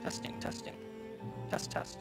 Testing, testing. Test, test.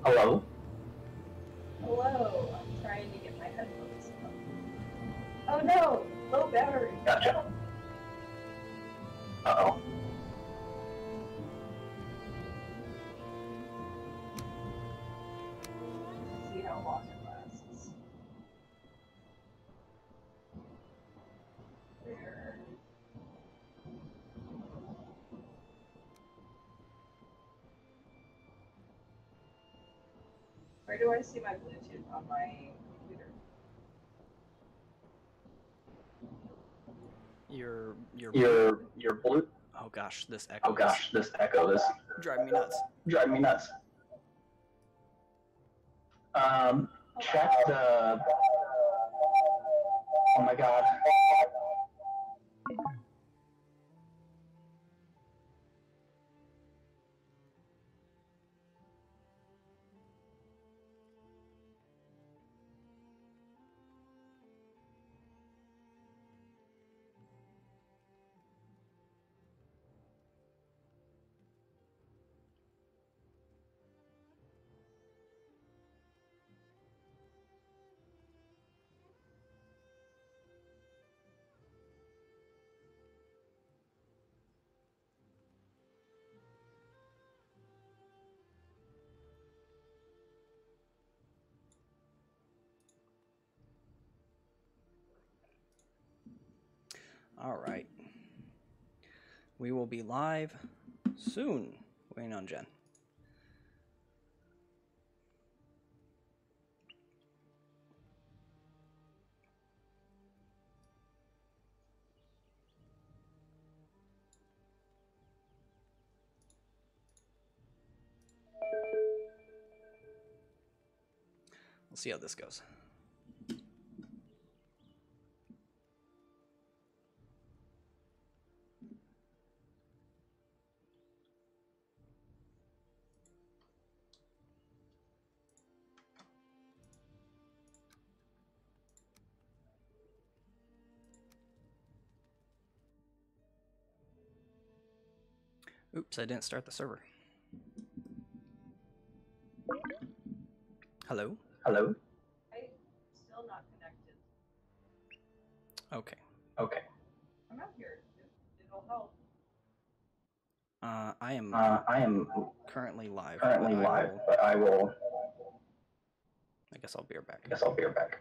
Hello? Hello, I'm trying to get my headphones on. Oh no, low battery. Gotcha. Uh-oh. See how long it lasts. There. Where do I see my Bluetooth on my computer? Your blue. Oh gosh, this echo. Oh gosh, this echo is driving me nuts. driving me nuts. Check the. Oh my god. All right. We will be live soon. Waiting on Jen. We'll see how this goes. Oops, I didn't start the server. Hello? Hello? I'm still not connected. Okay. Okay. I'm out here. It'll help. I am I am currently live. currently live, but I will. I guess I'll be right back. I guess I'll be right back.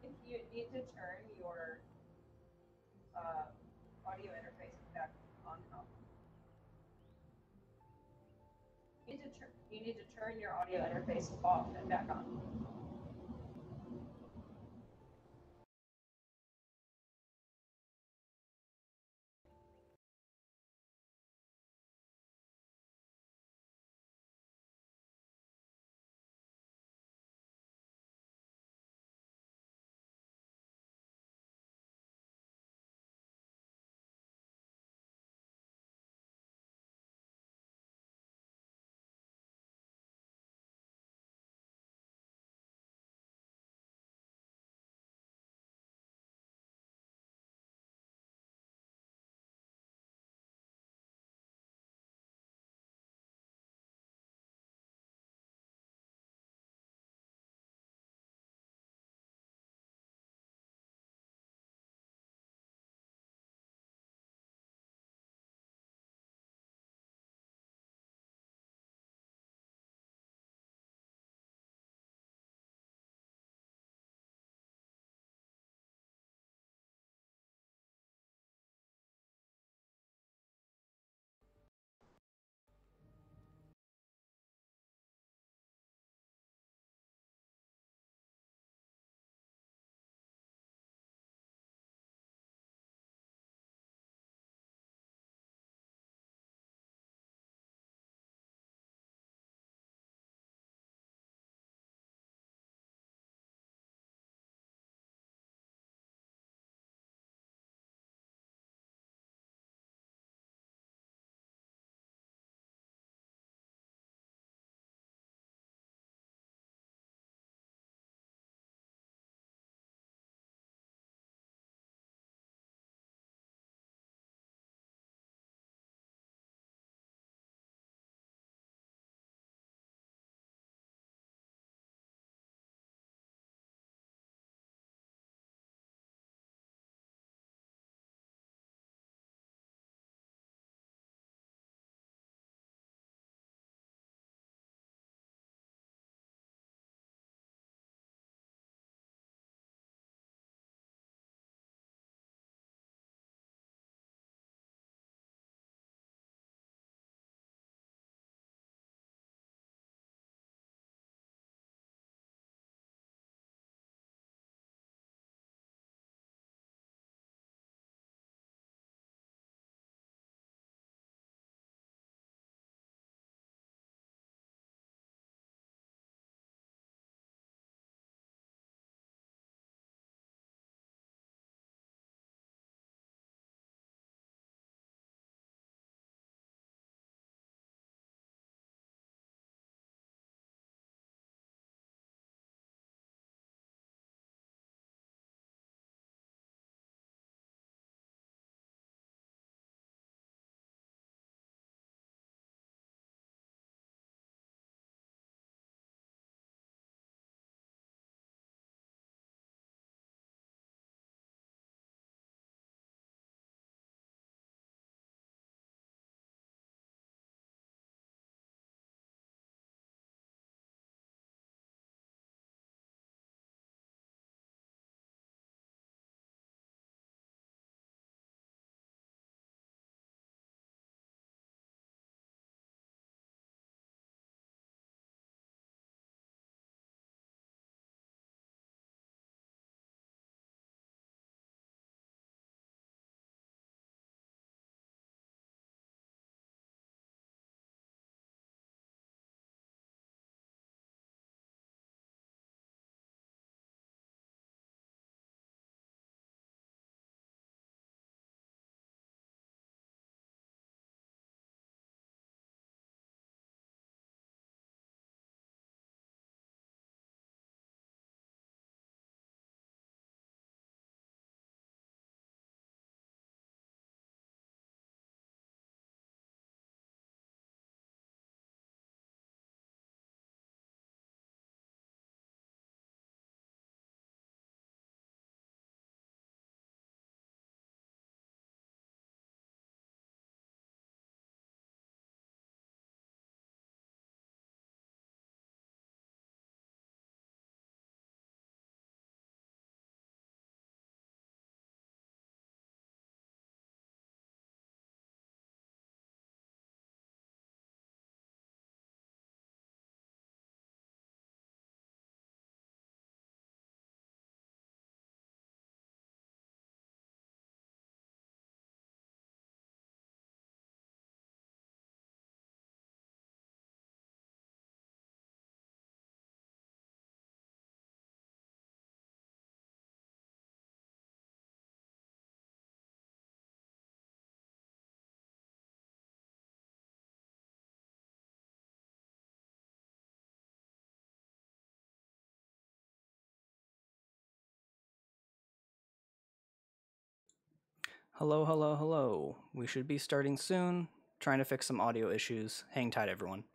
think you need to turn your audio interface back on and off. You need to turn your audio interface off and back on. Hello, hello, hello. We should be starting soon. Trying to fix some audio issues. Hang tight, everyone.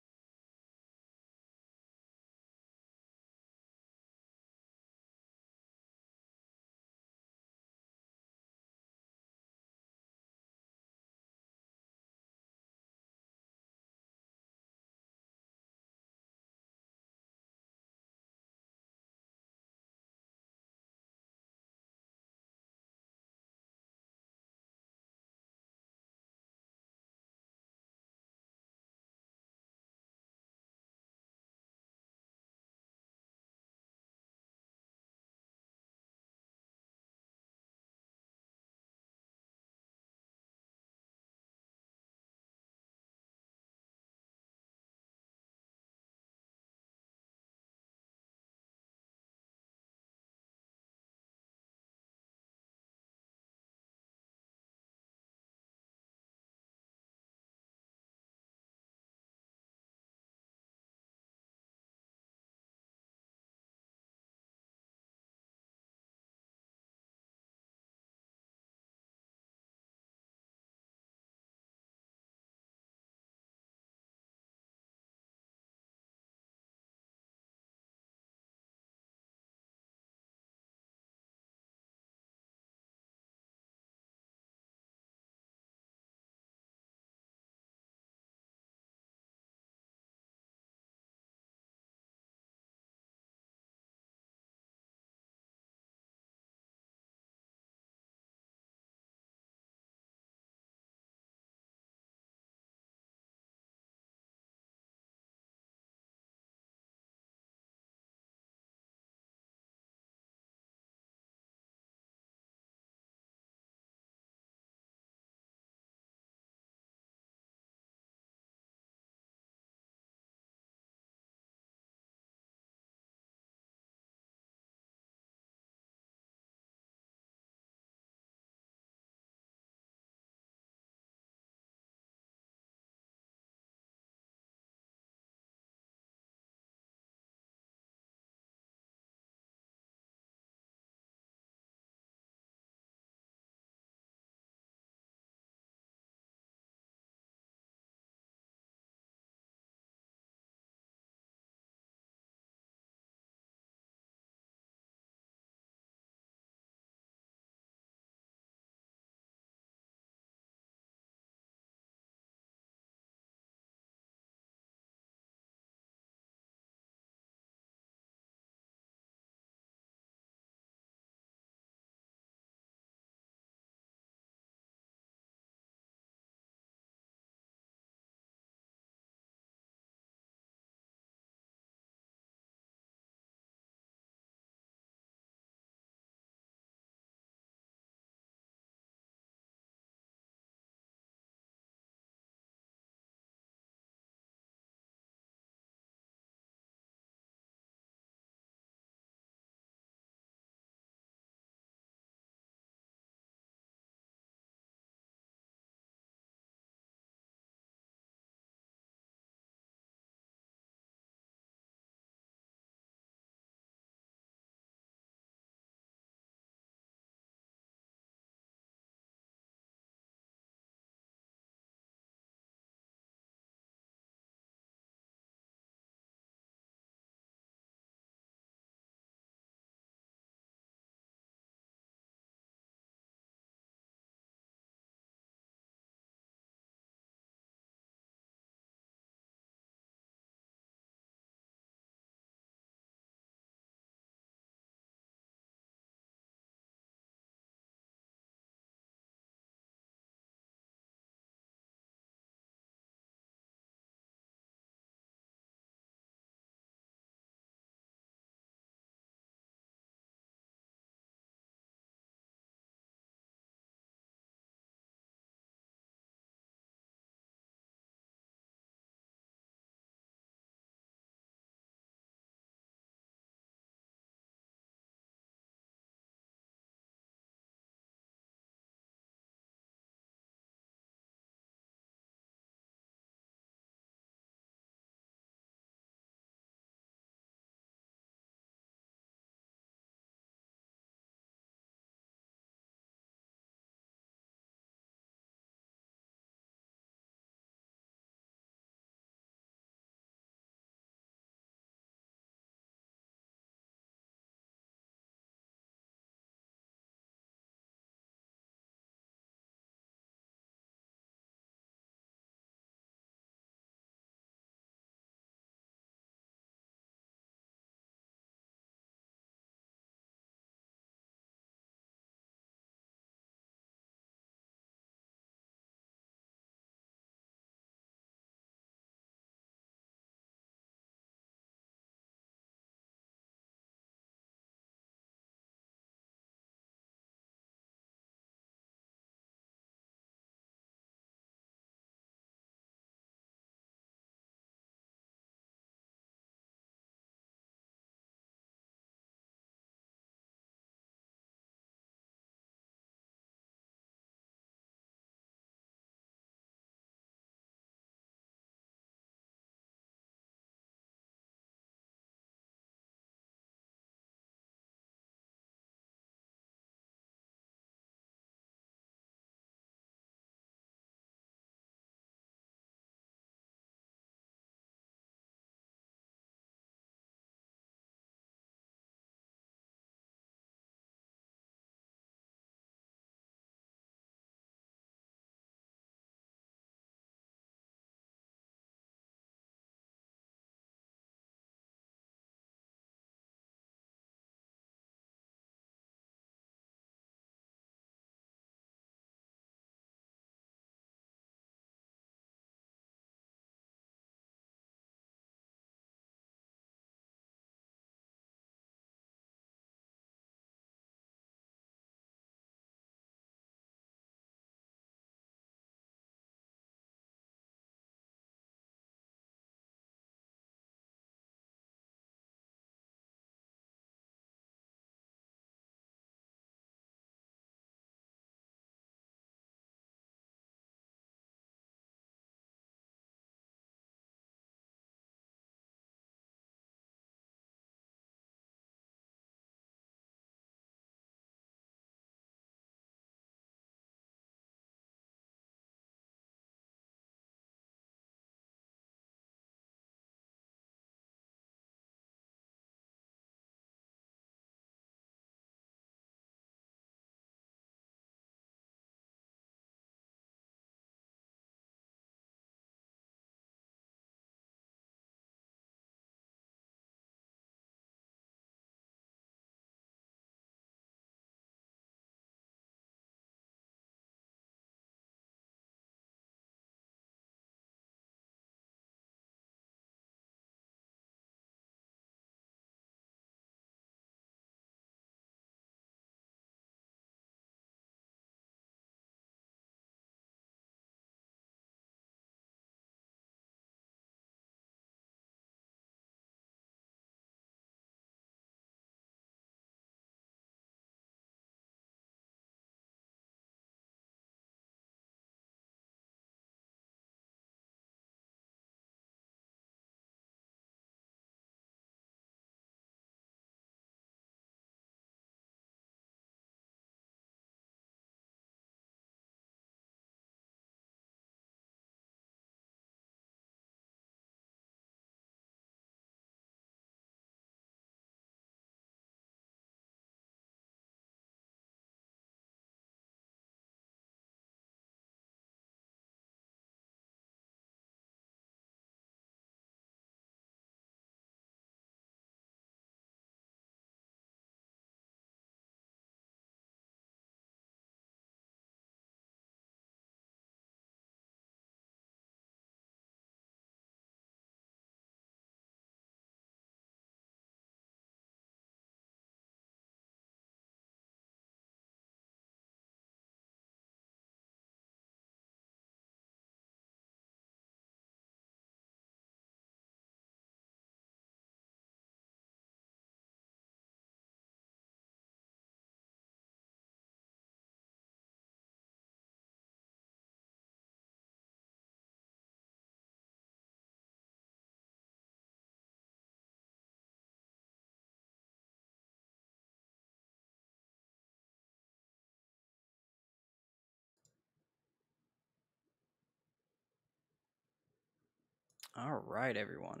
All right, everyone.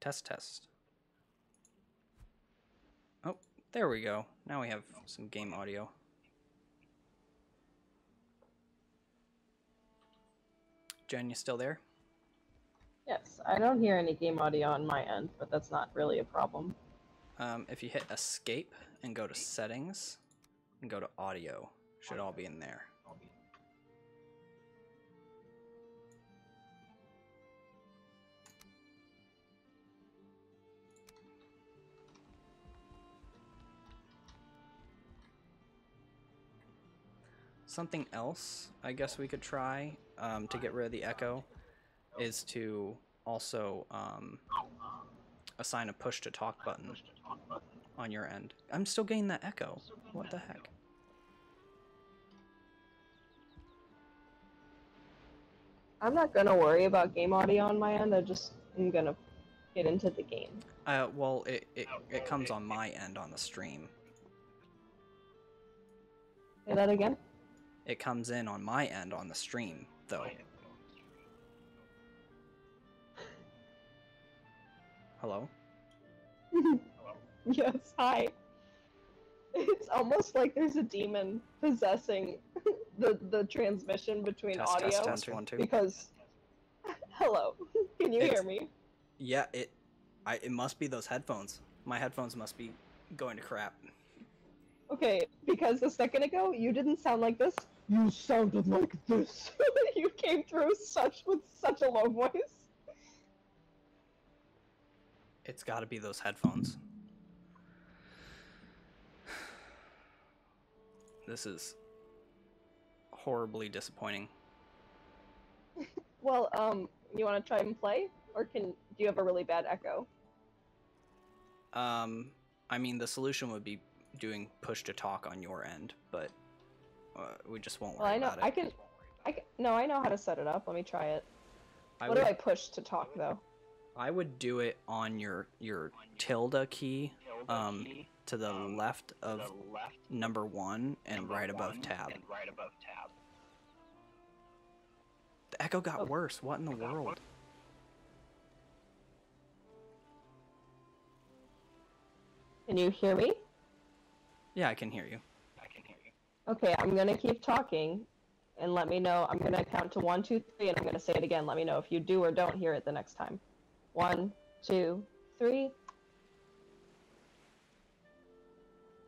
Test, test. Oh, there we go. Now we have some game audio. Jen, you still there? Yes, I don't hear any game audio on my end, but that's not really a problem. If you hit escape and go to settings and go to audio, should all be in there. Something else I guess we could try to get rid of the echo is to also assign a push to talk button on your end. I'm still getting that echo. What the heck? I'm not gonna worry about game audio on my end. I'm gonna get into the game. Well, it comes on my end on the stream. Say that again? It comes in on my end on the stream, though. Hello? Yes, hi. It's almost like there's a demon possessing the transmission between Test, audio. test, test, 1, 2. Because, hello, can you hear me? Yeah, it must be those headphones. My headphones must be going to crap. Okay, because a second ago you didn't sound like this. You sounded like this. You came through with such a low voice. It's got to be those headphones. This is horribly disappointing. Well, you want to try and play, or do you have a really bad echo? I mean, the solution would be doing push to talk on your end, but we just won't worry about it. I know how to set it up. Let me try it. What do I push to talk though? I would do it on your tilde key, to the left of number 1 and right above tab. The echo got worse. What in the world? Can you hear me? Yeah, I can hear you. Okay, I'm gonna keep talking, and let me know. I'm gonna count to 1, 2, 3, and I'm gonna say it again. Let me know if you do or don't hear it the next time. 1, 2, 3.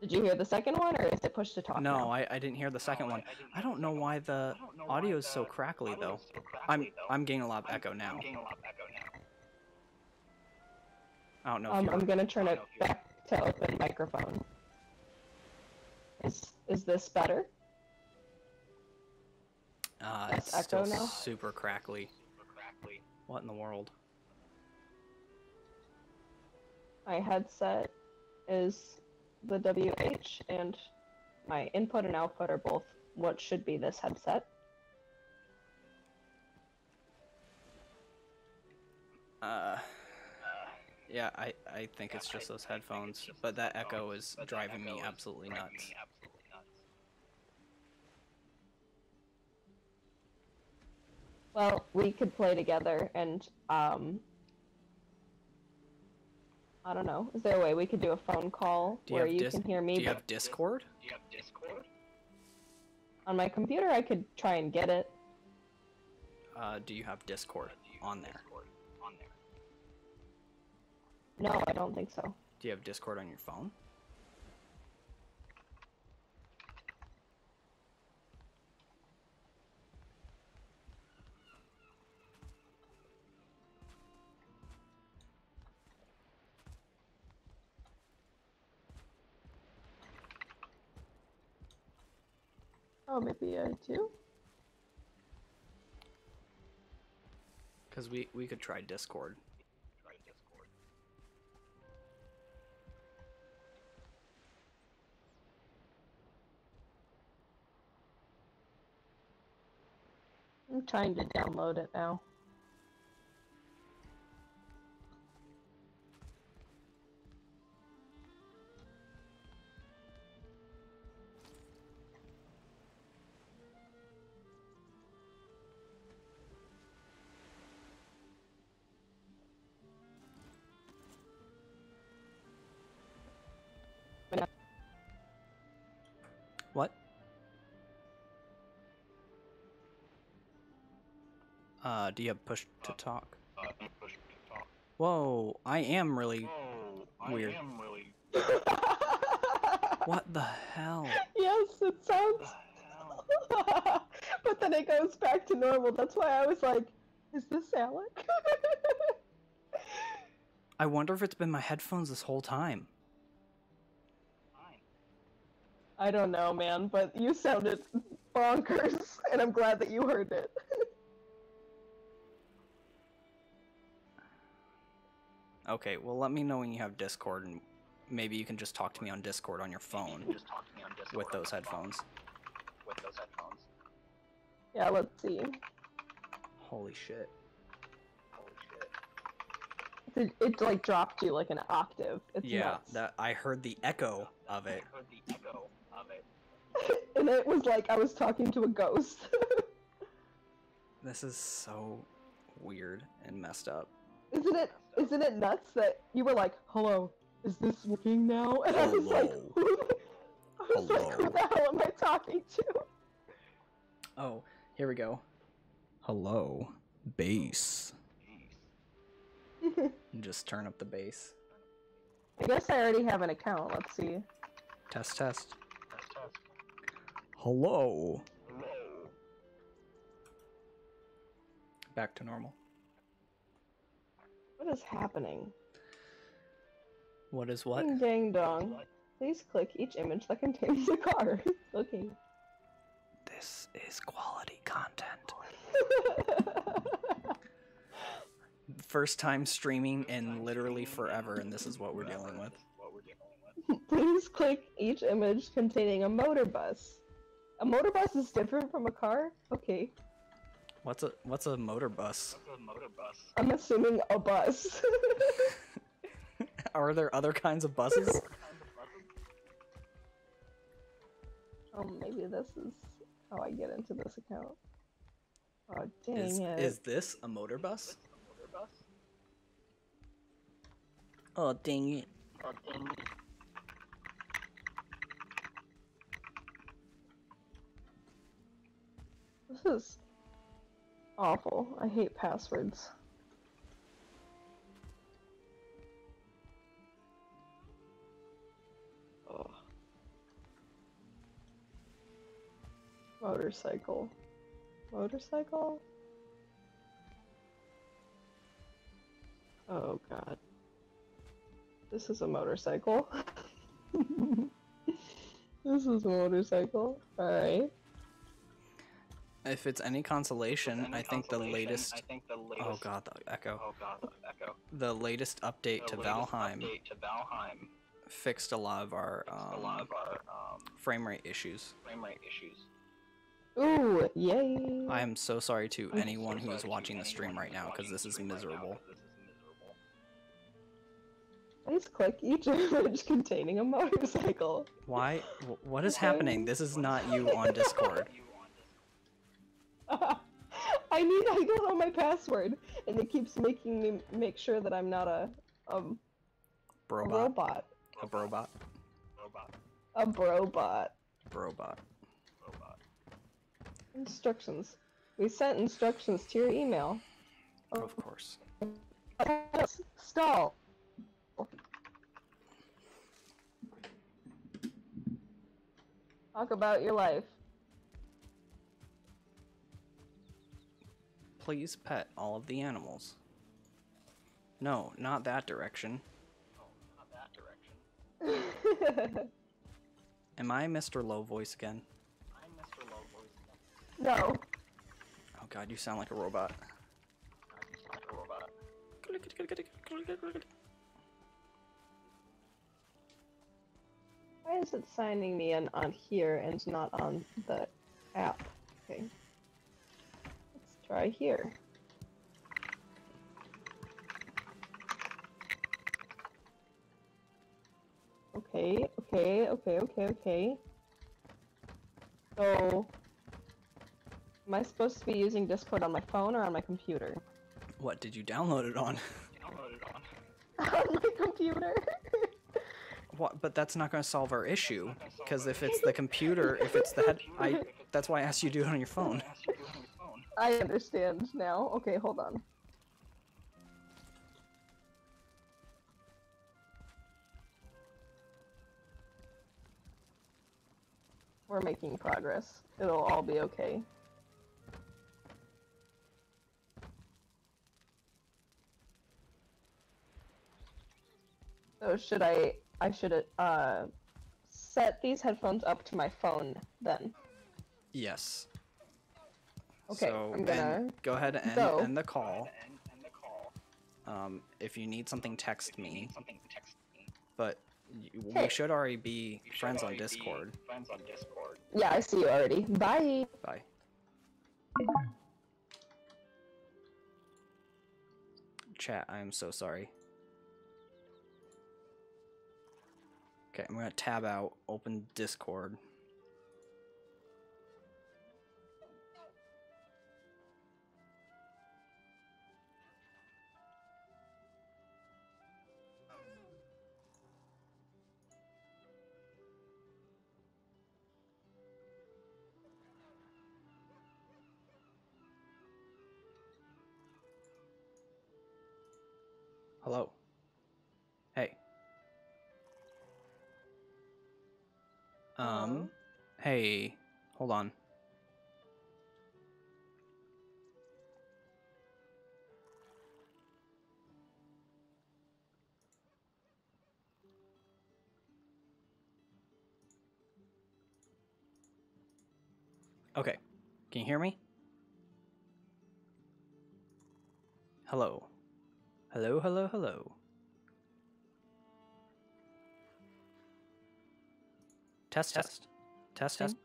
Did you hear the second one, or is it push to talk? No, I didn't hear the second one. I don't know why the audio is so crackly though. I'm getting a lot of echo now. I don't know if I'm gonna turn it back to open microphone. Is this better? It's still super crackly. What in the world? My headset is the WH, and my input and output are both what should be this headset. Yeah, I think it's just those headphones, but that echo is driving me absolutely nuts. Well, we could play together, and I don't know. Is there a way we could do a phone call where you can hear me? Do you have Discord? On my computer, I could try and get it. Do you have Discord on there? No, I don't think so. Do you have Discord on your phone? Oh, maybe I do? Because we could try Discord. I'm trying to download it now. What? Do you have push to talk? Whoa, I am really weird. What the hell? Yes, it sounds. But then it goes back to normal. That's why I was like, is this Alec? I wonder if it's been my headphones this whole time. I don't know, man, but you sounded bonkers, and I'm glad that you heard it. Okay, well let me know when you have Discord, and maybe you can just talk to me on Discord on your phone with those headphones. Yeah, let's see. Holy shit. It like dropped you like an octave. It's Yeah, nuts. that I heard the echo of it. And it was like I was talking to a ghost. This is so weird and messed up. Isn't it nuts that you were like, hello, is this working now? And I was like, who the hell am I talking to? Oh, here we go. Hello, bass. Just turn up the bass. I guess I already have an account. Let's see. Test, test. Hello. Back to normal. What is happening? What is what? Ding dang dong. Please click each image that contains a car. Okay. This is quality content. First time streaming in literally forever, and this is what we're dealing with. Please click each image containing a motor bus. A motor bus is different from a car? Okay. What's a motor bus? I'm assuming a bus. Are there other kinds of buses? Oh, maybe this is how I get into this account. Oh, dang it. Is this a motor bus? Oh, dang it. This is awful. I hate passwords. Ugh. Motorcycle. Motorcycle? Oh god. This is a motorcycle. This is a motorcycle. Alright. If it's any consolation, I think the latest... Oh god, the echo. The latest update to Valheim fixed a lot of our frame rate issues. Ooh, yay! I am so sorry to anyone who is watching the stream right now, because this is miserable. Please click each image containing a motorcycle. Why? What is happening? This is not you on Discord. I don't know my password, and it keeps making me make sure that I'm not a robot. A brobot? A brobot. Brobot. Instructions. We sent instructions to your email. Of course. Stall. Talk about your life. Please pet all of the animals. No, not that direction. Am I Mr. Low Voice again? No. Oh god, you sound like a robot. Why is it signing me in on here and not on the app? Okay. Let's try here. Okay. So, am I supposed to be using Discord on my phone or on my computer? What did you download it on? On my computer. What? But that's not going to solve our issue, because if it's the computer, if it's the head, that's why I asked you to do it on your phone. I understand now. Okay, hold on. We're making progress. It'll all be okay. So should I should set these headphones up to my phone then? Yes. Okay, so I'm gonna then go ahead and go. end the call. If you need something, text me. But we should already be friends on Discord. Yeah, I see you already. Bye. Bye. Chat, I am so sorry. Okay, I'm gonna tab out, open Discord. Hello. Hey. Hello? Hey. Hold on. Okay. Can you hear me? Hello. Hello, hello, hello. Test, test. Testing?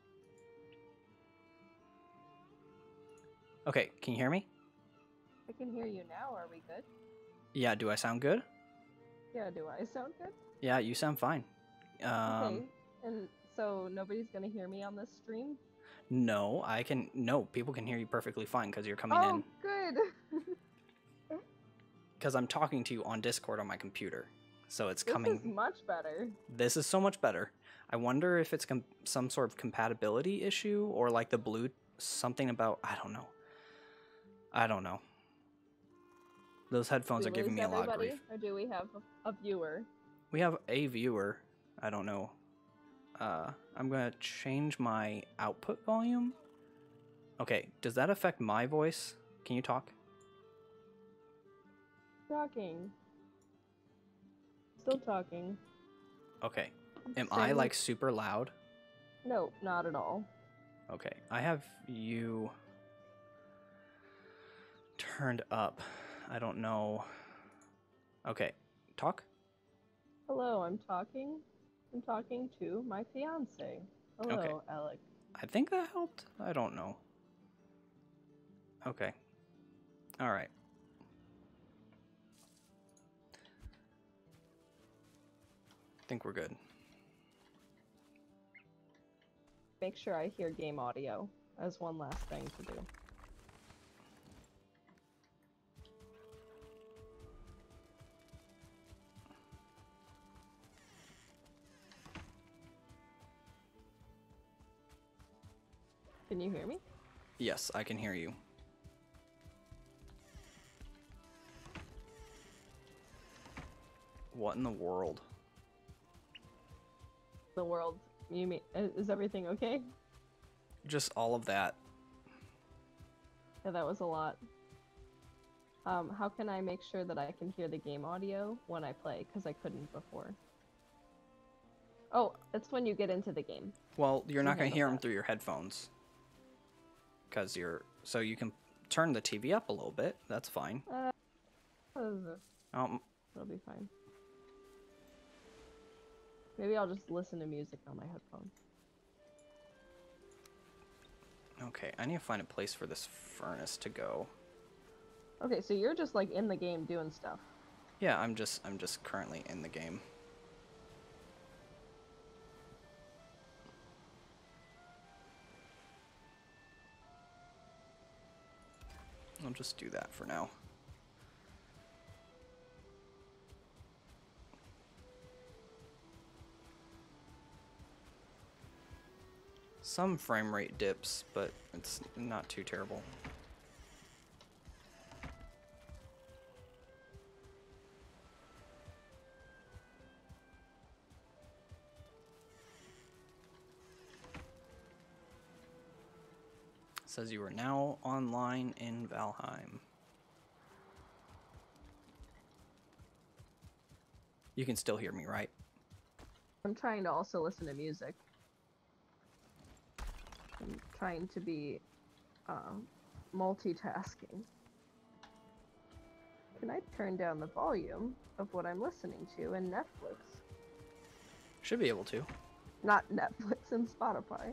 Okay, can you hear me? I can hear you now. Are we good? Yeah, do I sound good? Yeah, do I sound good? Yeah, you sound fine. Okay. And so nobody's gonna hear me on this stream? No, people can hear you perfectly fine because you're coming Oh, in. good. Because I'm talking to you on Discord on my computer. So it's This coming. is much better. This is so much better. I wonder if it's some sort of compatibility issue or like the blue something about, I don't know. Those headphones are giving me a lot of grief. Or do we have a viewer? We have a viewer. I don't know. I'm gonna change my output volume. Okay, does that affect my voice? Can you talk? Talking. Still talking. Okay. Am I like super loud? No, not at all. Okay, I have you turned up. I don't know. Okay, talk. Hello, I'm talking. I'm talking to my fiance. Hello, Okay. Alec. I think that helped. I don't know. Okay. All right. I think we're good. Make sure I hear game audio as one last thing to do. Can you hear me? Yes, I can hear you. What in the world? The world. You mean, is everything okay? Just all of that. Yeah, that was a lot. How can I make sure that I can hear the game audio when I play? Because I couldn't before. Oh, that's when you get into the game. Well, you're not going to hear them that. through your headphones. Because so you can turn the TV up a little bit. That's fine. It'll be fine. Maybe I'll just listen to music on my headphones. Okay, I need to find a place for this furnace to go. Okay, so you're just like in the game doing stuff. Yeah, I'm just currently in the game. I'll just do that for now. Some frame rate dips, but it's not too terrible. Says you are now online in Valheim. You can still hear me, right? I'm trying to also listen to music. I'm trying to be multitasking. Can I turn down the volume of what I'm listening to in Netflix? Should be able to. Not Netflix and Spotify.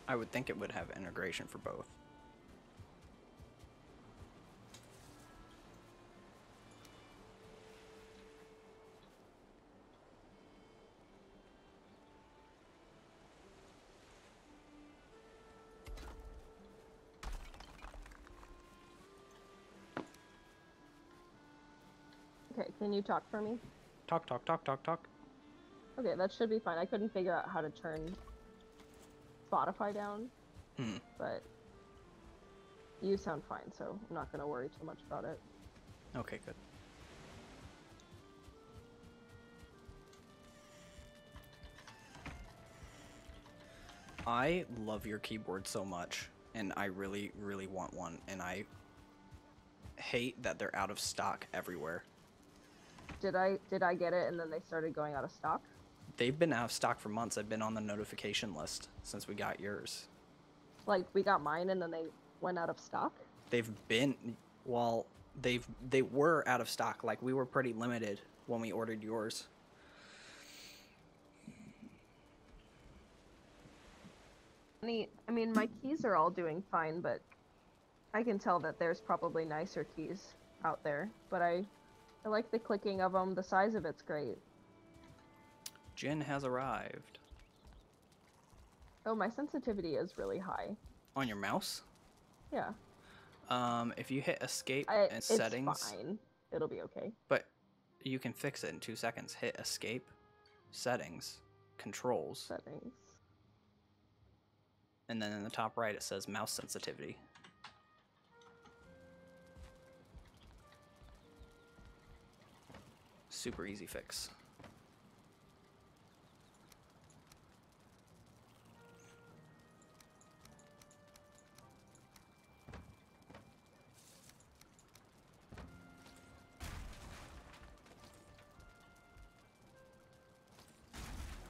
I would think it would have integration for both. Okay, can you talk for me? Talk, talk, talk, talk, talk. Okay, that should be fine. I couldn't figure out how to turn Spotify down, but you sound fine, so I'm not gonna worry too much about it. Okay, good. I love your keyboard so much, and I really, really want one, and I hate that they're out of stock everywhere. Did I get it and then they started going out of stock? They've been out of stock for months. I've been on the notification list since we got yours. Like, we got mine and then they went out of stock? They've been, well, they were out of stock. Like, we were pretty limited when we ordered yours. I mean, my keys are all doing fine, but I can tell that there's probably nicer keys out there. But I like the clicking of them. The size of it's great. Jen has arrived. Oh, my sensitivity is really high. On your mouse? Yeah. If you hit escape and settings. It's fine. It'll be okay. But you can fix it in 2 seconds. Hit escape, settings, controls. Settings. And then in the top right it says mouse sensitivity. Super easy fix.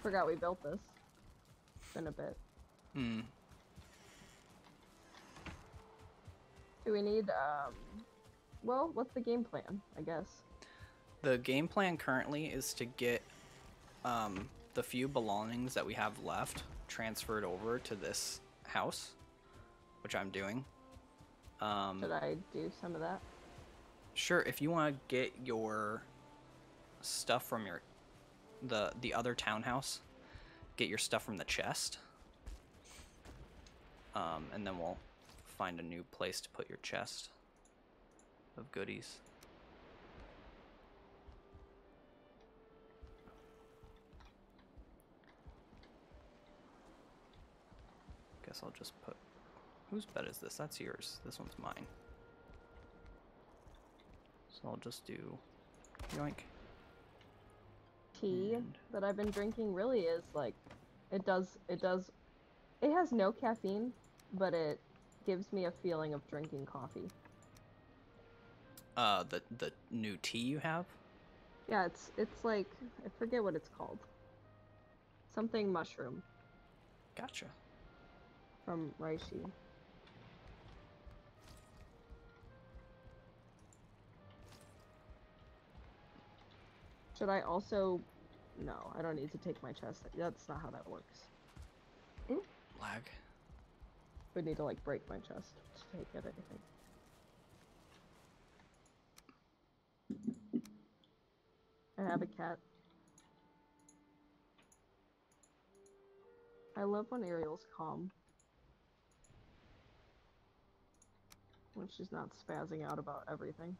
Forgot we built this. It's been a bit. Do we need, well, what's the game plan, I guess? The game plan currently is to get the few belongings that we have left transferred over to this house, which I'm doing. Should I do some of that? Sure, if you want to get your stuff from your the other townhouse, get your stuff from the chest, and then we'll find a new place to put your chest of goodies. Guess I'll just put... Whose bed is this? That's yours. This one's mine. So I'll just do... yoink. Tea that I've been drinking really is like... It has no caffeine, but it gives me a feeling of drinking coffee. The new tea you have? Yeah, it's like... I forget what it's called. Something mushroom. Gotcha. From Reishi. Should I also... No, I don't need to take my chest. That's not how that works. Ooh. Lag. Would need to like break my chest to take it, I think. I have a cat. I love when Ariel's calm. When she's not spazzing out about everything.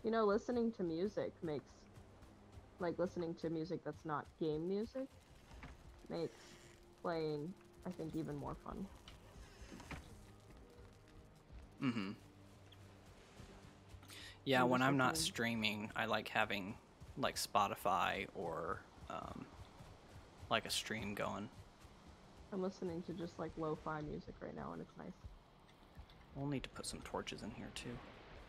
You know, listening to music makes, like, listening to music that's not game music makes playing, I think, even more fun. Mm-hmm. Yeah, I'm when just I'm not listening. streaming, I like having, like, Spotify or, like, a stream going. I'm listening to just, like, lo-fi music right now, and it's nice. We'll need to put some torches in here, too.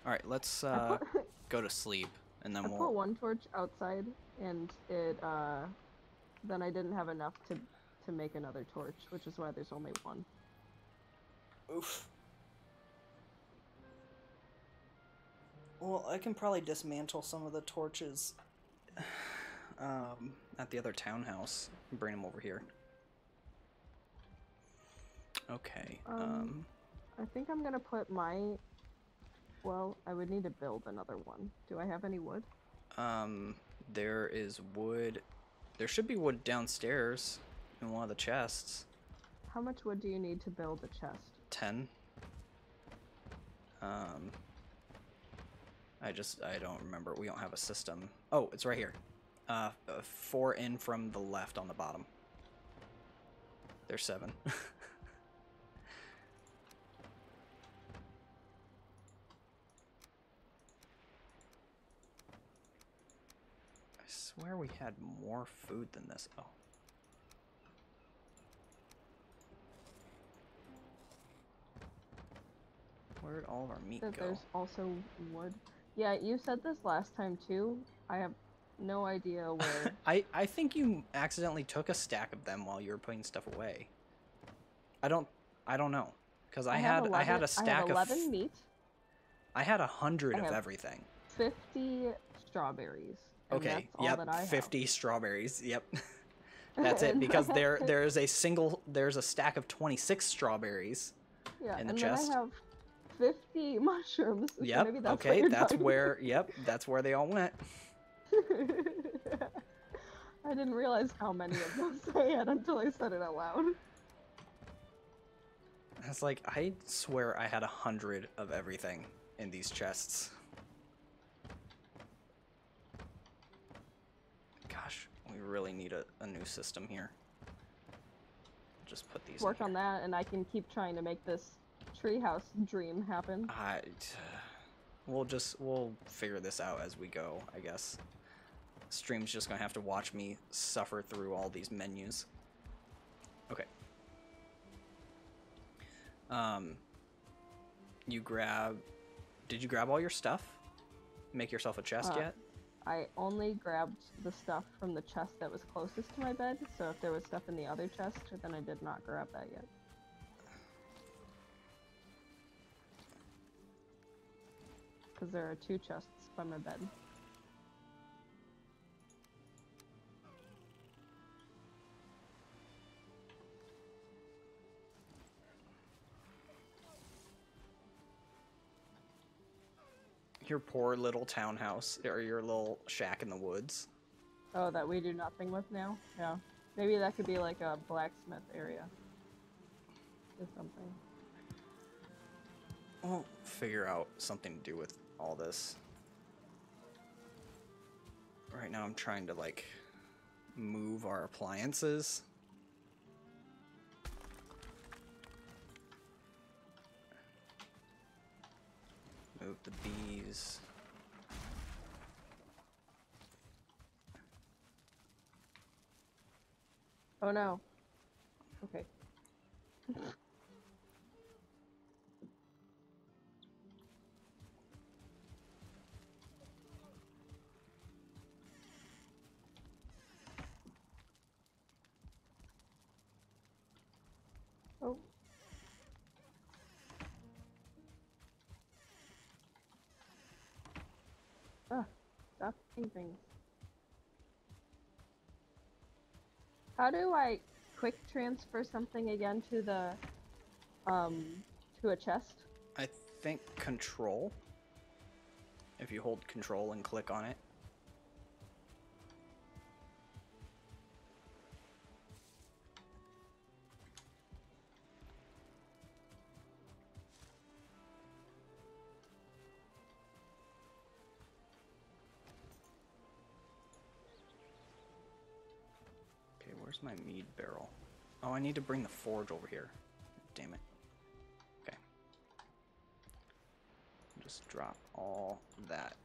Alright, let's, I put, go to sleep, and then I we'll... put one torch outside, and it, then I didn't have enough to make another torch, which is why there's only one. Oof. Well, I can probably dismantle some of the torches at the other townhouse and bring them over here. Okay. I think I'm gonna put my... Well, I would need to build another one. Do I have any wood? There is wood. There should be wood downstairs in one of the chests. How much wood do you need to build a chest? 10. I don't remember. We don't have a system. Oh, it's right here. 4 in from the left on the bottom. There's 7. I swear we had more food than this. Oh. Where'd all of our meat That go? there's also wood. Yeah, you said this last time too. I have no idea where. I think you accidentally took a stack of them while you were putting stuff away. I don't know, because I had a stack I have 11 meat. I had 100 of have everything. 50 strawberries. And Okay, that's all yep, that I 50 strawberries. Yep. That's it, because there's a stack of 26 strawberries yeah, in the and chest. then I have 50 mushrooms. So Yep. maybe that's Okay, what that's you're where. Yep, that's where they all went. I didn't realize how many of those I had until I said it out loud. It's like, I swear I had 100 of everything in these chests. Gosh, we really need a new system here. Just put these Work in on that, and I can keep trying to make this treehouse dream happen. We'll figure this out as we go, I guess. Stream's just gonna have to watch me suffer through all these menus. Okay. Did you grab all your stuff? Make yourself a chest yet? I only grabbed the stuff from the chest that was closest to my bed, so if there was stuff in the other chest, then I did not grab that yet. Because there are 2 chests by my bed. Your poor little townhouse, or your little shack in the woods. Oh, that we do nothing with now? Yeah. Maybe that could be like a blacksmith area. Or something. We'll figure out something to do with all this. Right now I'm trying to, like, move our appliances. Move the bees. Oh no. Okay. Oh. Ah, stop doing things. How do I quick transfer something again to the, to a chest? I think control. If you hold control and click on it. Where's my mead barrel? Oh, I need to bring the forge over here. Damn it. Okay. Just drop all that.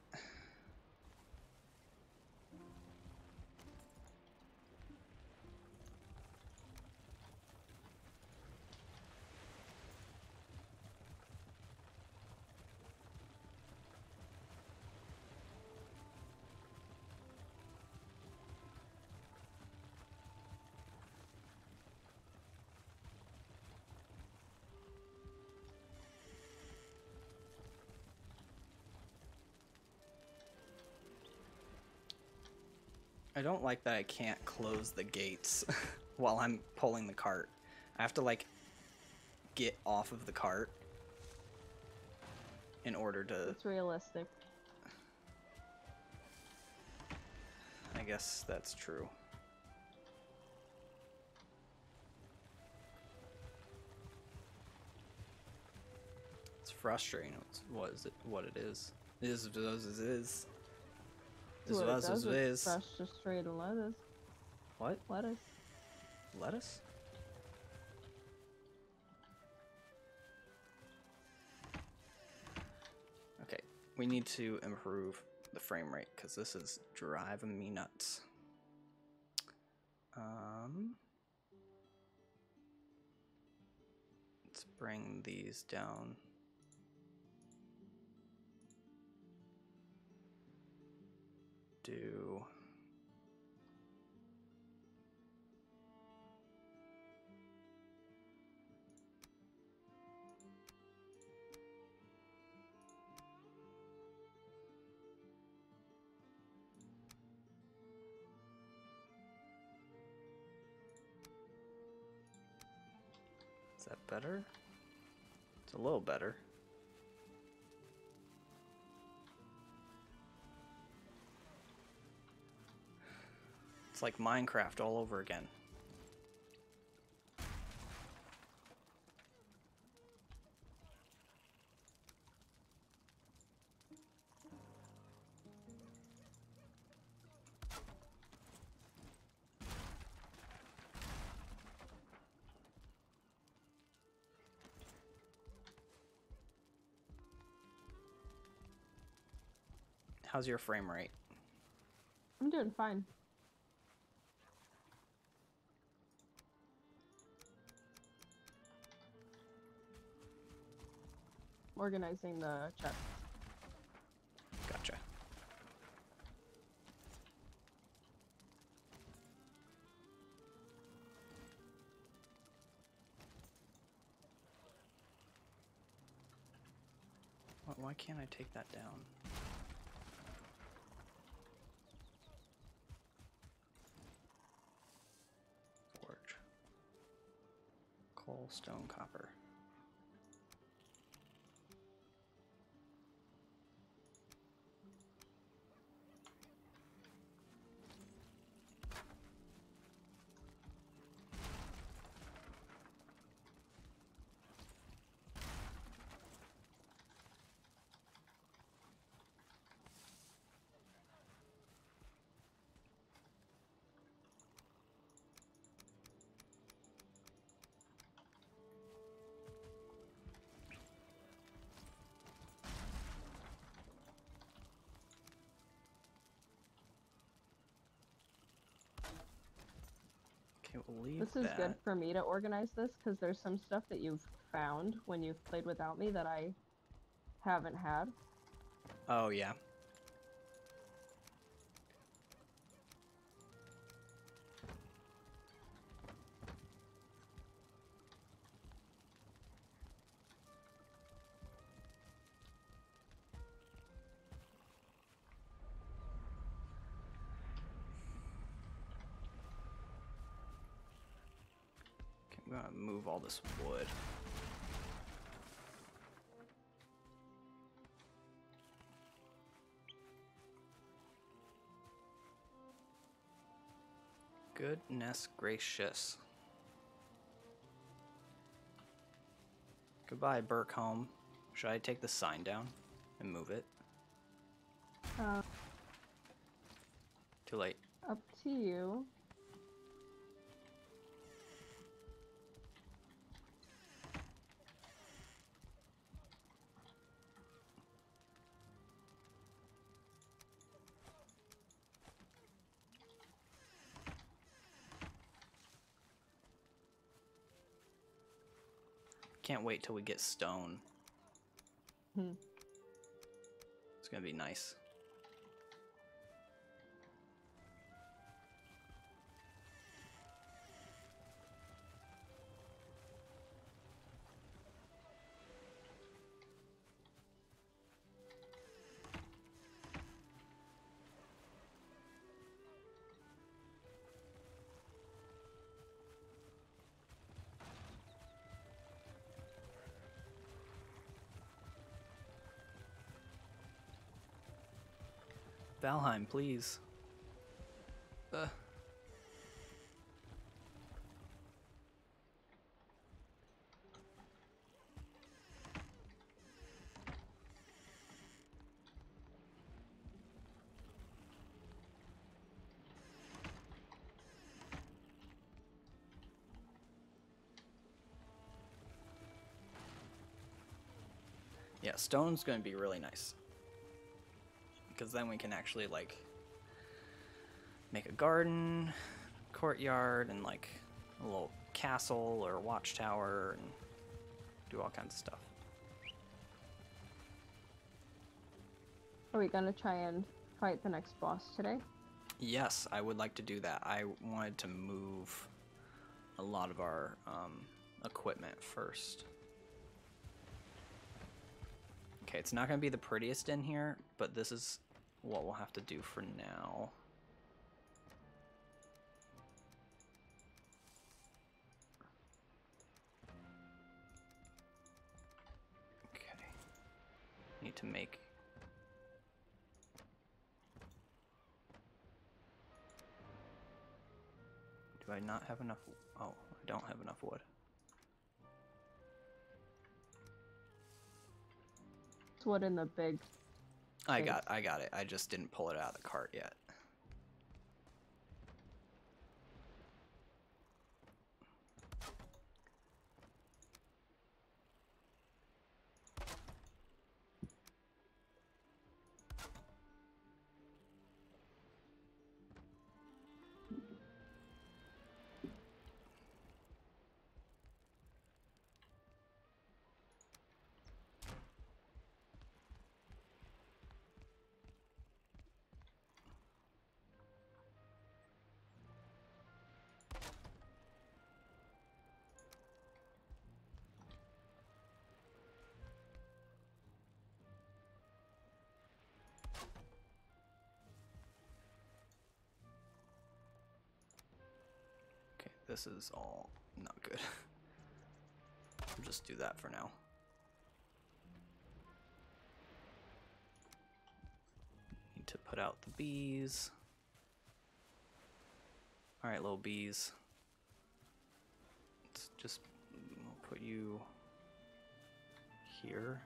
I don't like that I can't close the gates while I'm pulling the cart. I have to like get off of the cart in order to... It's realistic. I guess that's true. It's frustrating. What it is. It is what it is. That's what it does, It it's is. fresh, just straight lettuce. What? Lettuce. Lettuce? Okay, we need to improve the frame rate because this is driving me nuts. Let's bring these down. Do is that better? It's a little better. It's like Minecraft all over again. How's your frame rate? I'm doing fine. Organizing the chest. Gotcha. Why can't I take that down? Forge. Coal, stone, copper. Okay, we'll leave This is that. good for me to organize this because there's some stuff that you've found when you've played without me that I haven't had. Oh, yeah. Okay, I'm gonna move all this wood. Goodness gracious. Goodbye, Burke home. Should I take the sign down and move it? Too late. Up to you. can't wait till we get stone. Hmm. It's gonna be nice. Valheim, please. Yeah, stone's gonna be really nice. Because then we can actually, like, make a garden, courtyard, and, like, a little castle or watchtower, and do all kinds of stuff. Are we gonna try and fight the next boss today? Yes, I would like to do that. I wanted to move a lot of our equipment first. Okay, it's not going to be the prettiest in here, but this is what we'll have to do for now. Okay. Need to make... Do I not have enough? Oh, I don't have enough wood. It's wood in the big. I got it. I just didn't pull it out of the cart yet. Okay, this is all not good. I'll just do that for now. Need to put out the bees. Alright, little bees. Let's just we'll put you here.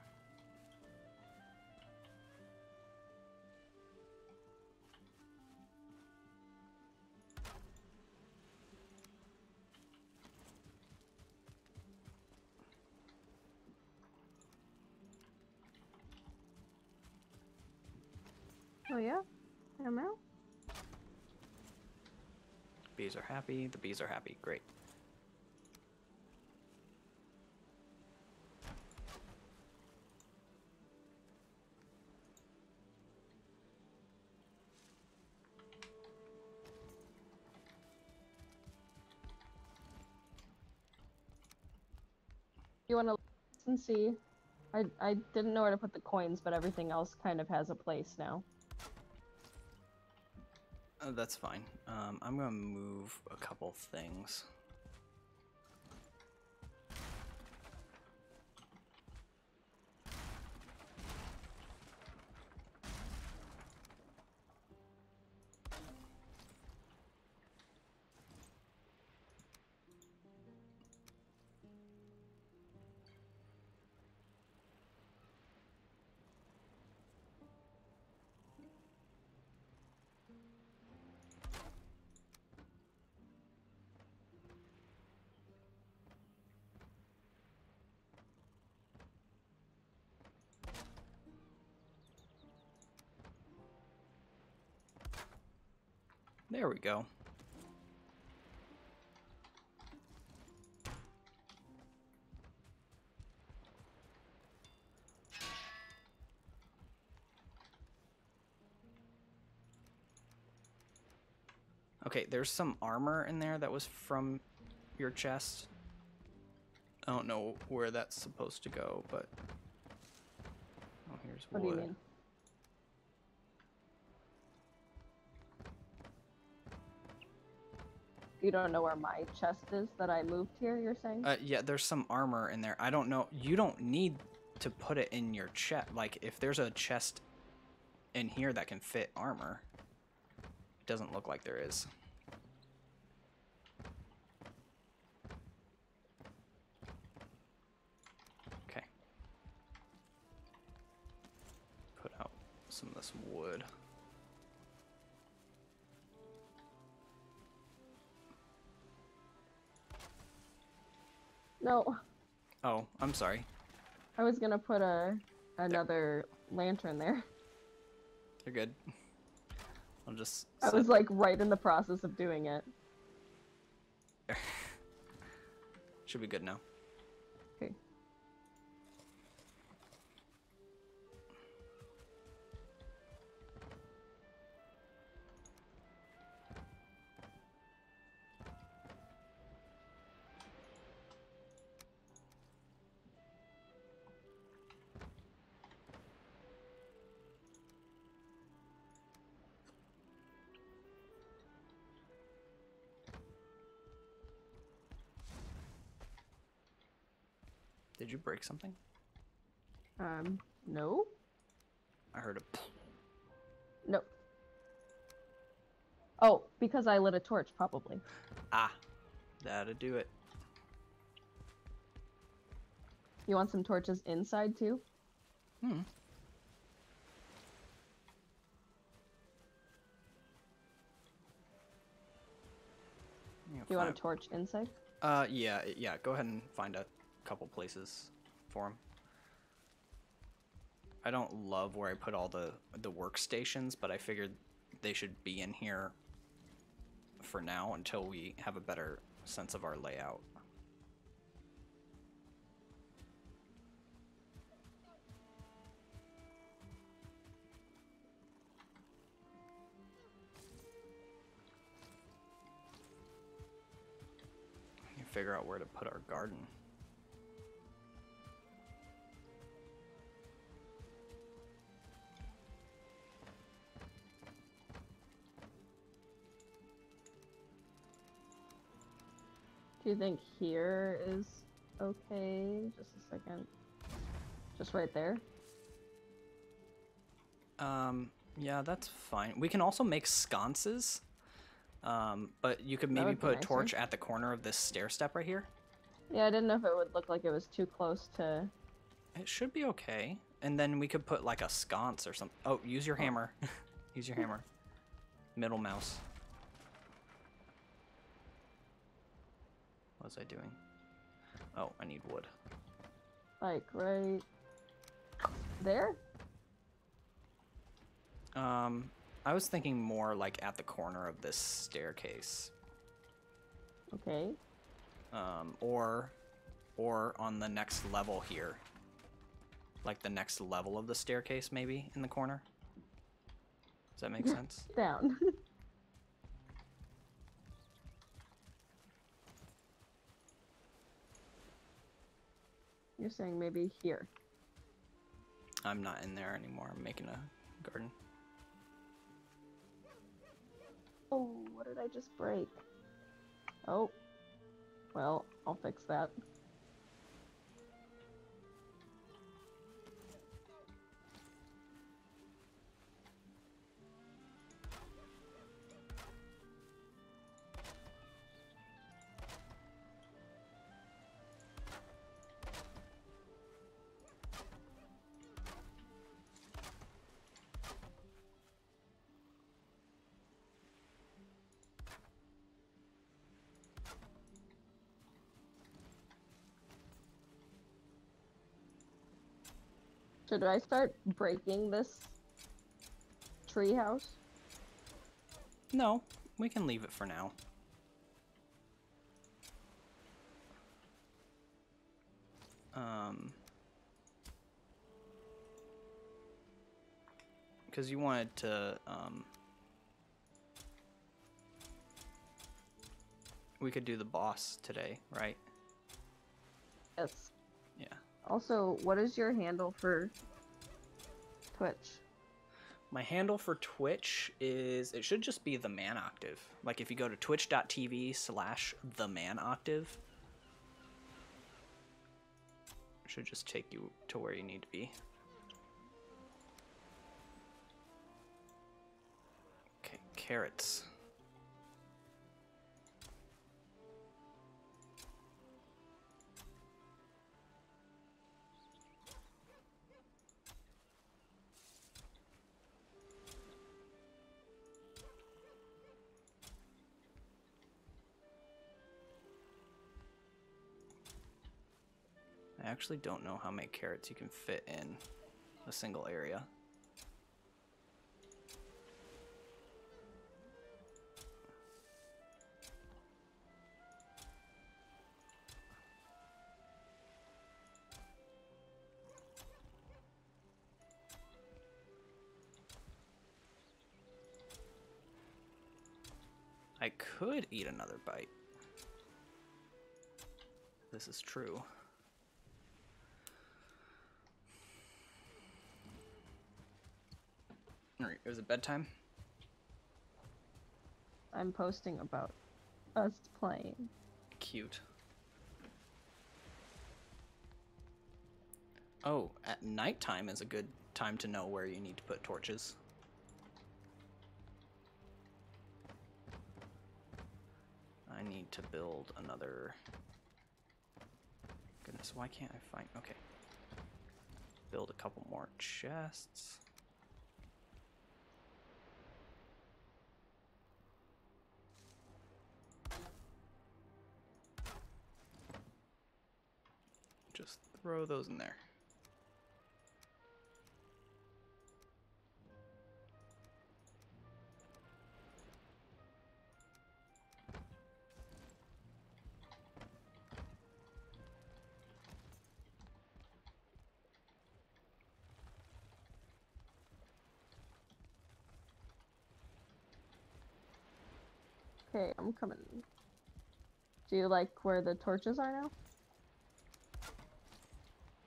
Oh yeah, I don't know. Bees are happy. The bees are happy. Great. You want to listen and see? I didn't know where to put the coins, but everything else kind of has a place now. That's fine. I'm gonna move a couple things. There we go. Okay, there's some armor in there that was from your chest. I don't know where that's supposed to go, but... Oh, here's wood. What do you mean? You don't know where my chest is that I moved here, you're saying? Yeah, there's some armor in there. I don't know. You don't need to put it in your chest. Like, if there's a chest in here that can fit armor, it doesn't look like there is. Okay. Put out some of this wood. No. Oh, I'm sorry. I was gonna put another lantern there. You're good. I'll just... I was like right in the process of doing it. Should be good now. Okay. Did you break something? No? I heard a... No. Oh, because I lit a torch, probably. Ah, that'll do it. You want some torches inside, too? Hmm. You want a torch inside? Yeah, go ahead and find a couple places for him. I don't love where I put all the workstations, but I figured they should be in here for now until we have a better sense of our layout. We can figure out where to put our garden. Do you think here is okay? Just a second. Just right there? Yeah, that's fine. We can also make sconces, but you could That maybe would be put a nicer. torch at the corner of this stair step right here. Yeah, I didn't know if it would look like it was too close to... It should be okay. And then we could put like a sconce or something. Oh, use your hammer. Use your hammer. Middle mouse. What was I doing? Oh, I need wood. Like, right... there? I was thinking more like at the corner of this staircase. Okay. Or on the next level here. Like the next level of the staircase, maybe, in the corner. Does that make sense? Down. You're saying maybe here. I'm not in there anymore. I'm making a garden. Oh, what did I just break? Oh. Well, I'll fix that. Should I start breaking this tree house? No, we can leave it for now. Because you wanted to, We could do the boss today, right? Yes. Yeah. Also, what is your handle for Twitch? My handle for Twitch is, it should just be TheManOctave. Like if you go to twitch.tv/TheManOctave, it should just take you to where you need to be. Okay, carrots. I actually don't know how many carrots you can fit in a single area. I could eat another bite. This is true. Alright, is it bedtime? I'm posting about us playing. Cute. Oh, at nighttime is a good time to know where you need to put torches. I need to build another... Goodness, why can't I find... Okay. Build a couple more chests. Just throw those in there. Okay, I'm coming. Do you like where the torches are now?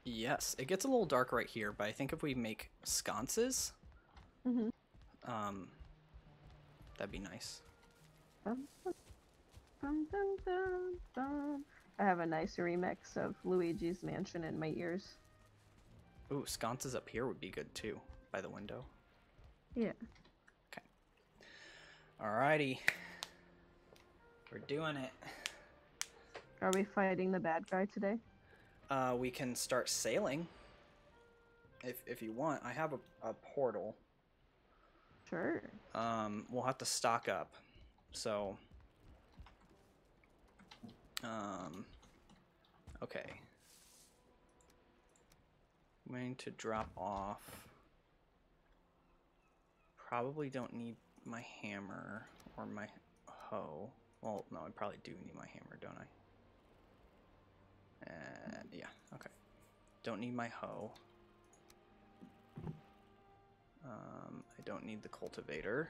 Yes, it gets a little dark right here, but I think if we make sconces, Mm-hmm. That'd be nice. Dun, dun, dun, dun, dun, dun. I have a nice remix of Luigi's Mansion in my ears. Ooh, sconces up here would be good too, by the window. Yeah. Okay. Alrighty. We're doing it. Are we fighting the bad guy today? We can start sailing. If you want. I have a portal. Sure. We'll have to stock up. So, okay. I'm going to drop off. Probably don't need my hammer or my hoe. Well, no, I probably do need my hammer, don't I? Yeah, okay. Don't need my hoe. I don't need the cultivator.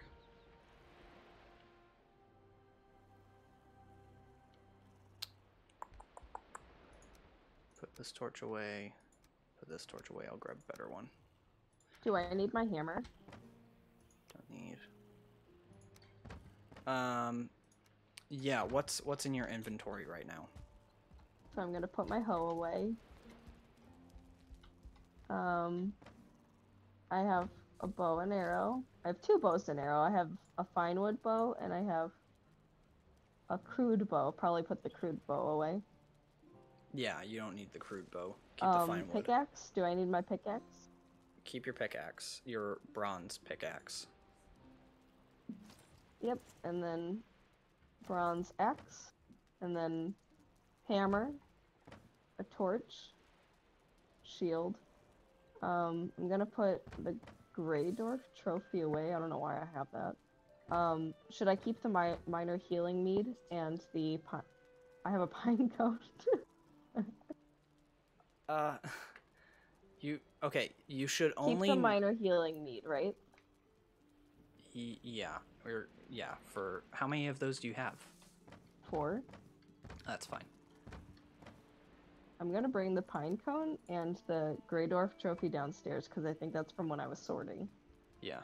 Put this torch away. Put this torch away. I'll grab a better one. Do I need my hammer? Don't need. Yeah. What's in your inventory right now? So I'm gonna put my hoe away. I have a bow and arrow. I have two bows and arrow. I have a fine wood bow and I have a crude bow. Probably put the crude bow away. Yeah, you don't need the crude bow. Keep the fine wood. Pickaxe? Do I need my pickaxe? Keep your pickaxe. Your bronze pickaxe. Yep, and then bronze axe, and then hammer, a torch, shield. I'm gonna put the Greydorf trophy away. I don't know why I have that. Should I keep the minor healing mead and the I have a pine cone. You should only keep the minor healing mead, right? Yeah, or yeah. For how many of those do you have? 4. That's fine. I'm gonna bring the pine cone and the Greydorf trophy downstairs because I think that's from when I was sorting. Yeah.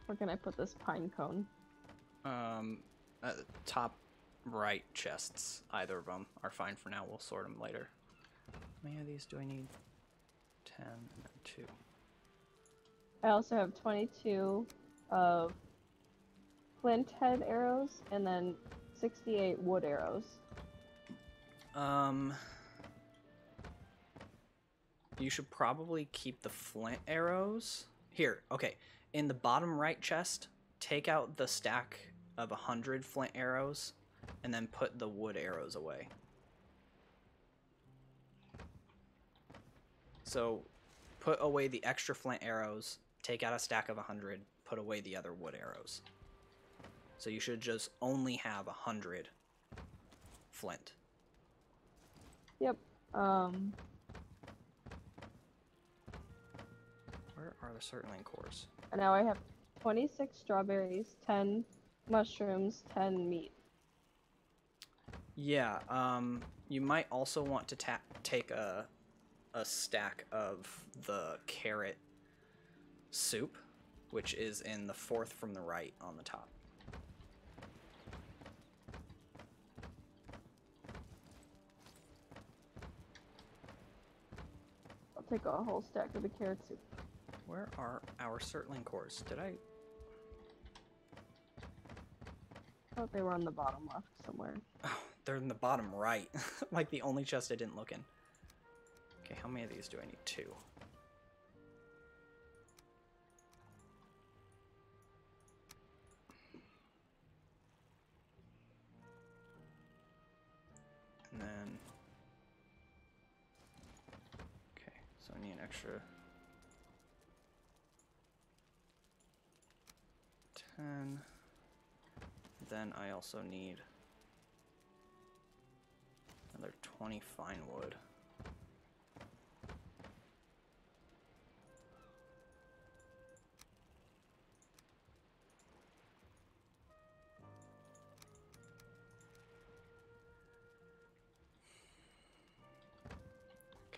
Where can I put this pine cone? Top right chests, either of them are fine for now. We'll sort them later. How many of these do I need? 10 and then 2. I also have 22 of flint head arrows and then 68 wood arrows. You should probably keep the flint arrows. Here, okay. In the bottom right chest, take out the stack of 100 flint arrows and then put the wood arrows away. So put away the extra flint arrows, take out a stack of 100, put away the other wood arrows. So you should just only have 100 flint. Yep. Where are the circling cores? And now I have 26 strawberries, 10 mushrooms, 10 meat. Yeah, you might also want to take a stack of the carrot soup, which is in the 4th from the right on the top. I'll take a whole stack of the carrot soup. Where are our circling cores? Did I... I thought they were on the bottom left somewhere. Oh, they're in the bottom right. Like the only chest I didn't look in. Okay, how many of these do I need? 2. And then... Okay, so I need an extra... 10. Then I also need another 20 fine wood.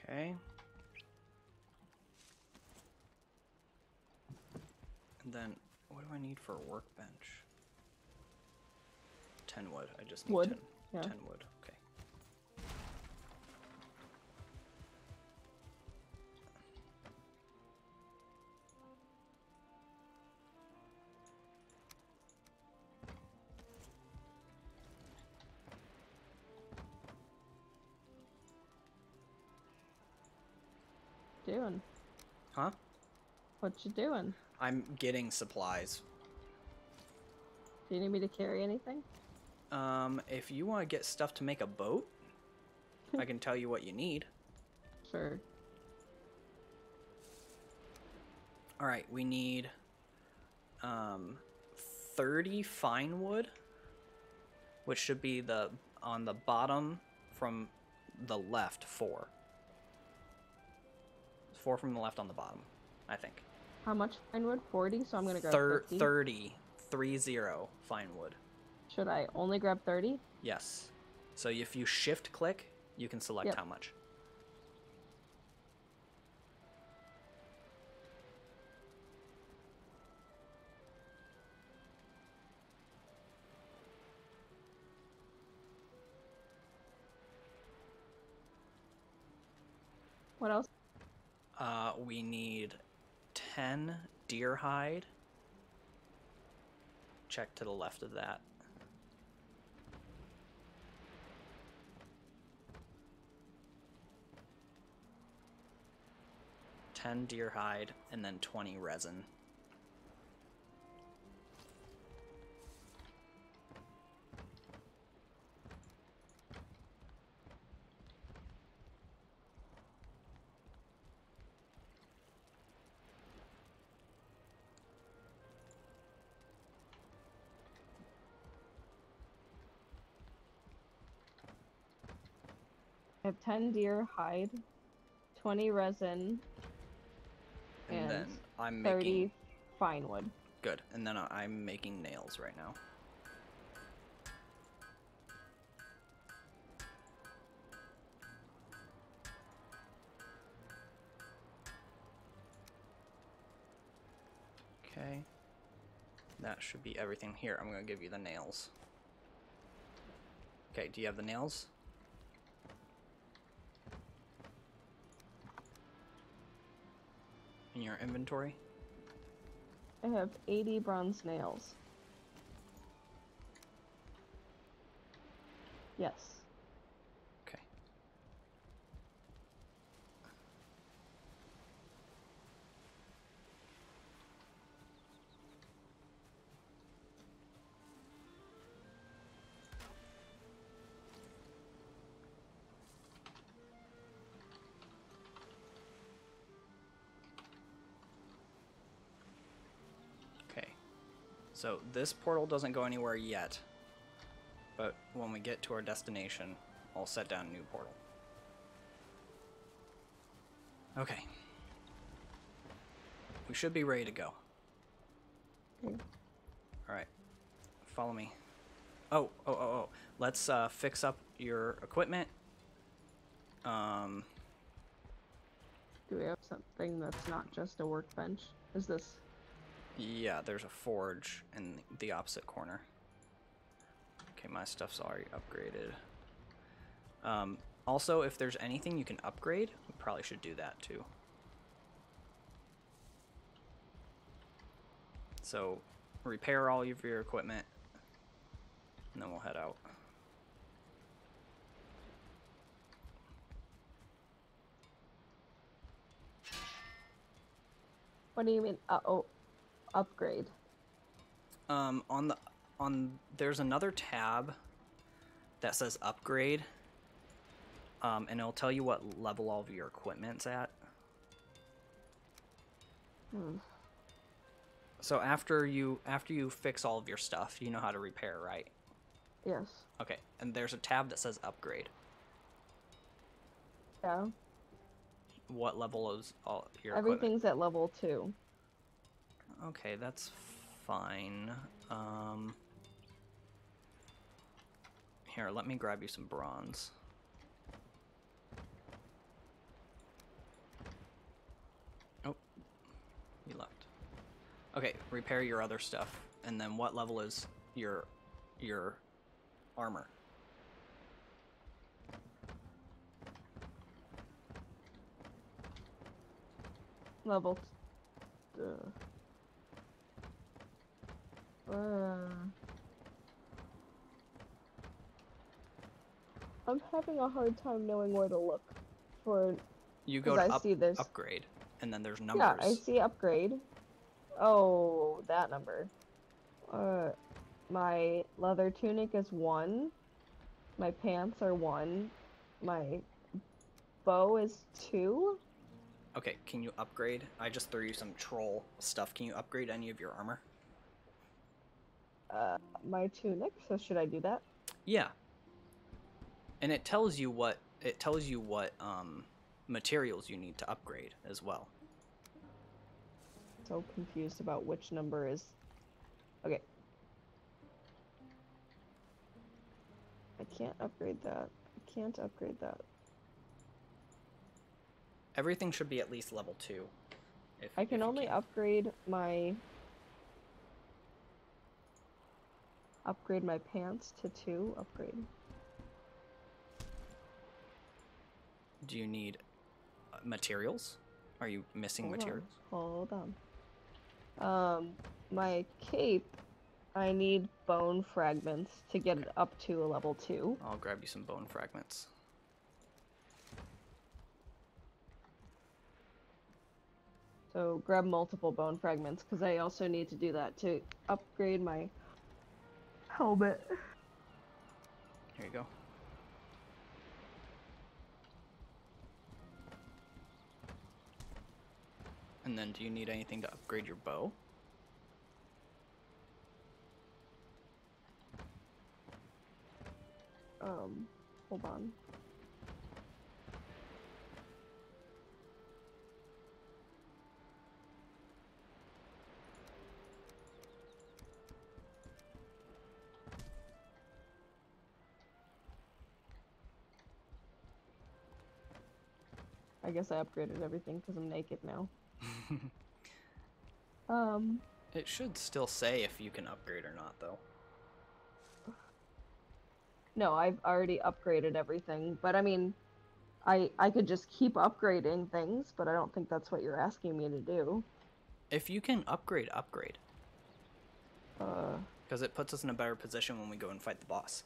Okay. And then what do I need for a workbench? 10 wood. I just need Wood? 10, Yeah. 10 wood. Okay. Doing? Huh? What you doing? I'm getting supplies. Do you need me to carry anything? If you want to get stuff to make a boat, I can tell you what you need. Sure. Alright, we need 30 fine wood, which should be on the bottom from the left, 4. 4 from the left on the bottom, I think. How much fine wood? 40, so I'm gonna grab 50. 30 fine wood. Should I only grab 30? Yes. So if you shift click, you can select Yep. how much. What else? We need 10 deer hide. Check to the left of that. 10 deer hide, and then 20 resin. I have 10 deer hide, 20 resin, And then I'm 30 making... fine wood. Good. And then I'm making nails right now. Okay. That should be everything. Here, I'm going to give you the nails. Okay, do you have the nails? In your inventory? I have 80 bronze nails. Yes. Okay. Okay. So this portal doesn't go anywhere yet, but when we get to our destination, I'll set down a new portal. Okay. We should be ready to go. Okay. Alright. Follow me. Oh. Let's fix up your equipment. Do we have something that's not just a workbench? Is this... Yeah, there's a forge in the opposite corner. Okay, my stuff's already upgraded. Also, if there's anything you can upgrade, we probably should do that too. So, repair all of your equipment, and then we'll head out. What do you mean? Upgrade. There's another tab that says upgrade, and it'll tell you what level all of your equipment's at. So after you fix all of your stuff, you know how to repair, right? Yes. Okay, and there's a tab that says upgrade. Yeah. What level is all your Everything's equipment? at level 2. Okay, that's fine. Here, let me grab you some bronze. Oh, you left. Okay, repair your other stuff, and then what level is your armor? Level... I'm having a hard time knowing where to look for... You go to upgrade, and then there's numbers. Yeah, I see upgrade. Oh, that number. My leather tunic is 1. My pants are 1. My bow is 2. Okay, can you upgrade? I just threw you some troll stuff. Can you upgrade any of your armor? My tunic, so should I do that? Yeah. And it tells you what materials you need to upgrade as well. So confused about which number is... Okay. I can't upgrade that. I can't upgrade that. Everything should be at least level 2. I can only upgrade my pants to 2. Upgrade. Do you need materials? Are you missing materials? Hold on. My cape, I need bone fragments to get it up to a level 2. I'll grab you some bone fragments. So grab multiple bone fragments, because I also need to do that to upgrade my helmet. Here you go. And then do you need anything to upgrade your bow? Hold on. I guess I upgraded everything because I'm naked now. It should still say if you can upgrade or not, though. No, I've already upgraded everything, but I mean, I could just keep upgrading things, but I don't think that's what you're asking me to do. If you can upgrade, upgrade. Uh, Because it puts us in a better position when we go and fight the boss.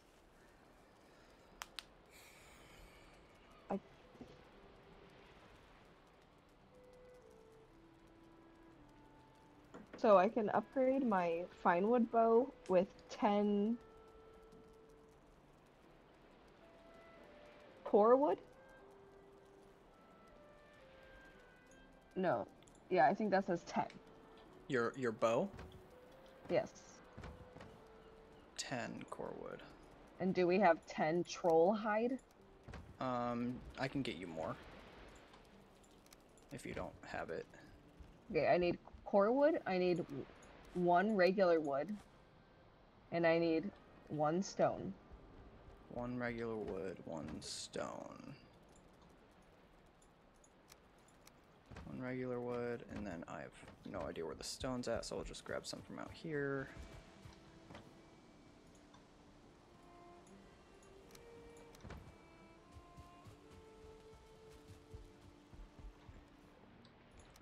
So I can upgrade my finewood bow with 10 core wood? No. Yeah, I think that says 10. Your bow? Yes. 10 core wood. And do we have 10 troll hide? I can get you more. If you don't have it. Okay, I need core wood, I need 1 regular wood, and I need 1 stone. 1 regular wood, 1 stone. 1 regular wood, and then I have no idea where the stone's at, so I'll just grab some from out here.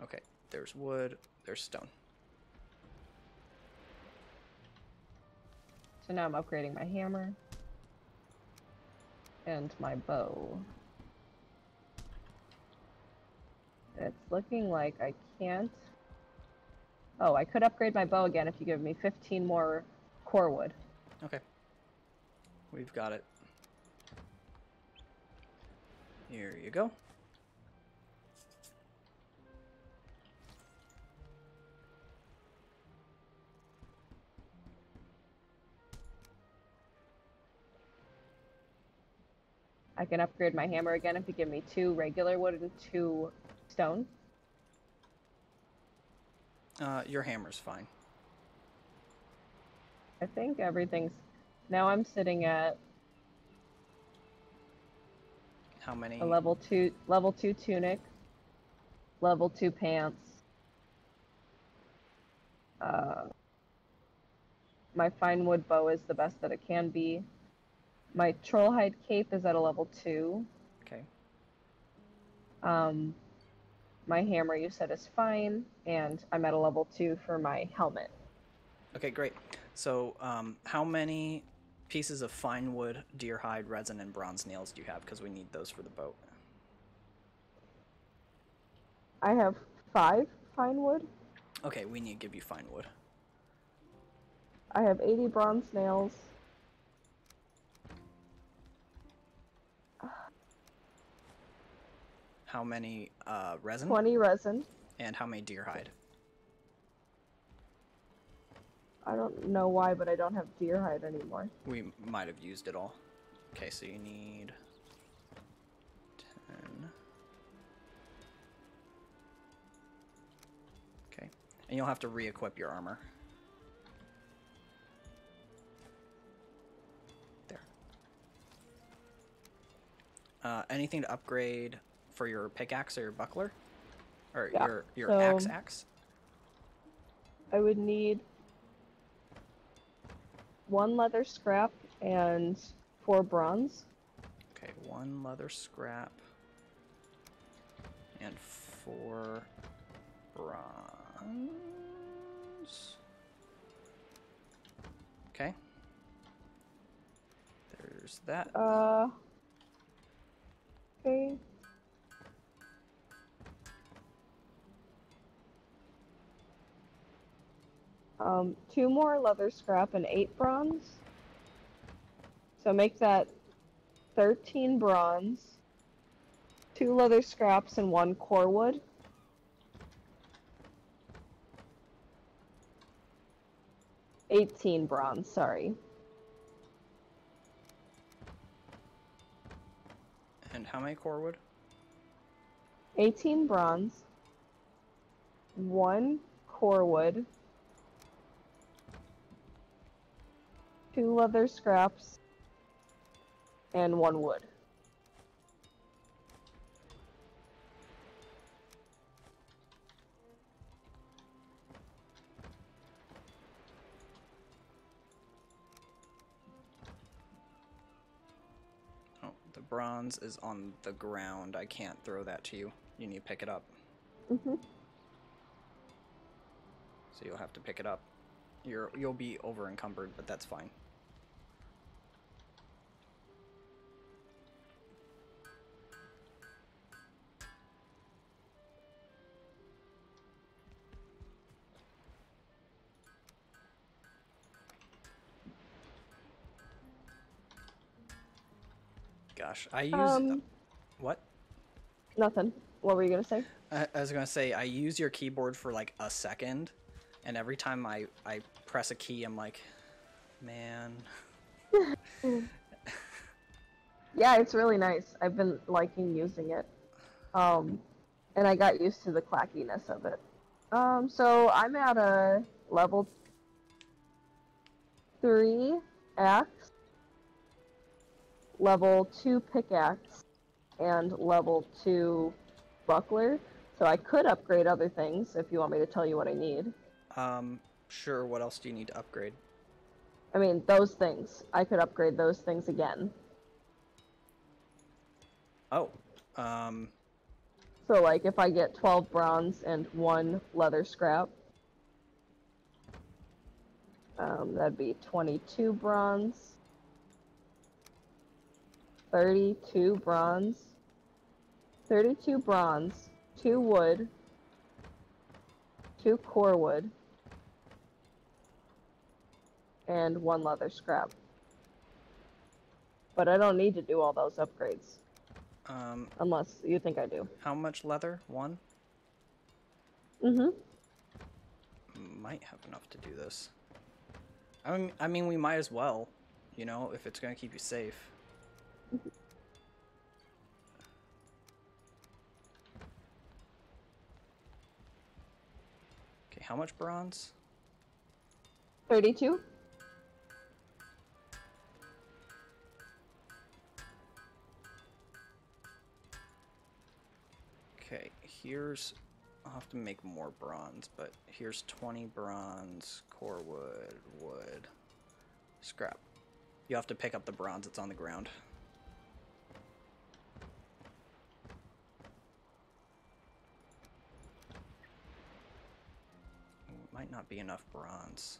Okay, there's wood, there's stone. So now I'm upgrading my hammer and my bow. It's looking like I can't. Oh, I could upgrade my bow again if you give me 15 more core wood. Okay. We've got it. Here you go. I can upgrade my hammer again if you give me 2 regular wood and 2 stone. Your hammer's fine. I think everything's... Now I'm sitting at How many? a level 2 tunic, level 2 pants. My fine wood bow is the best that it can be. My trollhide cape is at a level 2. Okay. My hammer you said is fine, and I'm at a level 2 for my helmet. Okay, great. So, how many pieces of fine wood, deer hide, resin, and bronze nails do you have? Because we need those for the boat. I have 5 fine wood. Okay, we need to give you fine wood. I have 80 bronze nails. How many resin? 20 resin. And how many deer hide? I don't know why, but I don't have deer hide anymore. We might have used it all. Okay, so you need 10. Okay, and you'll have to re-equip your armor. There. Anything to upgrade for your pickaxe or your buckler? Or Yeah, your so axe? I would need 1 leather scrap and 4 bronze. Okay, 1 leather scrap and 4 bronze. Okay. There's that. Okay. 2 more leather scrap and 8 bronze. So make that 13 bronze, 2 leather scraps, and 1 core wood. $18 bronze, sorry. And how many core wood? 18 bronze, 1 core wood, 2 leather scraps, and 1 wood. Oh, the bronze is on the ground. I can't throw that to you. You need to pick it up. Mm-hmm. So you'll have to pick it up. You'll be over encumbered, but that's fine. Gosh, I use what? Nothing. What were you gonna say? I was gonna say I use your keyboard for like a second, and every time I press a key, I'm like, man. Yeah, it's really nice. I've been liking using it. And I got used to the clackiness of it. So I'm at a level 3 axe, level 2 pickaxe, and level 2 buckler. So I could upgrade other things if you want me to tell you what I need. Sure, what else do you need to upgrade? I mean, those things. I could upgrade those things again. Oh, So, like, if I get 12 bronze and 1 leather scrap, that'd be 22 bronze, 32 bronze, 32 bronze, 2 wood, 2 core wood, and 1 leather scrap. But I don't need to do all those upgrades. Unless you think I do. how much leather? 1? Mm-hmm. Might have enough to do this. I mean, we might as well, you know, if it's gonna keep you safe. Okay, how much bronze? 32? Okay, here's... I'll have to make more bronze, but here's 20 bronze, core wood, wood, scrap. You have to pick up the bronze that's on the ground. Might not be enough bronze.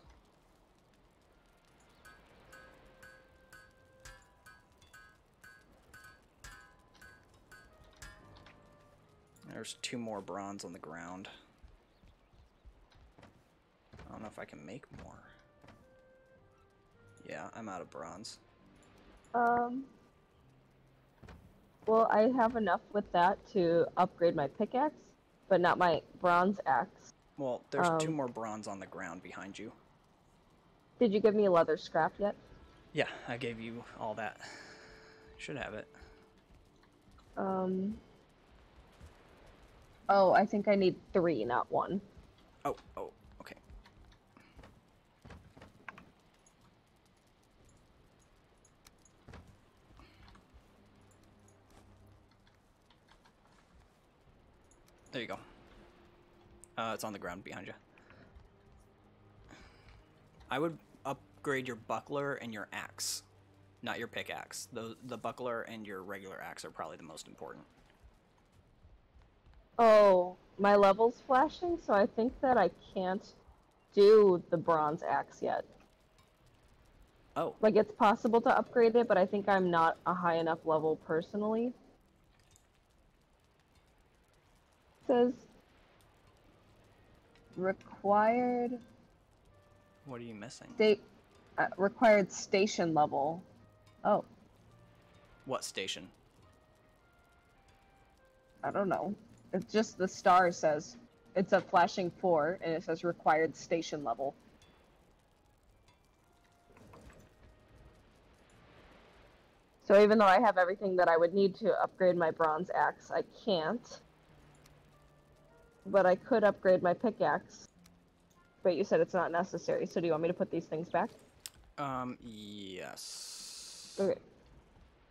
There's 2 more bronze on the ground. I don't know if I can make more. Yeah, I'm out of bronze. Well, I have enough with that to upgrade my pickaxe, but not my bronze axe. Well, there's 2 more bronze on the ground behind you. Did you give me a leather scrap yet? Yeah, I gave you all that. Should have it. Oh, I think I need 3, not 1. Oh, okay. There you go. It's on the ground behind you. I would upgrade your buckler and your axe, not your pickaxe. The buckler and your regular axe are probably the most important. Oh, my level's flashing, so I think that I can't do the bronze axe yet. Oh. Like, it's possible to upgrade it, but I think I'm not a high enough level personally. It says required What are you missing? Required station level. Oh, What station? I don't know. It's just the star says it's a flashing 4, and it says required station level. So even though I have everything that I would need to upgrade my bronze axe, I can't. But I could upgrade my pickaxe. But you said it's not necessary, so do you want me to put these things back? Yes. Okay.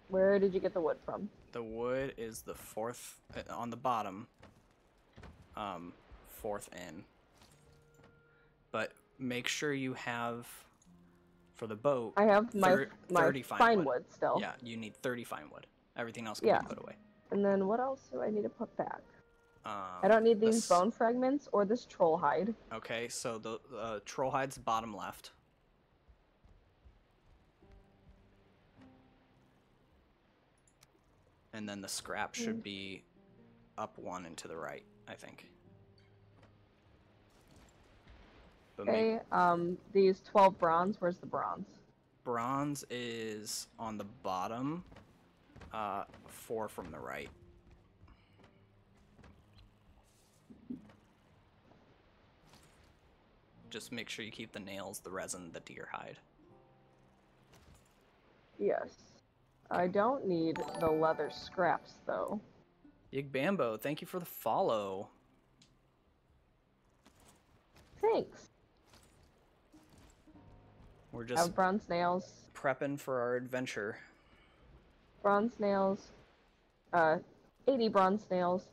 Where did you get the wood from? The wood is the fourth, on the bottom. Fourth in. But make sure you have, for the boat, I have my 30 fine wood still. Yeah, you need 30 fine wood. Everything else can be put away. And then what else do I need to put back? I don't need these bone fragments or this troll hide. Okay, so the troll hide's bottom left. And then the scrap should be up 1 and to the right, I think. But Okay, these 12 bronze, where's the bronze? Bronze is on the bottom, 4 from the right. Just make sure you keep the nails, the resin, the deer hide. Yes. I don't need the leather scraps, though. Yig Bambo, thank you for the follow. Thanks. We're I just have bronze nails. prepping for our adventure. Bronze nails. 80 bronze nails.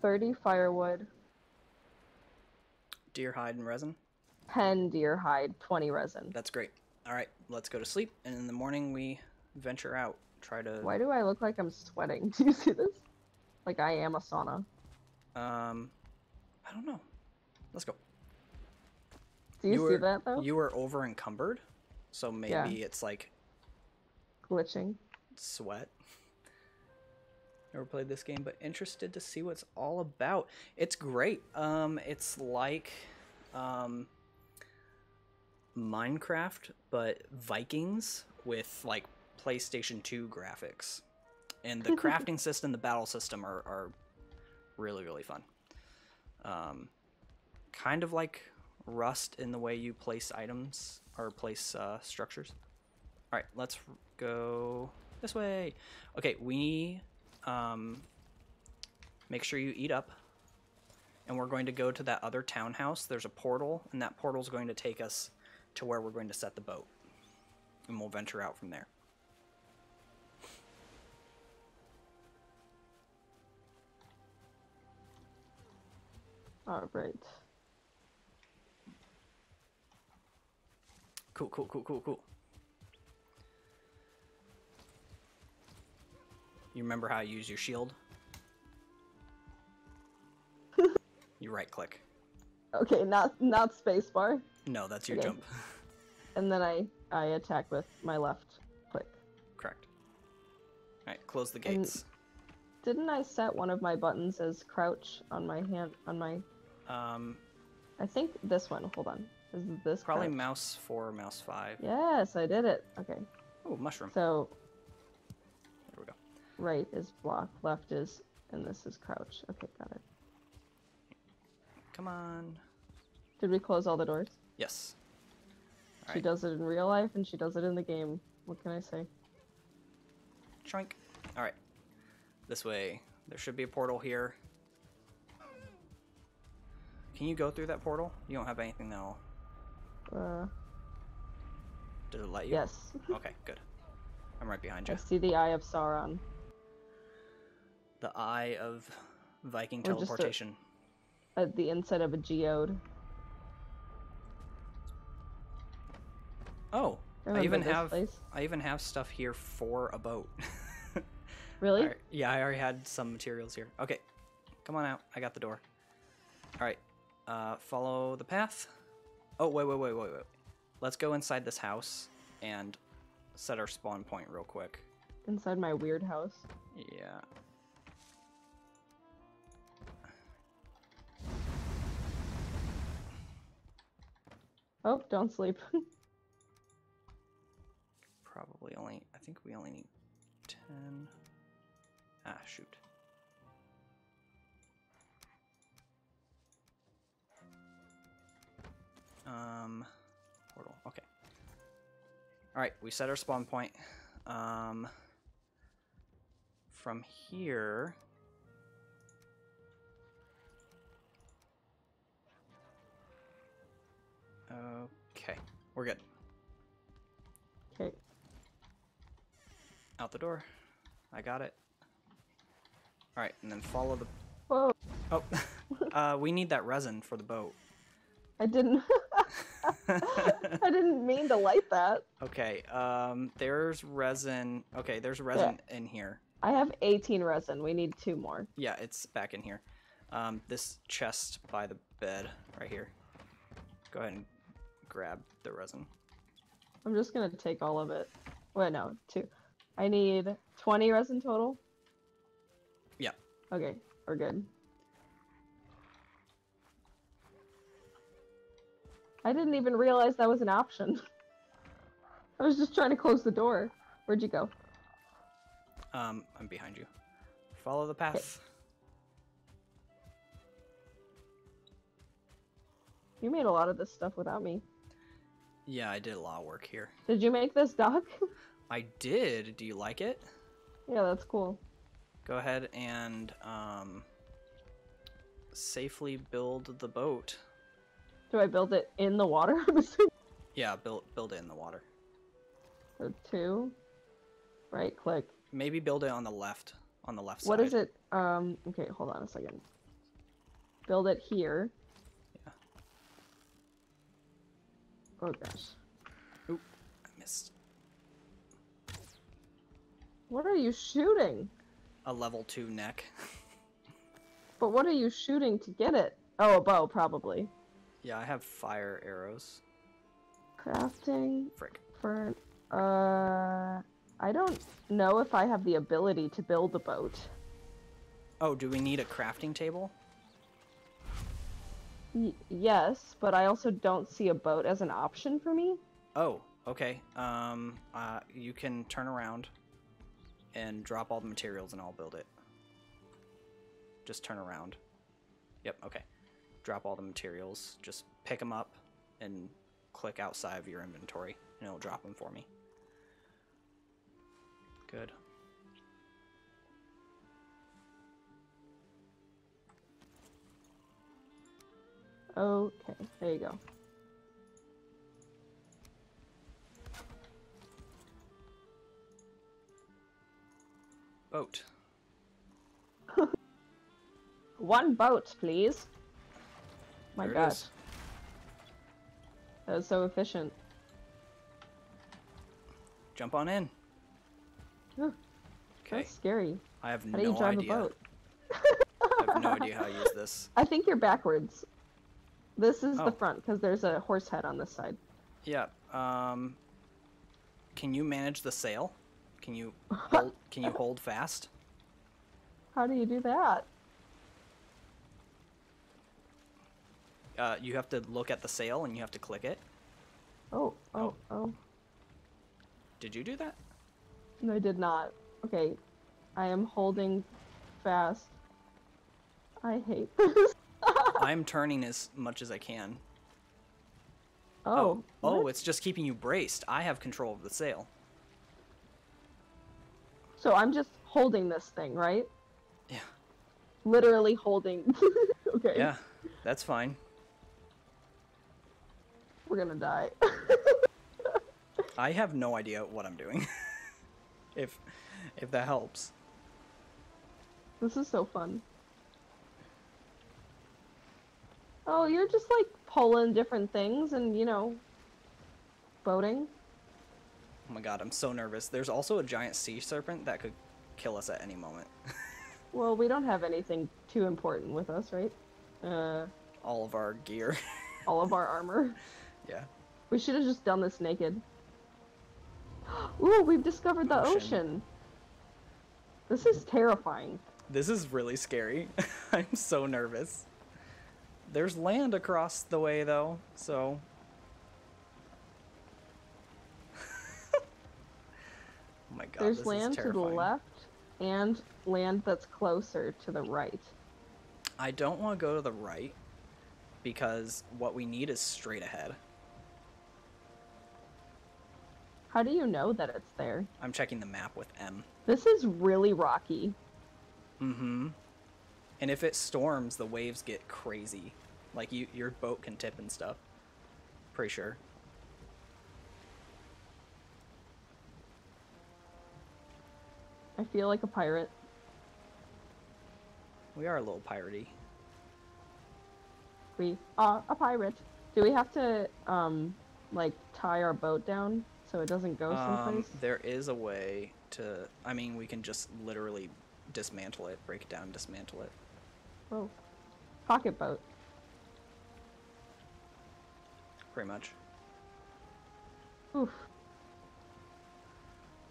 30 firewood. Deer hide and resin. 10 deer hide, 20 resin. That's great. All right, let's go to sleep, and in the morning we venture out. Try to. Why do I look like I'm sweating? Do you see this? Like I am a sauna. I don't know. Let's go. Do you see that though? You were over encumbered, so maybe it's like glitching. Sweat. Never played this game, but interested to see what it's all about. It's great. It's like Minecraft, but Vikings with like PlayStation 2 graphics. And the crafting system, the battle system are really, really fun. Kind of like Rust in the way you place items or place structures. All right, let's go this way. Okay, we make sure you eat up. And we're going to go to that other townhouse. There's a portal, and that portal is going to take us to where we're going to set the boat. And we'll venture out from there. All right. Cool, cool, cool, cool, cool. You remember how you use your shield? You right click. Okay, not spacebar. No, that's your jump. And then I attack with my left click. Correct. Alright, close the gates. Didn't I set one of my buttons as crouch on my hand on my I think this one, hold on. Is this probably crouch? mouse 4 or mouse 5. Yes, I did it. Okay. Oh, mushroom. So there we go. Right is block, left is, and this is crouch. Okay, got it. Come on. Did we close all the doors? Yes. All She right. does it in real life and she does it in the game. What can I say? Choink. Alright. This way. There should be a portal here. Can you go through that portal? You don't have anything that'll... Did it let you? Yes. Okay, good. I'm right behind you. I see the Eye of Sauron. The Eye of Viking Or just teleportation. At the inside of a geode. Oh, I Remember even this have place? Stuff here for a boat. Really? Alright, yeah, I already had some materials here. Okay, come on out. I got the door. All right, follow the path. Oh, wait. Let's go inside this house and set our spawn point real quick. Inside my weird house. Yeah. Oh, don't sleep. Probably only, I think we only need 10. Ah, shoot. Portal, okay. Alright, we set our spawn point. From here... Okay, we're good. Okay. Out the door. I got it. Alright, and then follow the... Whoa. Oh, we need that resin for the boat. I didn't. I didn't mean to light that. Okay, there's resin. Okay, there's resin in here. I have 18 resin. We need 2 more. Yeah, it's back in here. This chest by the bed right here. Go ahead and grab the resin. I'm just gonna take all of it. Wait, no, 2. I need 20 resin total? Yeah. Okay, we're good. I didn't even realize that was an option. I was just trying to close the door. Where'd you go? I'm behind you. Follow the path. Okay. You made a lot of this stuff without me. Yeah, I did a lot of work here. Did you make this dock? I did. Do you like it? Yeah, that's cool. Go ahead and safely build the boat. Do I build it in the water? Yeah, build it in the water. Or 2. Right click. Maybe build it on the left side. What is it? Okay, hold on a second. Build it here. Yeah. Oh gosh. Oop, I missed. What are you shooting? A level 2 neck. But what are you shooting to get it? Oh, a bow, probably. Yeah, I have fire arrows. Crafting Frick. for I don't know if I have the ability to build a boat. Oh, do we need a crafting table? Yes, but I also don't see a boat as an option for me. Oh, okay. You can turn around and drop all the materials and I'll build it. Just turn around. Yep, okay. Drop all the materials. Just pick them up and click outside of your inventory and it'll drop them for me. Good. Okay, there you go. Boat. 1 boat, please. My There it gosh. is. That was so efficient. Jump on in. Ugh, Okay. that's scary. I have How do you no drive idea. a boat? I have no idea how to use this. I think you're backwards. This is Oh. the front, because there's a horse head on this side. Yeah. Can you manage the sail? Can you hold fast? How do you do that? You have to look at the sail and you have to click it. Oh. Did you do that? No, I did not. Okay. I am holding fast. I hate this. I'm turning as much as I can. Oh. Oh, what? it's just keeping you braced. I have control of the sail. So I'm just holding this thing, right? Yeah. Literally holding. Okay. Yeah, that's fine. We're gonna die. I have no idea what I'm doing. if that helps. This is so fun. Oh, you're just like pulling different things and, you know, boating. Oh my god, I'm so nervous. There's also a giant sea serpent that could kill us at any moment. Well, we don't have anything too important with us, right? All of our gear. All of our armor. Yeah. We should have just done this naked. Ooh, we've discovered the ocean. This is terrifying. This is really scary. I'm so nervous. There's land across the way though, so Oh my god, There's this land is to the terrifying. left and land that's closer to the right. I don't want to go to the right because what we need is straight ahead. How do you know that it's there? I'm checking the map with M. This is really rocky. Mm-hmm. And if it storms, the waves get crazy. Like, your boat can tip and stuff. Pretty sure. I feel like a pirate. We are a little piratey. We are a pirate. Do we have to, like, tie our boat down so it doesn't go someplace? There is a way to... I mean, we can just literally dismantle it. Break it down and dismantle it. Oh. Pocket boat. Pretty much. Oof.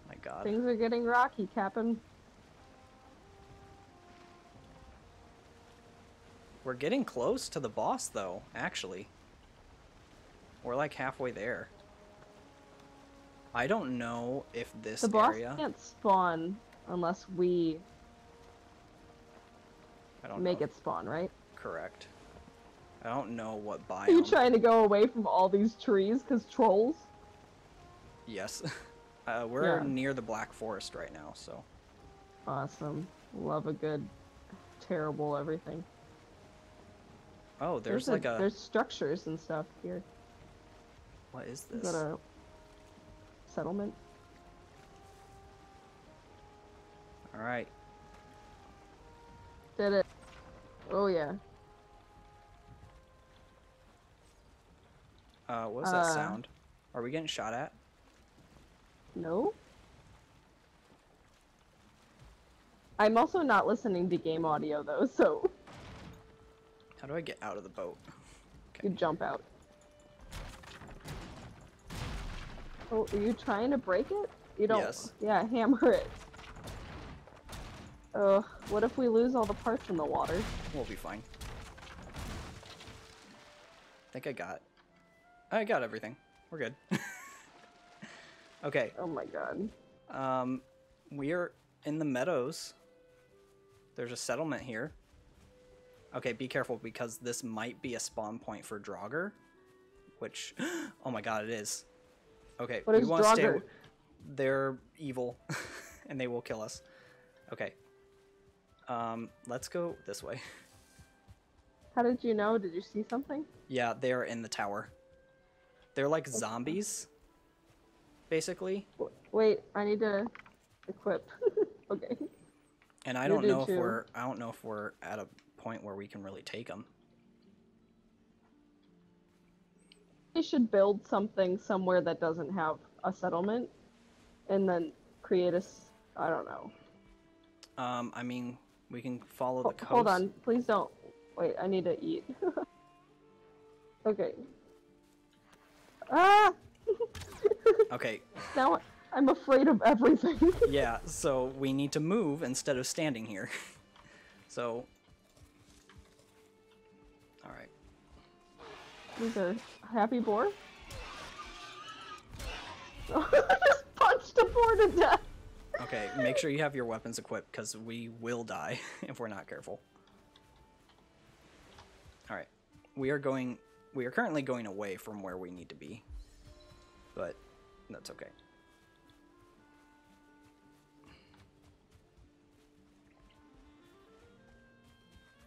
My god. Things are getting rocky, Captain. We're getting close to the boss, though, actually. We're like halfway there. I don't know if this The boss area... can't spawn unless we I don't make know. it spawn, right? Correct. I don't know what biome... Are you trying to go away from all these trees because trolls? Yes. We're Yeah. near the Black Forest right now, so... Awesome. Love a good, terrible everything. Oh, there's like a... There's structures and stuff here. What is Is this? that a settlement? Alright. Did it. Oh yeah. What's that sound? Are we getting shot at? No? I'm also not listening to game audio though, so How do I get out of the boat? you jump out. Oh, are you trying to break it? You don't. Yes. Yeah, hammer it. Ugh, what if we lose all the parts in the water? We'll be fine. I think I got everything. We're good. Okay. Oh my god. We're in the meadows. There's a settlement here. Okay, be careful because this might be a spawn point for Draugr, which, oh my god, it is. Okay, What we is want to stay. Draugr? They're evil, and they will kill us. Okay. Let's go this way. How did you know? Did you see something? Yeah, they're in the tower. They're like zombies, basically. Wait, I need to equip. Okay. And I You don't do know if too. I don't know if we're at a point where we can really take them. We should build something somewhere that doesn't have a settlement, and then create I don't know. I mean, we can follow the coast. Hold on, please don't. Wait, I need to eat. Okay. Ah! Okay, Now I'm afraid of everything. yeah, so we need to move instead of standing here. So, alright. These are happy boar. I just punched a boar to death. Okay, make sure you have your weapons equipped because we will die if we're not careful. Alright, we are currently going away from where we need to be, but that's okay.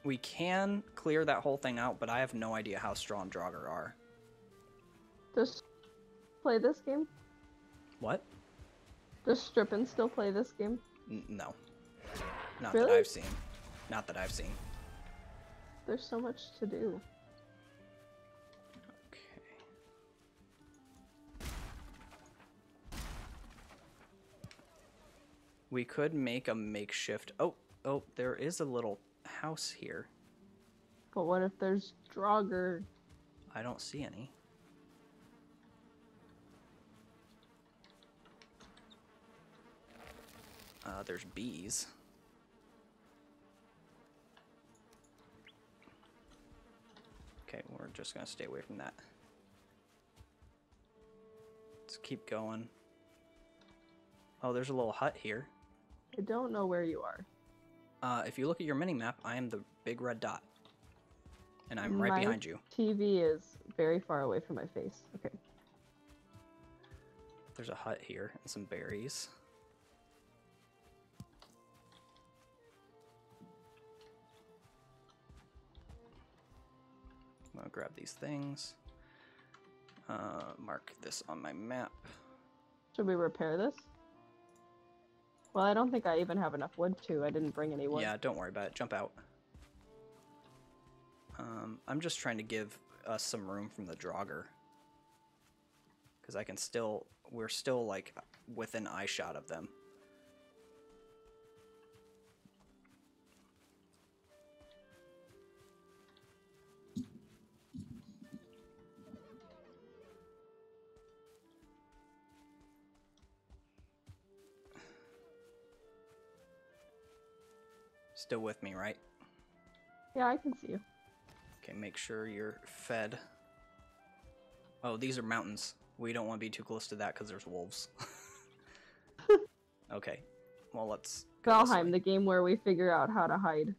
We can clear that whole thing out, but I have no idea how strong Draugr are. Just play this game? What? Does Strippin still play this game? No. Not Really? that I've seen. Not that I've seen. There's so much to do. Okay. We could make a makeshift... Oh, there is a little house here. But what if there's Draugr? I don't see any. There's bees. Okay, we're just gonna stay away from that. Let's keep going. Oh, there's a little hut here. I don't know where you are. If you look at your mini map, I am the big red dot. And I'm right My behind you. TV is very far away from my face. Okay. There's a hut here and some berries. I'm gonna grab these things. Mark this on my map. Should we repair this? Well, I don't think I even have enough wood to. I didn't bring any wood. Yeah, don't worry about it. Jump out. I'm just trying to give us some room from the Draugr. Because I can still... We're still, like, within eye shot of them. Still with me, right? Yeah, I can see you. Okay, make sure you're fed. Oh, these are mountains. We don't want to be too close to that because there's wolves. Okay, well, let's go this way. Valheim, the game where we figure out how to hide.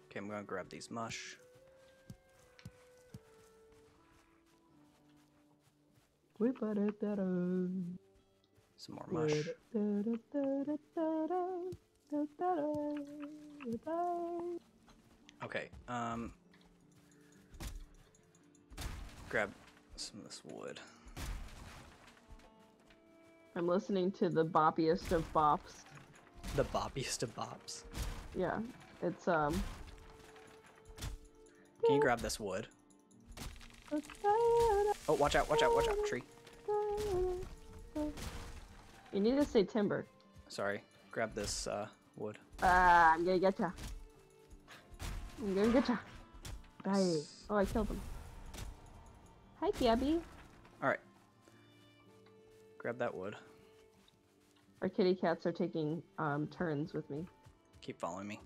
Okay, I'm gonna grab these mush. Some more mush. Okay, grab some of this wood. I'm listening to the boppiest of bops. The boppiest of bops. Yeah, it's Can you grab this wood? Oh, watch out, tree. You need to say timber. Sorry, grab this wood. I'm gonna get ya. I'm gonna get ya. Bye. Nice. Oh, I killed him. Hi, Gabby. Alright. Grab that wood. Our kitty cats are taking turns with me. Keep following me.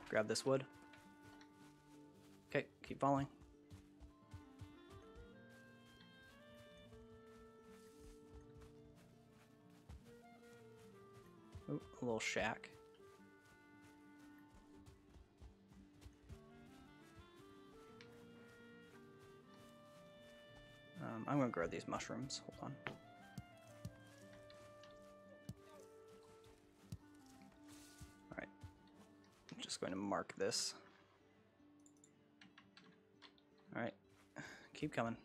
Grab this wood. Okay, keep following. Ooh, a little shack. I'm gonna grab these mushrooms. Hold on. Alright. I'm just going to mark this. Alright. Keep coming.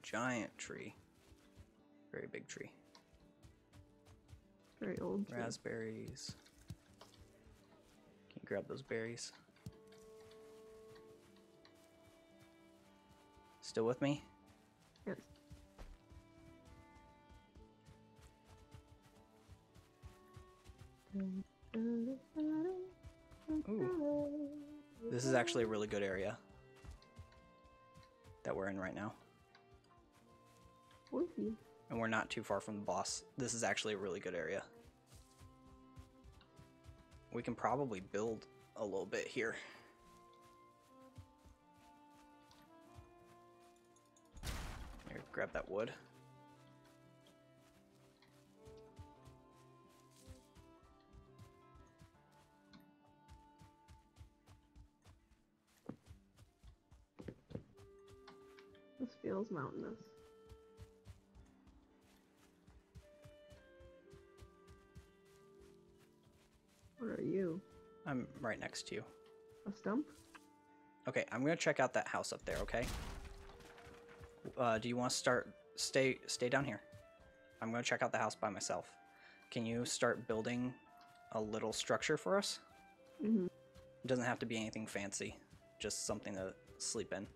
Giant tree. Very big tree. Very old tree. Raspberries. Can you grab those berries? Still with me? Yes. Ooh. This is actually a really good area that we're in right now. Whoopee. And we're not too far from the boss. This is actually a really good area. We can probably build a little bit here. Here, grab that wood. This feels mountainous. What are you? I'm right next to you. A stump? Okay, I'm gonna check out that house up there, okay? Do you want to stay down here? I'm gonna check out the house by myself. Can you start building a little structure for us? Mm-hmm. It doesn't have to be anything fancy, just something to sleep in.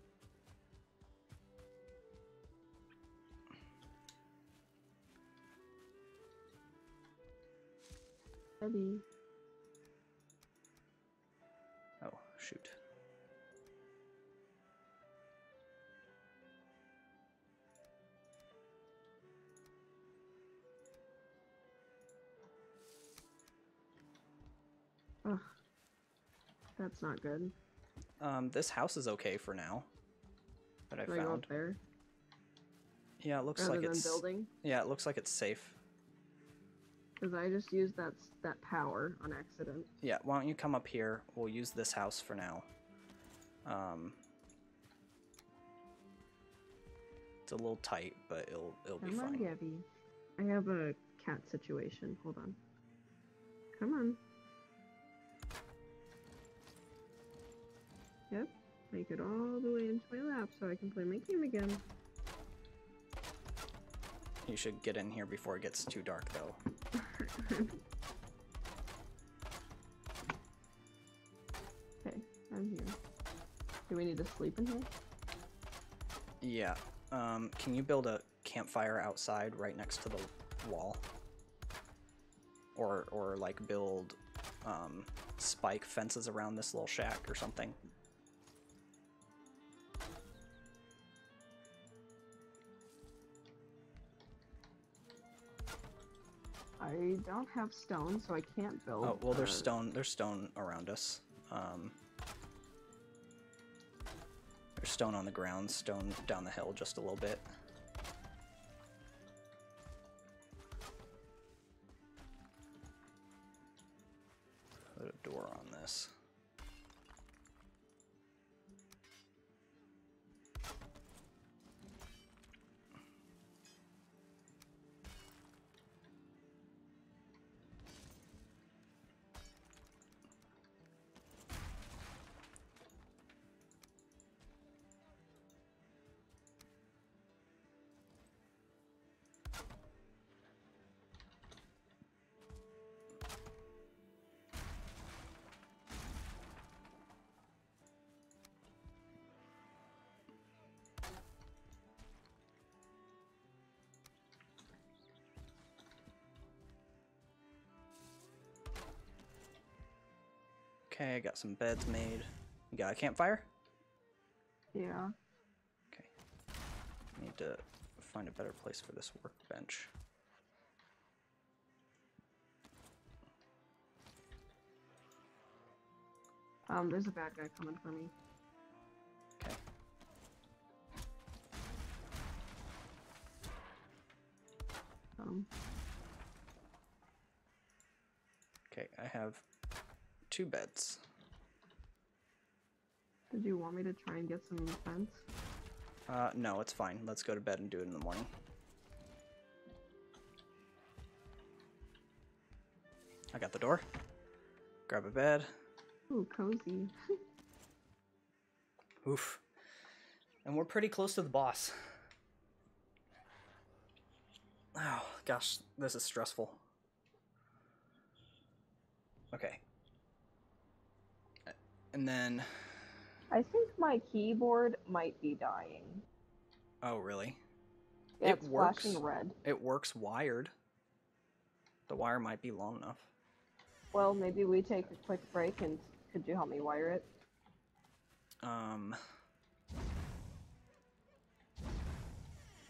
Ready. Oh, shoot. Ugh. That's not good. This house is okay for now. That I Should I go found. up there? Yeah, it looks Rather like than it's building? Yeah, it looks like it's safe. Because I just used that power on accident. Yeah, why don't you come up here? We'll use this house for now. It's a little tight, but it'll be Come on, fine. Gabby. I have a cat situation. Hold on. Come on. Yep. Make it all the way into my lap so I can play my game again. You should get in here before it gets too dark, though. Okay, I'm here. Do we need to sleep in here? Yeah. Can you build a campfire outside right next to the wall? Or like build spike fences around this little shack or something? I don't have stone, so I can't build. Oh, well, there's stone. There's stone around us. There's stone on the ground, stone down the hill just a little bit. Put a door on this. Okay, I got some beds made. You got a campfire? Yeah. Okay. Need to find a better place for this workbench. There's a bad guy coming for me. Okay. Okay, I have 2 beds. Did you want me to try and get some fence? No, it's fine. Let's go to bed and do it in the morning. I got the door. Grab a bed. Ooh, cozy. Oof. And we're pretty close to the boss. Oh, gosh, this is stressful. Okay. And then... I think my keyboard might be dying. Oh, really? Yeah, It it's works. flashing red. It works wired. The wire might be long enough. Well, maybe we take a quick break and could you help me wire it?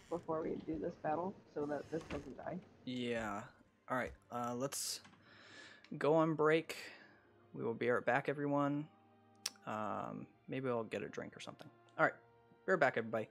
Before we do this battle, so that this doesn't die. Yeah. Alright, let's go on break. We will be right back, everyone. Maybe I'll get a drink or something. Alright, be right back, everybody.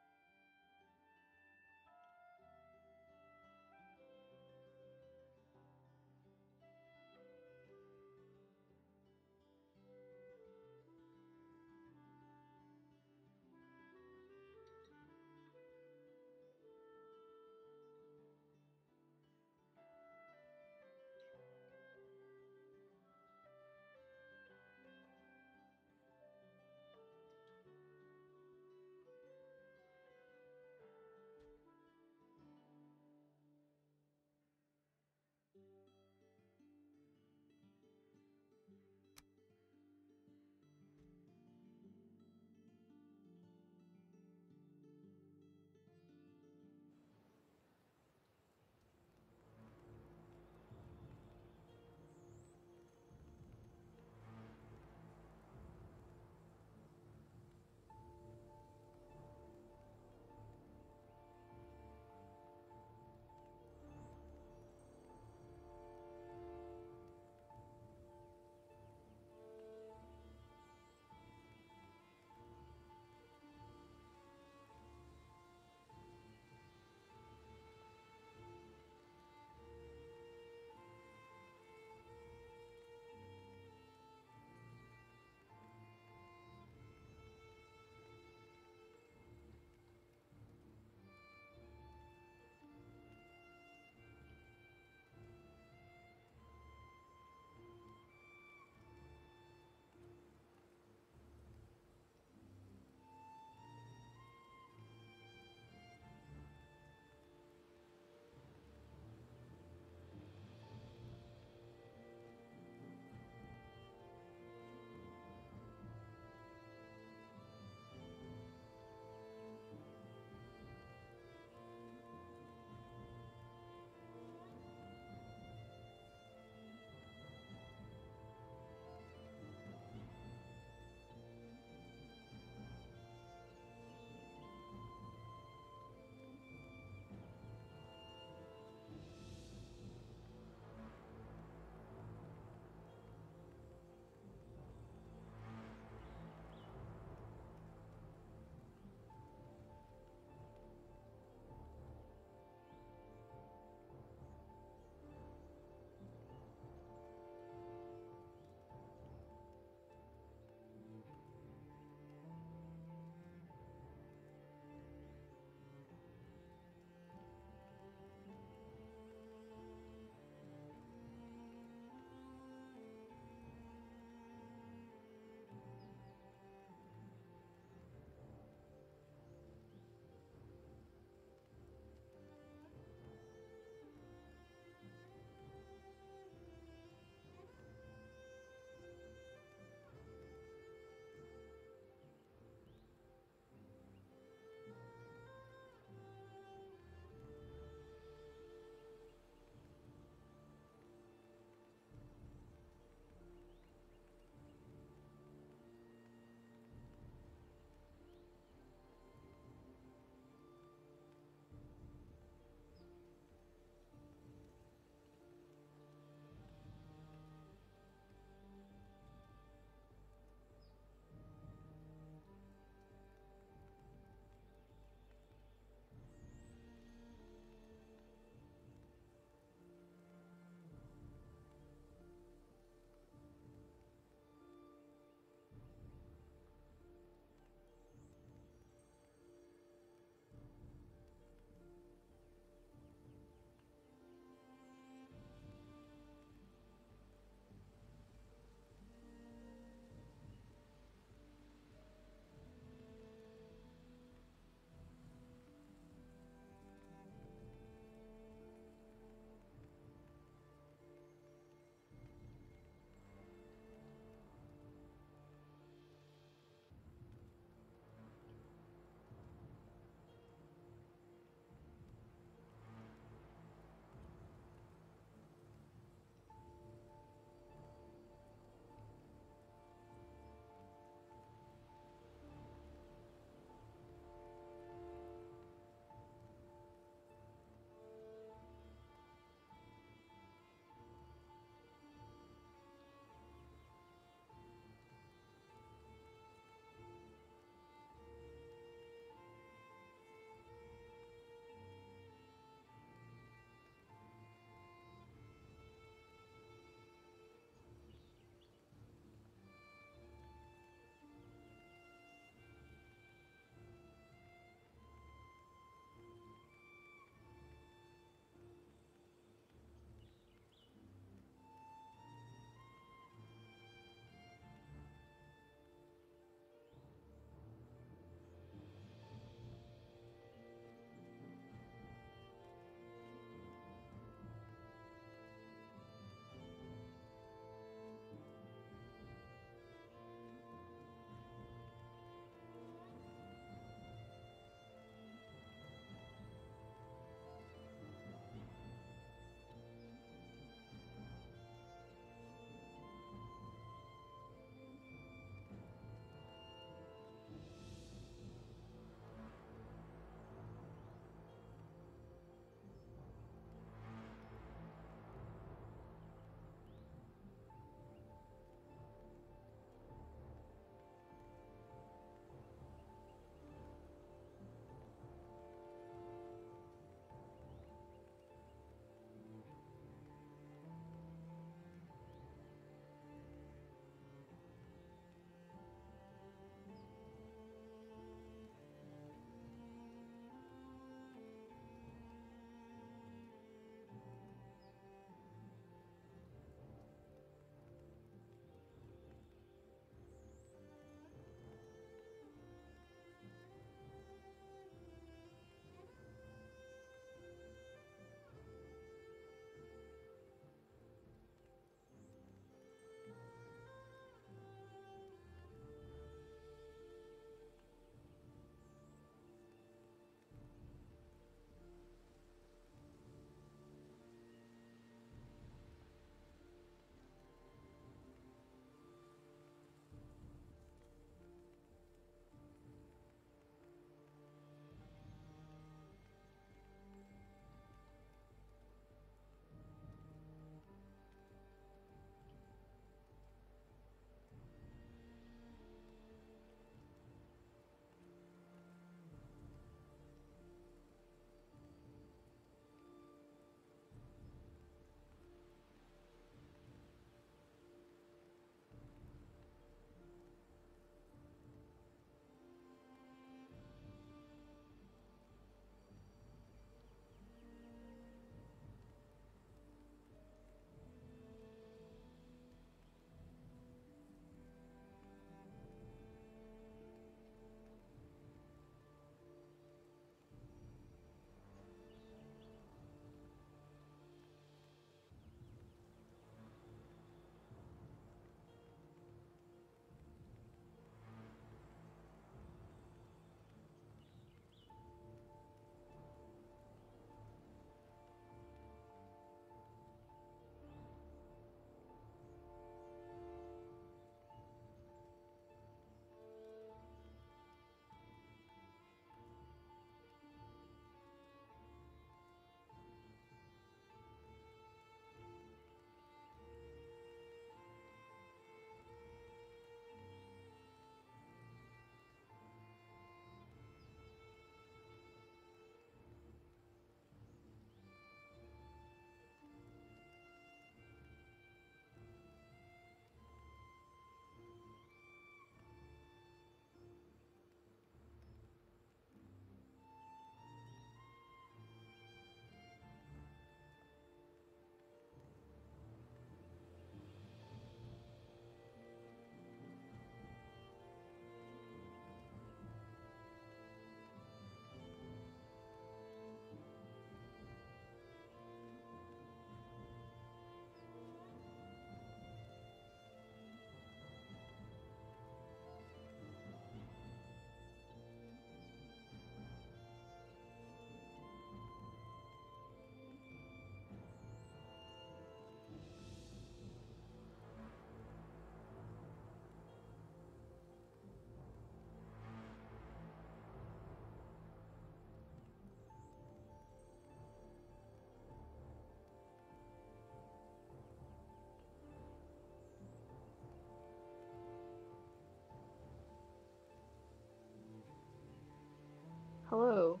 hello.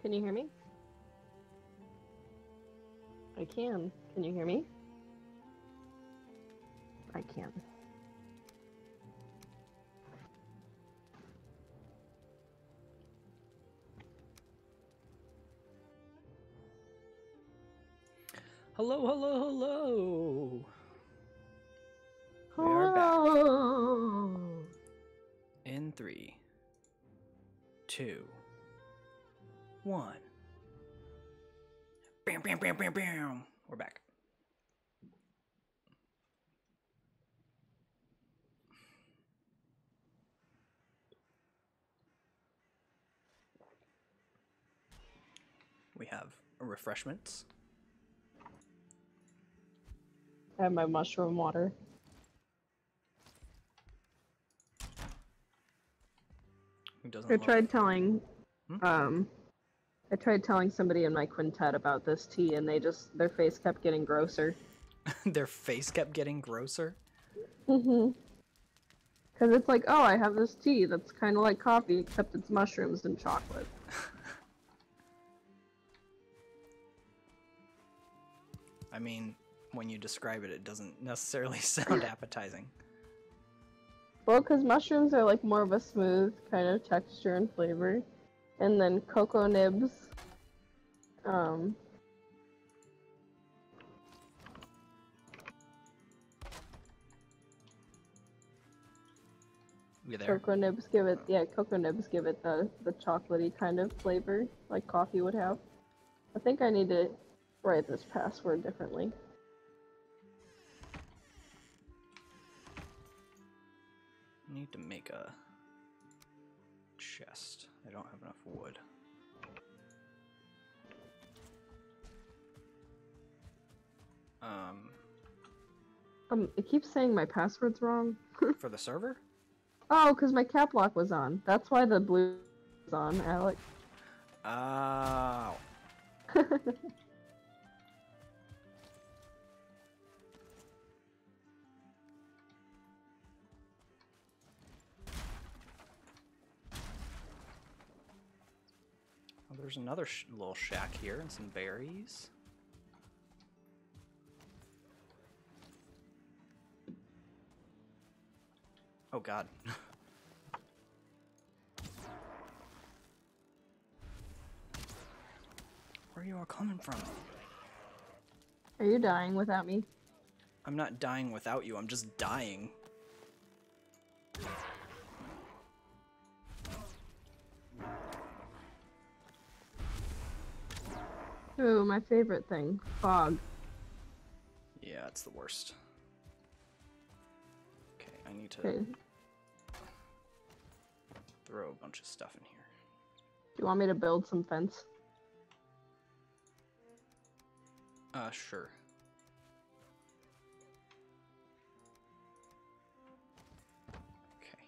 Can you hear me? I can. Can you hear me? I can. Hello, hello, hello. We are back. In 3, 2, 1. Bam, bam, bam, bam, bam. We're back. We have refreshments. I have my mushroom water. Who doesn't I love tried telling, Hmm? I tried telling somebody in my quintet about this tea, and their face kept getting grosser. Their face kept getting grosser. Because it's like, oh, I have this tea that's kind of like coffee, except it's mushrooms and chocolate. I mean, when you describe it, it doesn't necessarily sound appetizing. Well, because mushrooms are like more of a smooth kind of texture and flavor, and then cocoa nibs, You there? cocoa nibs give it the chocolatey kind of flavor like coffee would have. I think I need to write this password differently. I need to make a chest. I don't have enough wood. It keeps saying my password's wrong. For the server? Oh, because my cap lock was on. That's why the blue is on, Alec. Oh. Oh, there's another little shack here and some berries. Oh god. Where are you all coming from? Are you dying without me? I'm not dying without you, I'm just dying. Ooh, my favorite thing. Fog. Yeah, it's the worst. Okay, I need to Okay. Do throw a bunch of stuff in here. you want me to build some fence? Sure. Okay.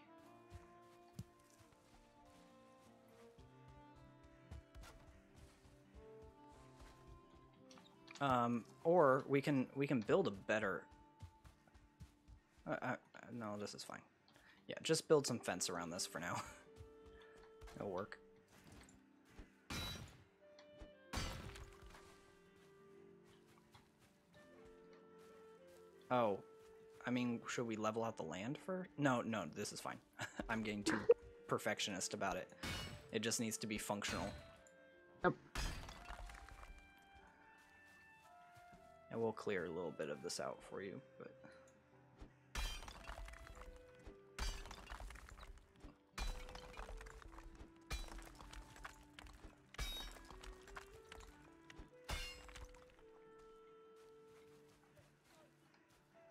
Or we can build a better. No, this is fine. Yeah, just build some fence around this for now. It'll work. Oh, I mean, should we level out the land for? No, no, this is fine. I'm getting too perfectionist about it. It just needs to be functional. Yep. And we'll clear a little bit of this out for you, but...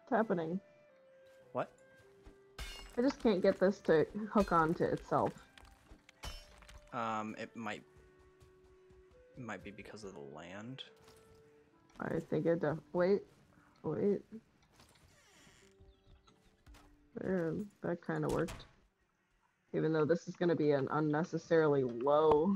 What's happening? What? I just can't get this to hook onto itself. It might be because of the land. I think it wait. There, that kind of worked. Even though this is going to be an unnecessarily low.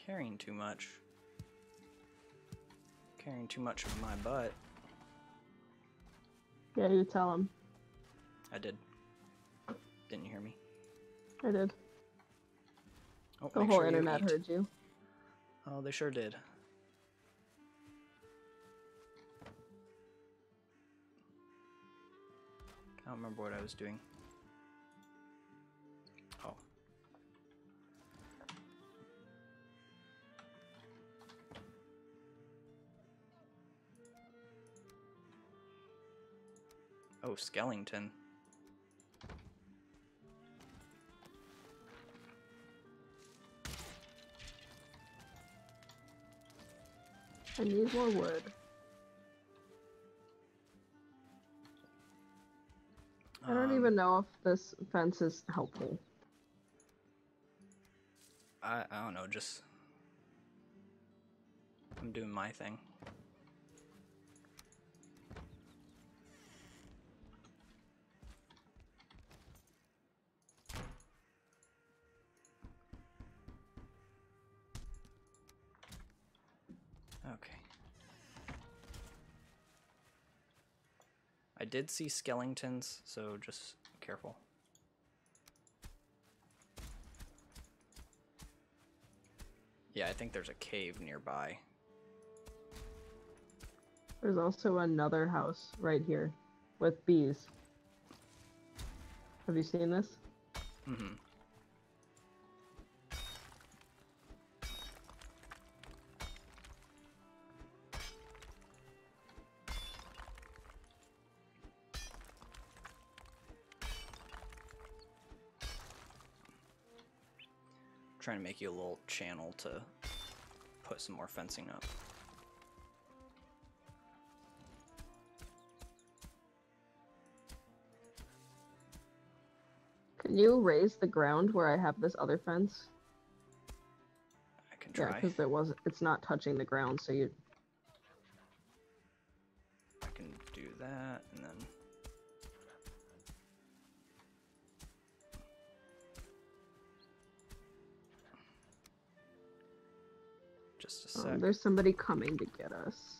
Carrying too much. Carrying too much of my butt. Yeah, you tell him. I did. Didn't you hear me? I did. Oh, The make whole sure you internet eat. heard you. Oh, they sure did. I don't remember what I was doing. Oh. Oh, Skellington. I need more wood. I don't even know if this fence is helpful. I don't know, just... I'm doing my thing. Okay. I did see skeletons, so just careful. Yeah, I think there's a cave nearby. There's also another house right here with bees. Have you seen this? Mm-hmm. Trying to make you a little channel to put some more fencing up. Can you raise the ground where I have this other fence? I can try. Yeah, because it's not touching the ground, so you... I can do that, and then... Just a sec. there's somebody coming to get us.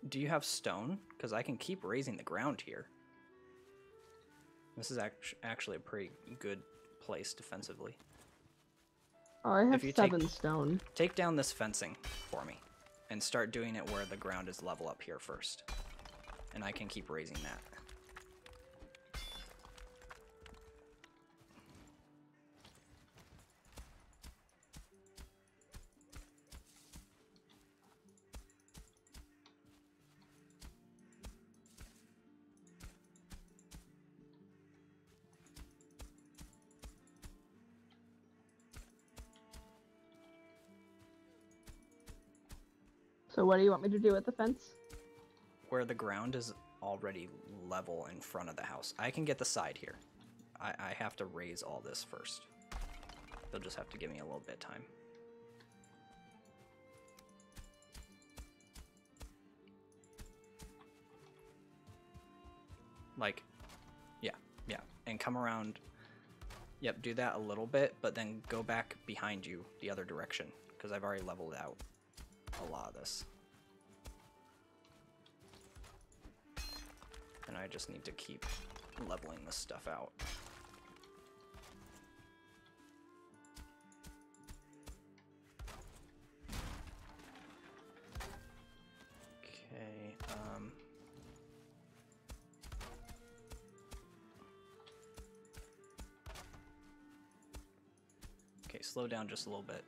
Do you have stone? Because I can keep raising the ground here. This is actually a pretty good place defensively. Oh, I have If you 7 stone. Take down this fencing for me and start doing it where the ground is level up here first. And I can keep raising that. So what do you want me to do with the fence? Where the ground is already level in front of the house. I can get the side here. I have to raise all this first. They'll just have to give me a little bit of time. Like, yeah. And come around. Yep, do that a little bit, but then go back behind you the other direction, because I've already leveled out a lot of this. And I just need to keep leveling this stuff out. Okay, okay, slow down just a little bit.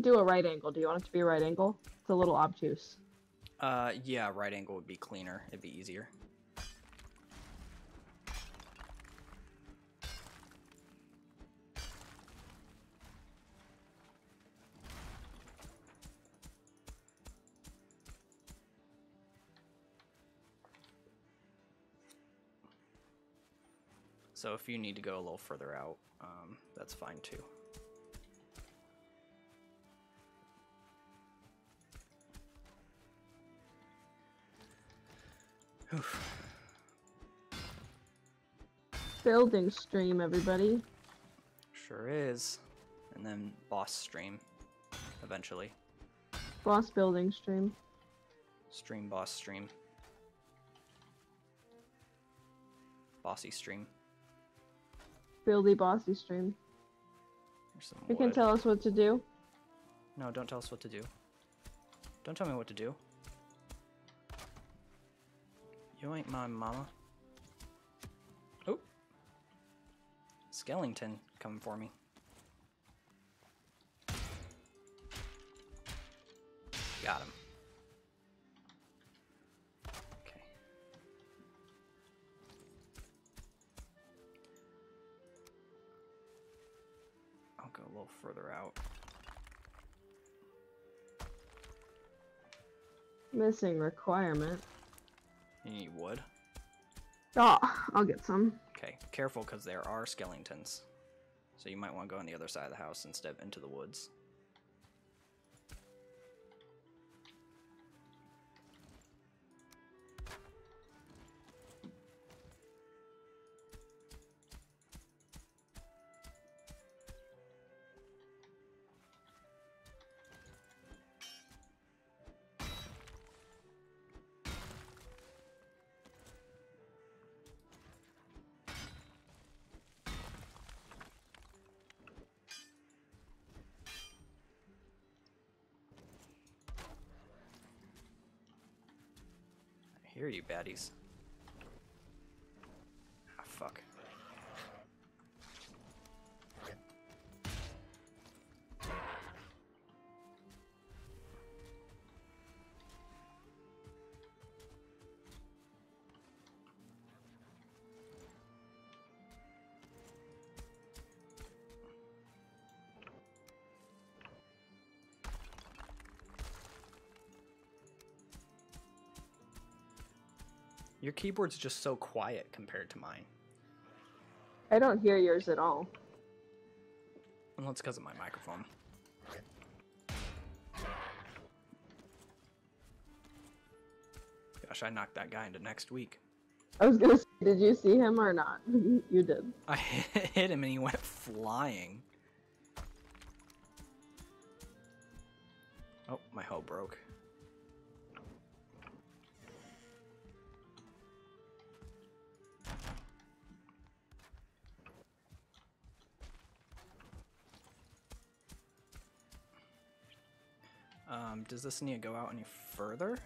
Do a right angle. Do you want it to be a right angle? It's a little obtuse. Yeah, right angle would be cleaner. It'd be easier. So if you need to go a little further out, that's fine too. Oof. Building stream, everybody. Sure is. And then boss stream, eventually. Boss building stream. Stream boss stream. Bossy stream. Buildy bossy stream. There's some You can wood. tell us what to do. No, don't tell us what to do. Don't tell me what to do. You ain't my mama. Oh. Skellington coming for me. Got him. Okay. I'll go a little further out. Missing requirement. You need wood? Oh, I'll get some. Okay, careful because there are skeletons. So you might want to go on the other side of the house and step into the woods. I hear you, baddies. Ah, fuck. Your keyboard's just so quiet compared to mine. I don't hear yours at all. Well, it's because of my microphone. Gosh, I knocked that guy into next week. I was gonna say, did you see him or not? You did. I hit him and he went flying. Oh, my hoe broke. Does this need to go out any further?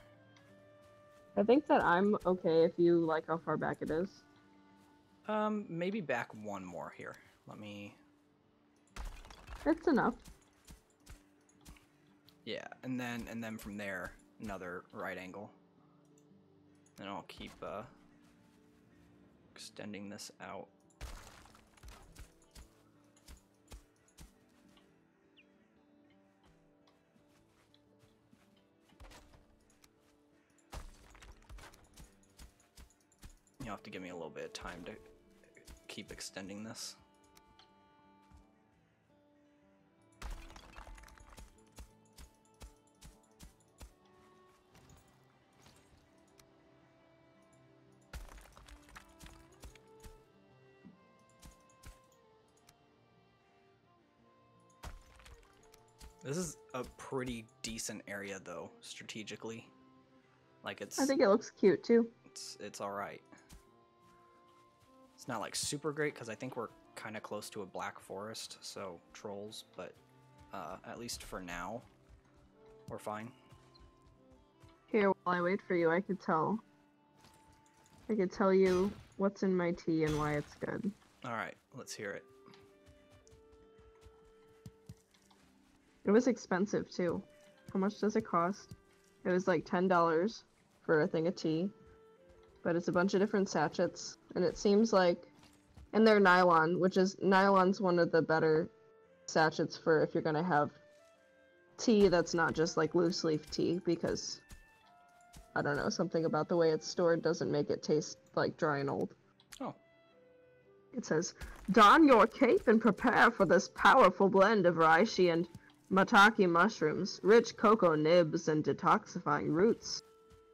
I think that I'm okay if you like how far back it is. Maybe back one more here. Let me... It's enough. Yeah, and then from there, another right angle. And I'll keep, extending this out. You'll have to give me a little bit of time to keep extending this. This is a pretty decent area though, strategically. Like it's... I think it looks cute too. It's all right. It's not like super great because I think we're kind of close to a black forest, so trolls, but at least for now, we're fine. Here, while I wait for you, I could tell you what's in my tea and why it's good. All right, let's hear it. It was expensive too. How much does it cost? It was like $10 for a thing of tea. But it's a bunch of different sachets, and it seems like, and they're nylon, nylon's one of the better sachets for if you're gonna have tea that's not just like loose leaf tea, because, I don't know, something about the way it's stored doesn't make it taste like dry and old. Oh. It says, don your cape and prepare for this powerful blend of reishi and maitake mushrooms, rich cocoa nibs, and detoxifying roots.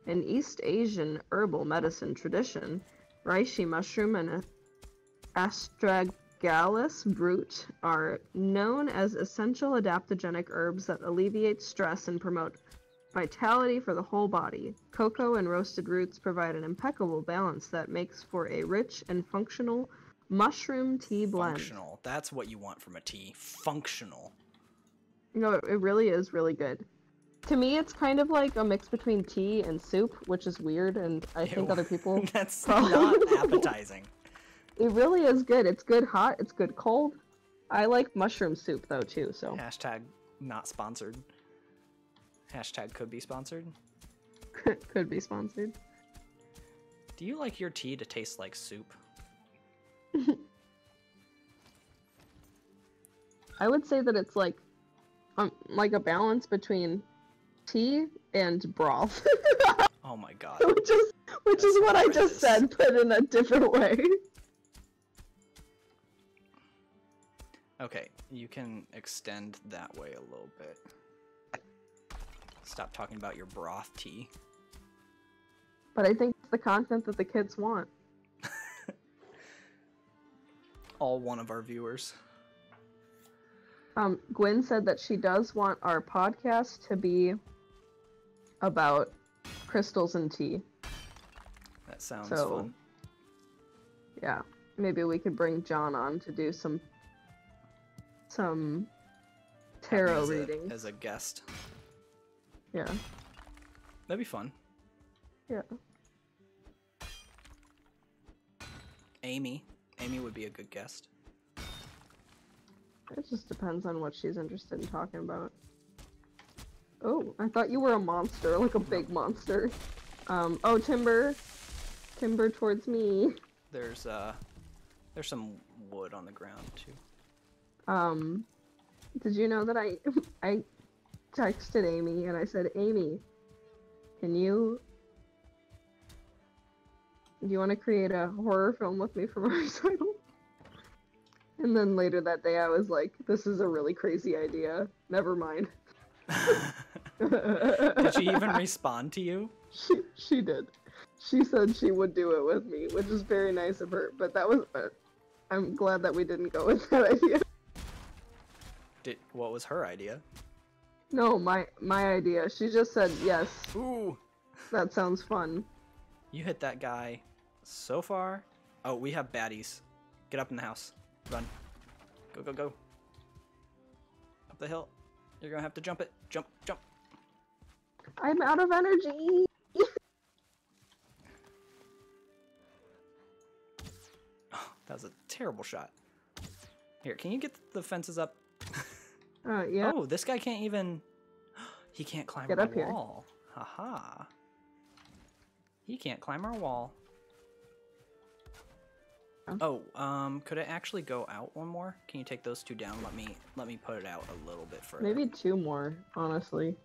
In East Asian herbal medicine tradition, reishi mushroom and astragalus root are known as essential adaptogenic herbs that alleviate stress and promote vitality for the whole body. Cocoa and roasted roots provide an impeccable balance that makes for a rich and functional mushroom tea blend. Functional. That's what you want from a tea. Functional. No, it really is really good. To me, it's kind of like a mix between tea and soup, which is weird, and I think Ew. other people... That's probably... not appetizing. It really is good. It's good hot, it's good cold. I like mushroom soup, though, too, so... Hashtag not sponsored. Hashtag could be sponsored. Could be sponsored. Do you like your tea to taste like soup? I would say that it's like a balance between tea and broth. Oh my god. which is what I just said, but in a different way. Okay, you can extend that way a little bit. Stop talking about your broth tea. But I think it's the content that the kids want. All one of our viewers. Gwen said that she does want our podcast to be about crystals and tea. That sounds So, fun. Yeah, maybe we could bring John on to do some tarot readings. As a guest. Yeah. That'd be fun. Yeah. Amy would be a good guest. It just depends on what she's interested in talking about. Oh, I thought you were a monster, like a big monster. Oh, Timber towards me. There's some wood on the ground too. Did you know that I texted Amy and I said, Amy, do you want to create a horror film with me for my recital? And then later that day I was like, this is a really crazy idea. Never mind. Did she even respond to you? She did. She said she would do it with me, which is very nice of her, but that was... I'm glad that we didn't go with that idea. What was her idea? No, my idea. She just said, yes. Ooh! That sounds fun. You hit that guy so far. Oh, we have baddies. Get up in the house. Run. Go, go, go. Up the hill. You're gonna have to jump it. Jump, jump. I'm out of energy! Oh, that was a terrible shot. Here, can you get the fences up? Yeah. Oh, this guy can't even... He can't climb Get our up here. wall. Haha. He can't climb our wall. Oh, could it actually go out one more? Can you take those two down? Let me put it out a little bit further. Maybe 2 more, honestly.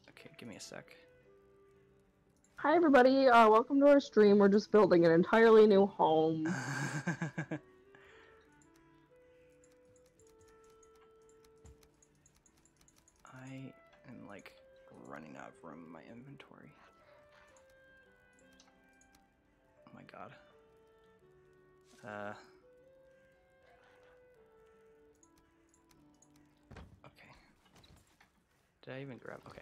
Okay, give me a sec. Hi everybody, welcome to our stream. We're just building an entirely new home. I am like running out of room in my inventory. Oh my god. Okay. Did I even grab? Okay.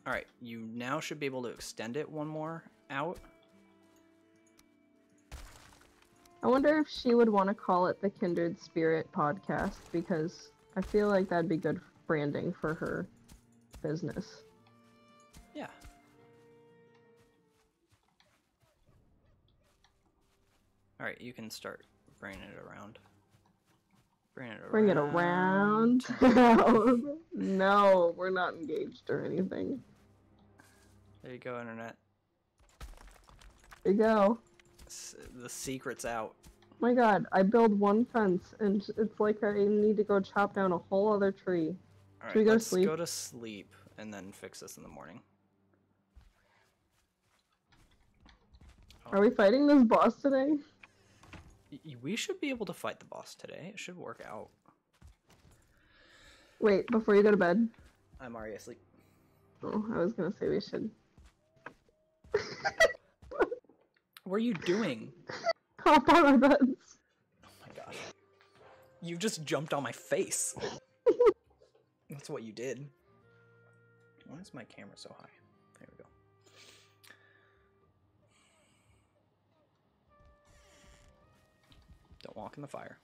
Alright, you now should be able to extend it one more out. I wonder if she would want to call it the Kindred Spirit podcast, because I feel like that'd be good branding for her business. Yeah. Alright, you can start bringing it around. Bring it around. Bring it around. No, we're not engaged or anything. There you go, internet. There you go. The secret's out. My god, I build one fence and it's like I need to go chop down a whole other tree. All Should we right, go to let's sleep? go to sleep and then fix this in the morning. Are we fighting this boss today? We should be able to fight the boss today. It should work out. Wait, before you go to bed. I'm already asleep. Oh, I was gonna say we should. What are you doing? Hop on our beds. Oh my gosh. You just jumped on my face. That's what you did. Why is my camera so high? There we go. Don't walk in the fire.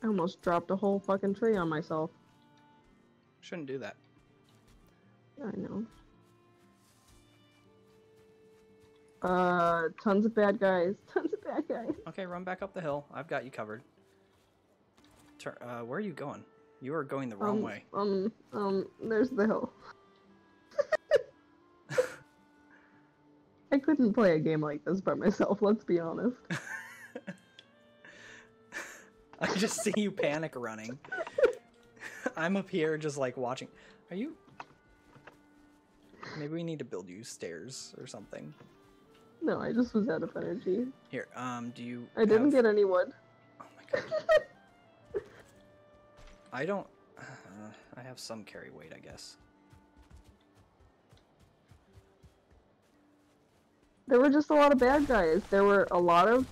I almost dropped a whole fucking tree on myself. Shouldn't do that. I know. Tons of bad guys. Tons of bad guys. Okay, run back up the hill. I've got you covered. Where are you going? You are going the wrong way. There's the hill. I couldn't play a game like this by myself, let's be honest. I just see you panic running. I'm up here just like watching. Are you... Maybe we need to build you stairs or something. No, I just was out of energy. Here, do you I didn't get any wood. Oh my god. I don't... I have some carry weight, I guess. There were just a lot of bad guys. There were a lot of...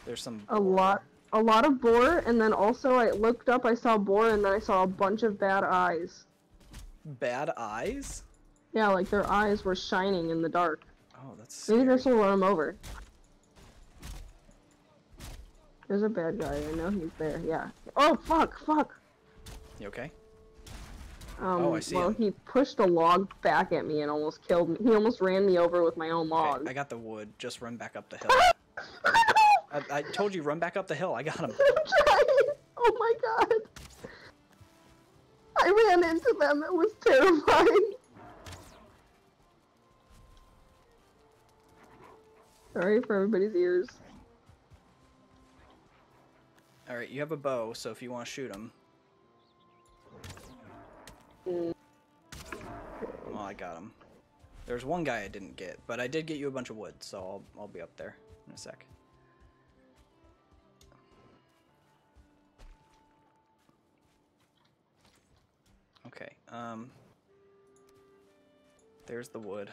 There's some... A lot of boar, and then also I looked up, I saw boar, and then I saw a bunch of bad eyes. Bad eyes? Yeah, like their eyes were shining in the dark. Oh, that's Maybe scary. this will run them over. There's a bad guy, I know he's there, yeah. Oh, fuck! You okay? Oh, I see well, him. he pushed a log back at me and almost killed me. He almost ran me over with my own log. Okay, I got the wood. Just run back up the hill. I told you, run back up the hill. I got him. I'm trying! Oh my god! I ran into them, it was terrifying! Sorry for everybody's ears. Alright, you have a bow, so if you want to shoot him. Mm. Well, I got him. There's one guy I didn't get, but I did get you a bunch of wood, so I'll be up there in a sec. Okay, there's the wood.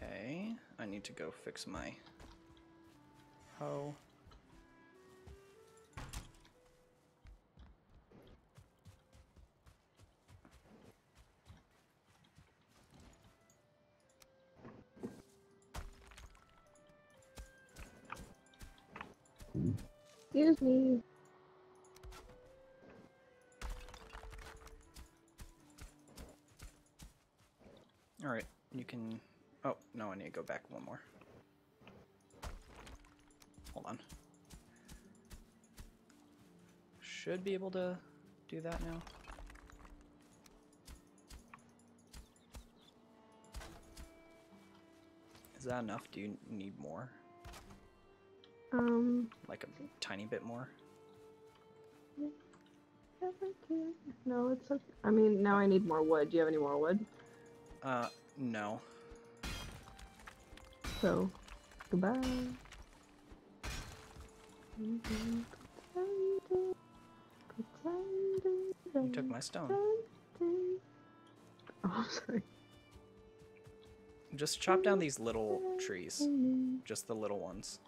Okay, I need to go fix my hoe. Excuse me. Alright, you can... Oh, no, I need to go back one more. Hold on. Should be able to do that now. Is that enough? Do you need more? Like a tiny bit more? No, it's okay. I mean, now I need more wood. Do you have any more wood? No. So, goodbye. You took my stone. Oh, sorry. Just chop down these little trees. Just the little ones.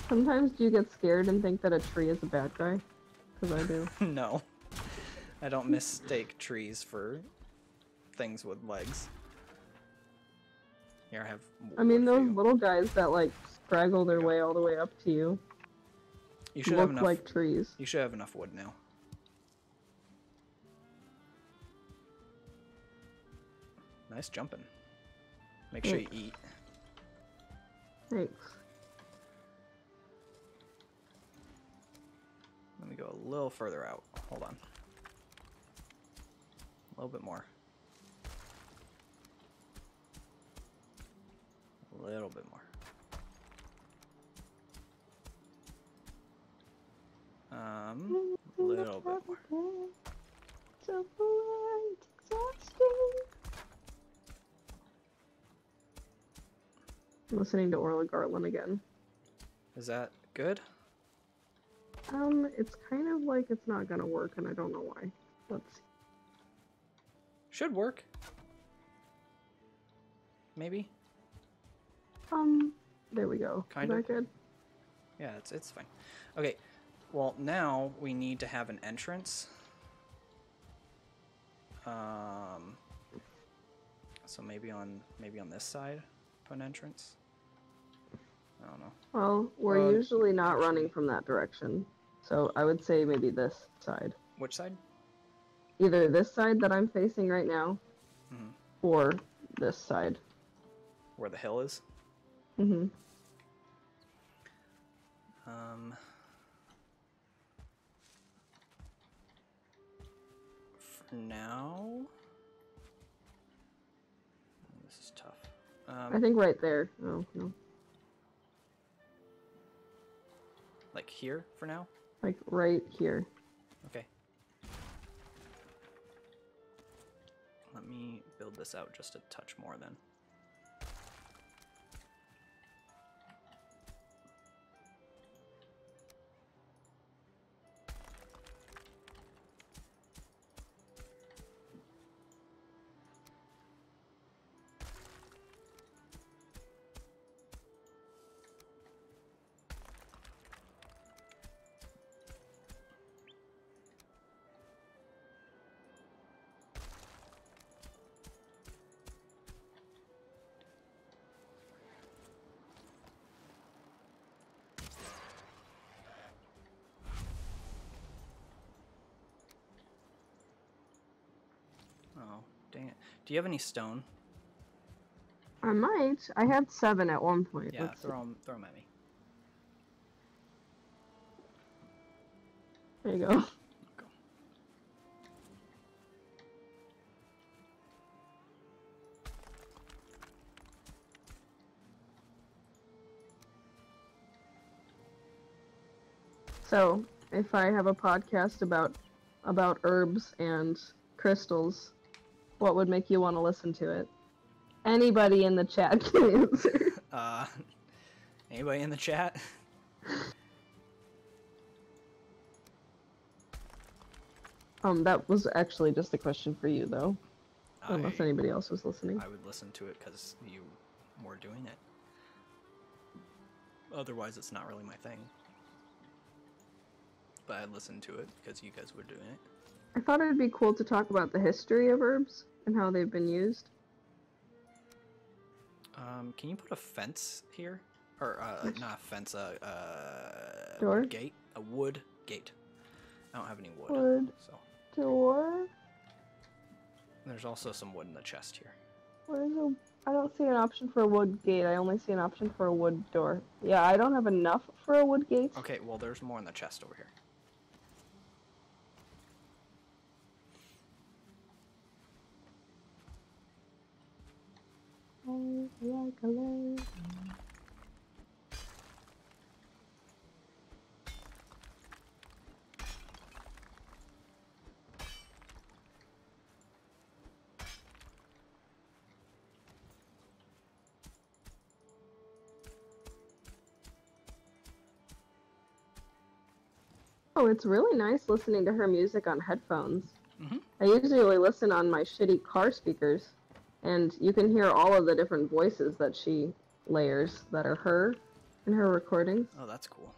Sometimes do you get scared and think that a tree is a bad guy? Because I do. No. I don't mistake trees for things with legs. Here, I have I mean, wood for those you. little guys that like straggle their way all the way up to you You should have look enough. like trees. You should have enough wood now. Nice jumping. Make sure you eat. Thanks. Let me go a little further out. Hold on. A little bit more. A little bit more. A little bit more. I'm listening to Orla Garland again. Is that good? It's kind of like it's not gonna work, and I don't know why. Let's see. Should work. Maybe. There we go. Kind Is of. that good? Yeah, it's fine. Okay. Well, now we need to have an entrance. So maybe on this side, put an entrance. I don't know. Well, we're Well, usually not actually- running from that direction, so I would say maybe this side. Which side? Either this side that I'm facing right now, Mm-hmm. or this side. Where the hill is. Mm-hmm. For now, this is tough. I think right there. Oh, no. Like here for now. Like right here. Okay. Let me build this out just a touch more then. Oh, dang it. Do you have any stone? I might. I had 7 at one point. Yeah, Let's see. throw them at me. There you go. Go. So, if I have a podcast about herbs and crystals, what would make you want to listen to it? Anybody in the chat can answer. Anybody in the chat? That was actually just a question for you, though. Unless anybody else was listening. I would listen to it because you were doing it. Otherwise, it's not really my thing. But I'd listen to it because you guys were doing it. I thought it'd be cool to talk about the history of herbs and how they've been used. Can you put a fence here? Or, not a fence, Door? gate? A wood gate. I don't have any wood. Wood. So Door? there's also some wood in the chest here. Where's a... I don't see an option for a wood gate. I only see an option for a wood door. Yeah, I don't have enough for a wood gate. Okay, well, there's more in the chest over here. Like a lady. Oh, it's really nice listening to her music on headphones. Mm-hmm. I usually listen on my shitty car speakers, and you can hear all of the different voices that she layers that are her in her recordings. Oh, that's cool.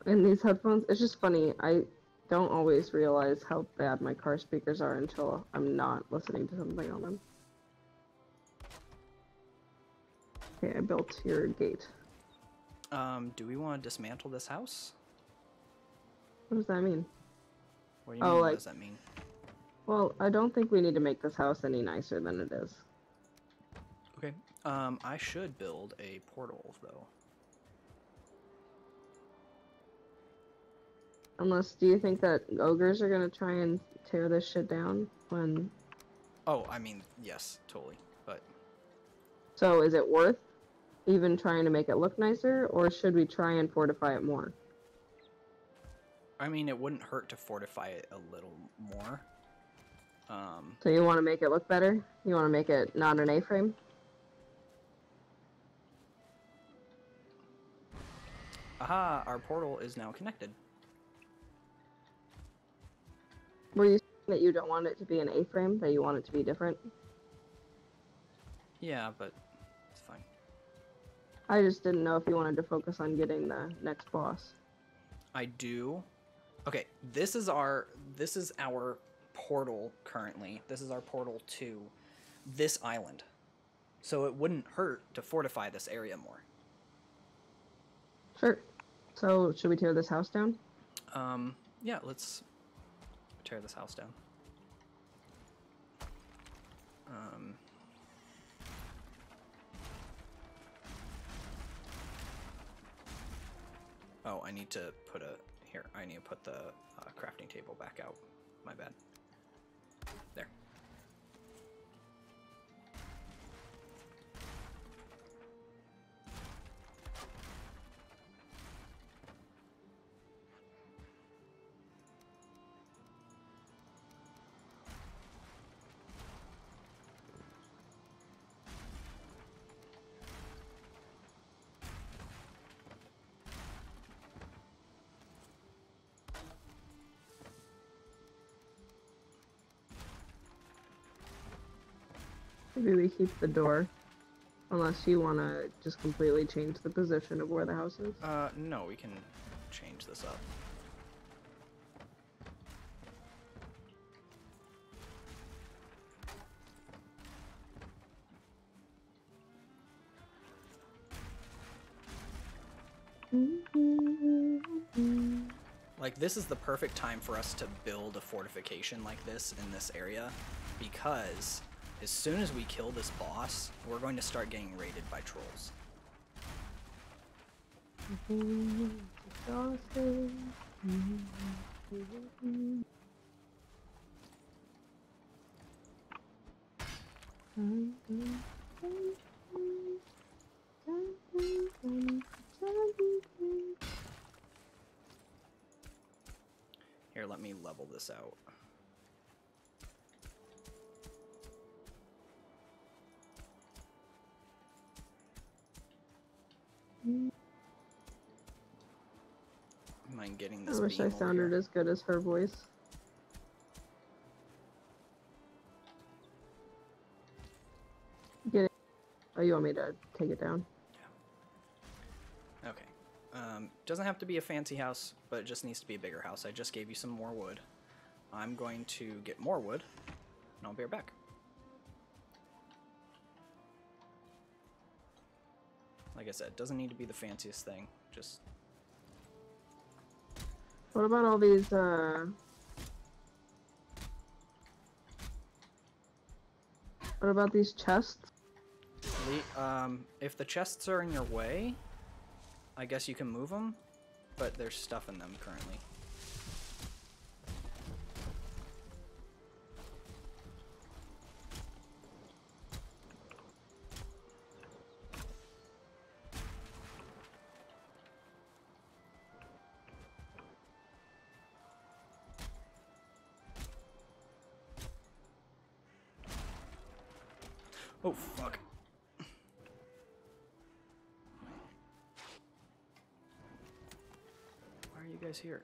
In these headphones, it's just funny. I don't always realize how bad my car speakers are until I'm not listening to something on them. Okay, I built your gate. Do we want to dismantle this house? What does that mean? What do you mean, what like- does that mean? Well, I don't think we need to make this house any nicer than it is. Okay. I should build a portal, though. Unless, do you think that ogres are gonna try and tear this shit down when... Oh, I mean, yes, totally. But So is it worth even trying to make it look nicer, or should we try and fortify it more? I mean, it wouldn't hurt to fortify it a little more. So you want to make it look better? You want to make it not an A-frame? Aha, our portal is now connected. Were you saying that you don't want it to be an A-frame, that you want it to be different? Yeah, but it's fine. I just didn't know if you wanted to focus on getting the next boss. I do. Okay, this is our portal currently. This is our portal to this island. So it wouldn't hurt to fortify this area more. Sure. So, should we tear this house down? Yeah, let's tear this house down. Oh, I need to put I need to put the crafting table back out. My bad. There. Maybe we keep the door. Unless you want to just completely change the position of where the house is. No, we can change this up. Like, this is the perfect time for us to build a fortification like this in this area, because as soon as we kill this boss, we're going to start getting raided by trolls. Here, let me level this out. Mind getting this I wish beam I over sounded here? as good as her voice. Get it. Oh, you want me to take it down? Okay. Doesn't have to be a fancy house, but it just needs to be a bigger house. I just gave you some more wood. I'm going to get more wood, and I'll be right back. Like I said, doesn't need to be the fanciest thing. Just What about all these, What about these chests? if the chests are in your way, I guess you can move them, but there's stuff in them currently. Oh, fuck. Why are you guys guys here?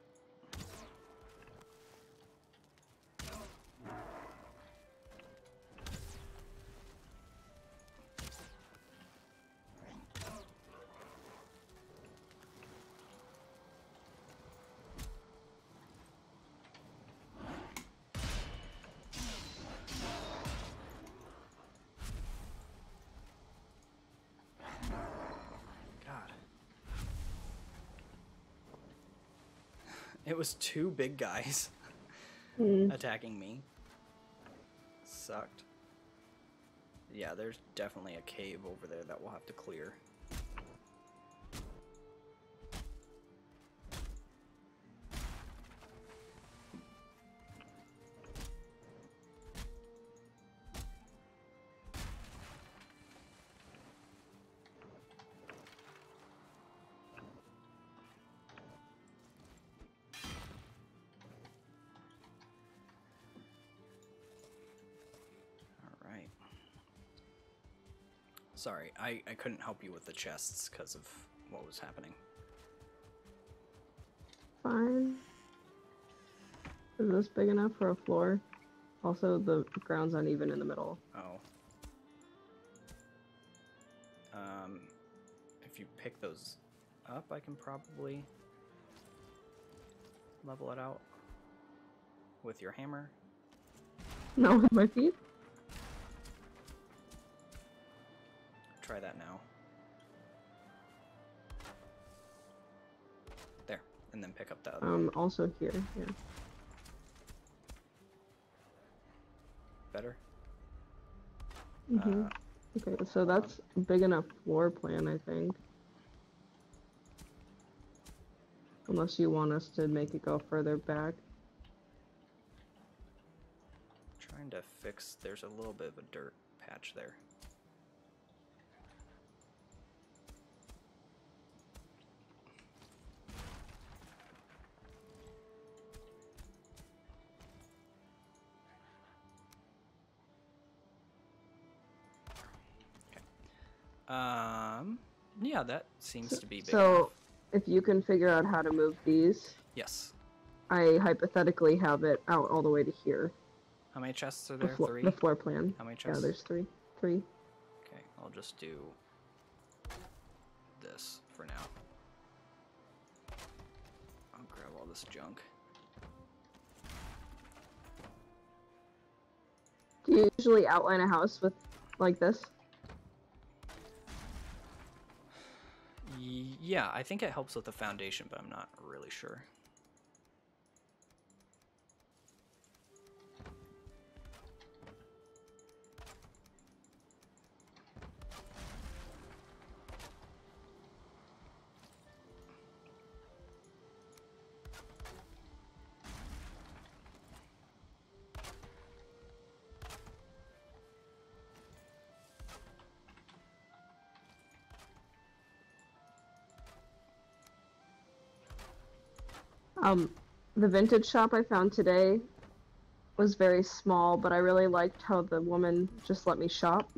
God. It was two big guys attacking me. Sucked. Yeah, there's definitely a cave over there that we'll have to clear. Alright. Sorry, I couldn't help you with the chests because of what was happening. Fine. Is this big enough for a floor? Also, the ground's uneven in the middle. Oh. If you pick those up, I can probably level it out with your hammer. No, with my feet? Try that now. There, and then pick up the other one. Also here, yeah. Better? Mm-hmm. Okay, so that's a big enough floor plan, I think. Unless you want us to make it go further back. Trying to fix, there's a little bit of a dirt patch there. Yeah, that seems to be big enough. So, if you can figure out how to move these, Yes. I hypothetically have it out all the way to here. How many chests are there? Three? The floor plan. How many chests? Yeah, there's three. Three. Okay, I'll just do this for now. I'll grab all this junk. Do you usually outline a house with, like this? Yeah, I think it helps with the foundation, but I'm not really sure. The vintage shop I found today was very small, but I really liked how the woman just let me shop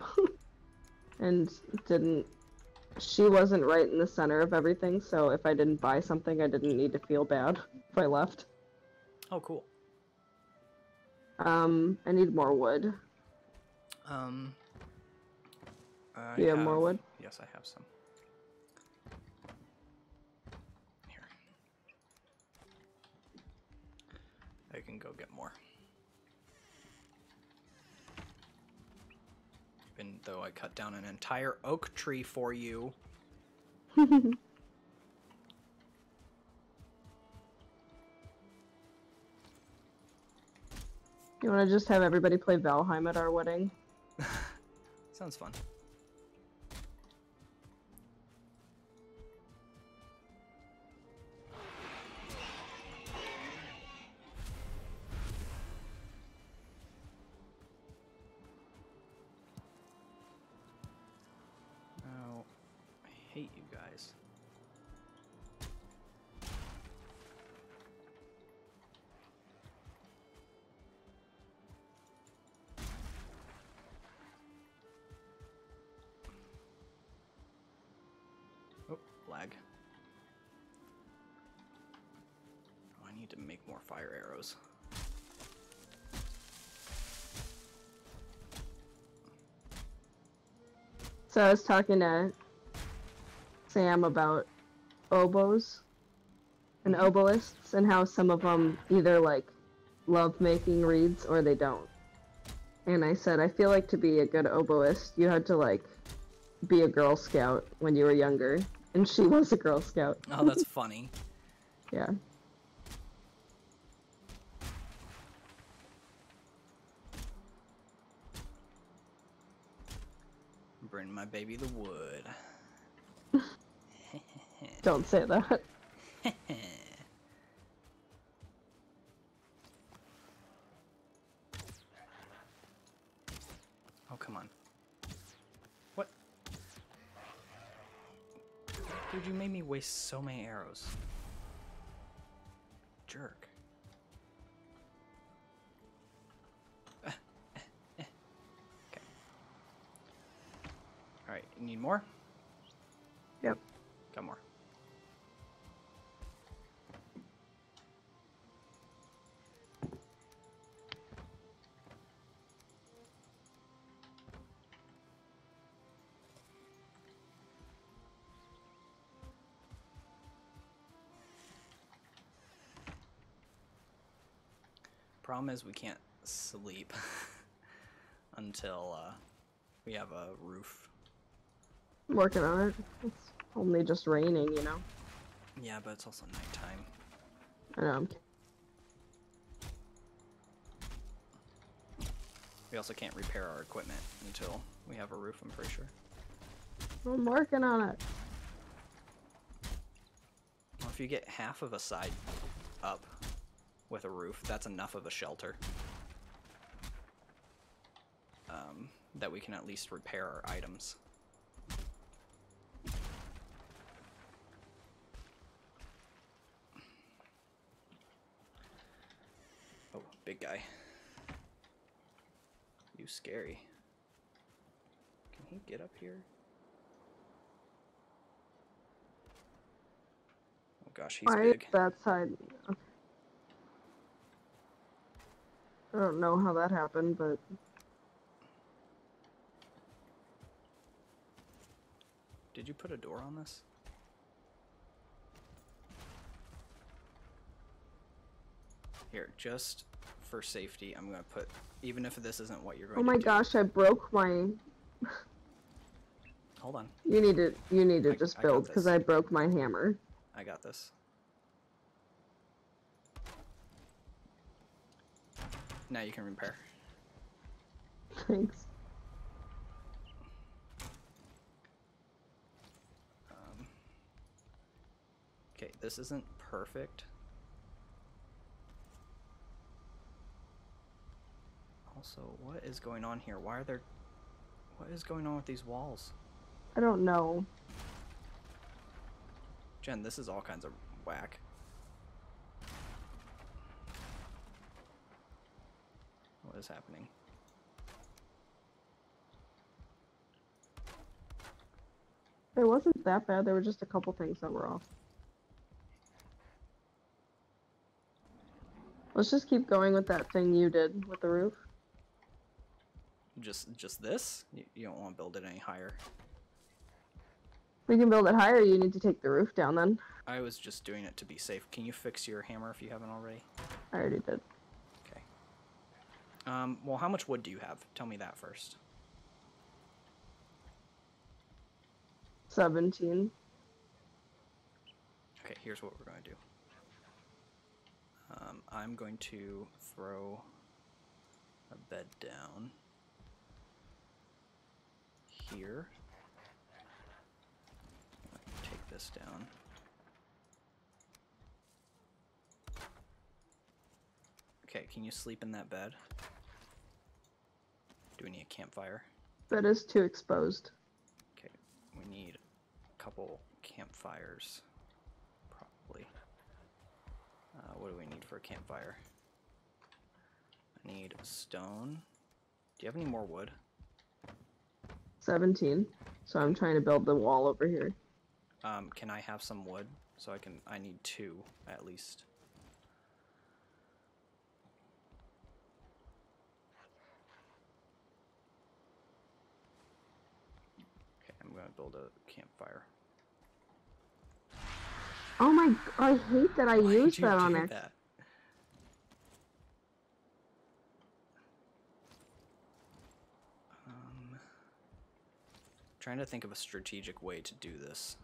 and she wasn't right in the center of everything, so if I didn't buy something, I didn't need to feel bad if I left. Oh, cool. I need more wood. Do you have more wood? Yes, I have some. Here. I can go get more. Even though I cut down an entire oak tree for you. You want to just have everybody play Valheim at our wedding? Sounds fun. Oh, I hate you guys. Oh, lag. to make more fire arrows. So I was talking to Sam about oboes and oboists and how some of them either like love making reeds or they don't. And I said, I feel like to be a good oboist, you had to like be a Girl Scout when you were younger. And she was a Girl Scout. Oh, that's funny. Yeah. Bring my baby the wood. Don't say that. Oh, come on. What? Dude, you made me waste so many arrows. Jerk. Okay. Alright, you need more? Yep. Got more. Problem is we can't sleep until we have a roof. I'm working on it. It's only just raining, you know? Yeah, but it's also nighttime. I know. We also can't repair our equipment until we have a roof, I'm pretty sure. I'm working on it. Well, if you get half of a side up with a roof, that's enough of a shelter. That we can at least repair our items. Oh, big guy. You scary. Can he get up here? Oh gosh, he's Why big. is that side? Okay. I don't know how that happened, but Did you put a door on this? Here, just for safety, I'm gonna put, even if this isn't what you're going oh to my do. gosh, I broke my. Hold on, You need to just I got build because this. I broke my hammer. I got this. Now you can repair. Thanks. Okay, this isn't perfect. Also, what is going on here? Why are there... What is going on with these walls? I don't know. Jen, this is all kinds of whack. What is happening? It wasn't that bad. There were just a couple things that were off. Let's just keep going with that thing you did with the roof. Just this? You don't want to build it any higher. We can build it higher. You need to take the roof down then. I was just doing it to be safe. Can you fix your hammer if you haven't already? I already did. Okay. Well, how much wood do you have? Tell me that first. 17. Okay, here's what we're going to do. I'm going to throw a bed down here. Take this down. Okay, can you sleep in that bed? Do we need a campfire? That is too exposed. Okay, we need a couple campfires, probably. What do we need for a campfire? I need stone. Do you have any more wood? 17. So I'm trying to build the wall over here. Can I have some wood? So I need 2 at least. gonna build a campfire. Oh my! I hate that I Why used did you that on do X. that? Trying to think of a strategic way to do this.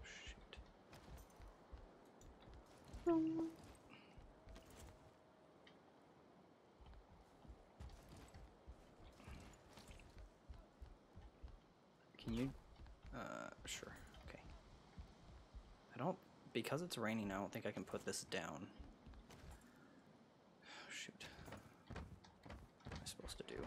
Shoot. Can you? Sure. Okay. I don't, because it's raining, I don't think I can put this down. Shoot. What am I supposed to do?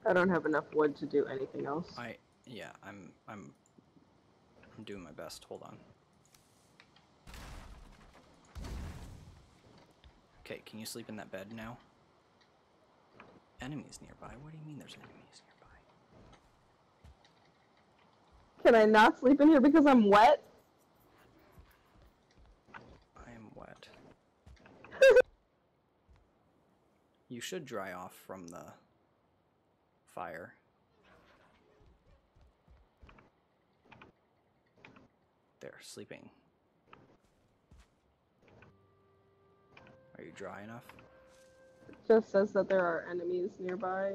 I don't have enough wood to do anything else. Yeah, I'm doing my best. Hold on. Okay, can you sleep in that bed now? Enemies nearby? What do you mean there's enemies nearby? Can I not sleep in here because I'm wet? I am wet. You should dry off from the fire. There, sleeping. Are you dry enough? It just says that there are enemies nearby.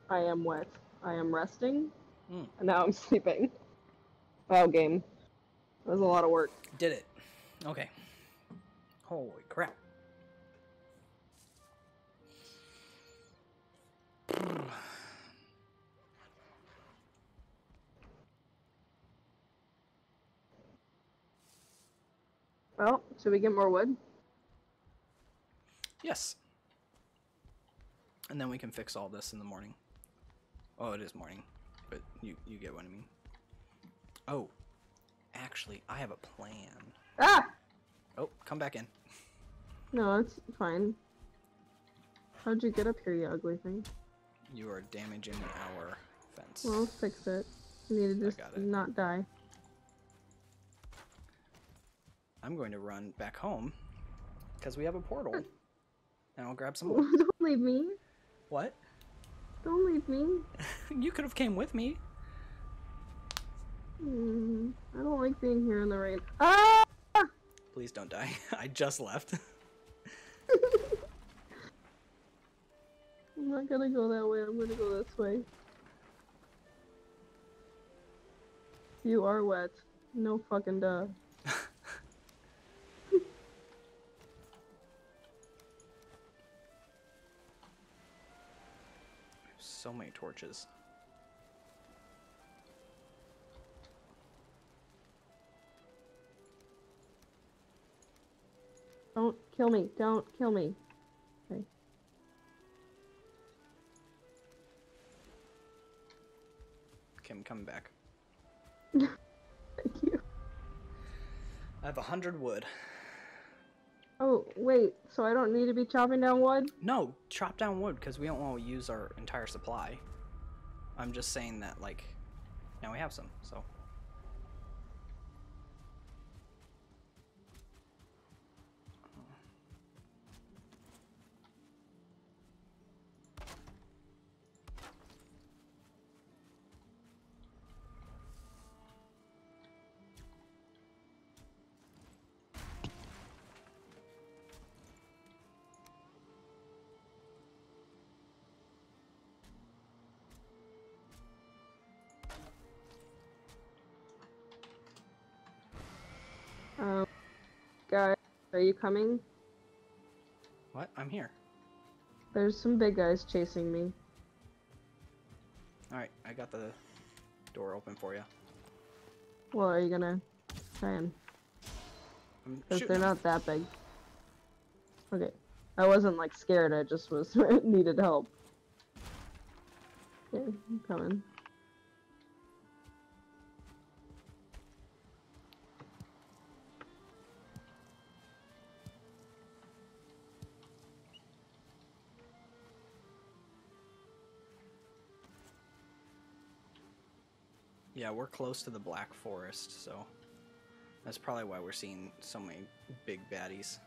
I am wet. I am resting. And now I'm sleeping. Wow, game. That was a lot of work. Did it. Okay. Holy crap. Well, should we get more wood? Yes. And then we can fix all this in the morning. Oh, it is morning, but you get what I mean. Oh, actually, I have a plan. Ah! Oh, come back in. No, it's fine. How'd you get up here, you ugly thing? You are damaging our fence. Well, fix it. You need to just got it. not die. I'm going to run back home because we have a portal. And I'll grab some wood. Don't leave me. What? Don't leave me. You could have came with me. I don't like being here in the rain. Ah! Please don't die. I just left. I'm not gonna go that way. I'm gonna go this way. You are wet. No fucking duh. So many torches. Don't kill me. Don't kill me. Okay. Okay, I'm coming back. Thank you. I have 100 wood. Oh, wait. So I don't need to be chopping down wood? No, chop down wood because we don't want to use our entire supply. I'm just saying that, like, now we have some, so. Guys, are you coming? What? I'm here. There's some big guys chasing me. Alright, I got the door open for you. Well, are you gonna try and... I'm Because shooting they're them. not that big. Okay. I wasn't, like, scared. I just was needed help. Okay, I'm coming. Yeah, we're close to the Black Forest, so that's probably why we're seeing so many big baddies.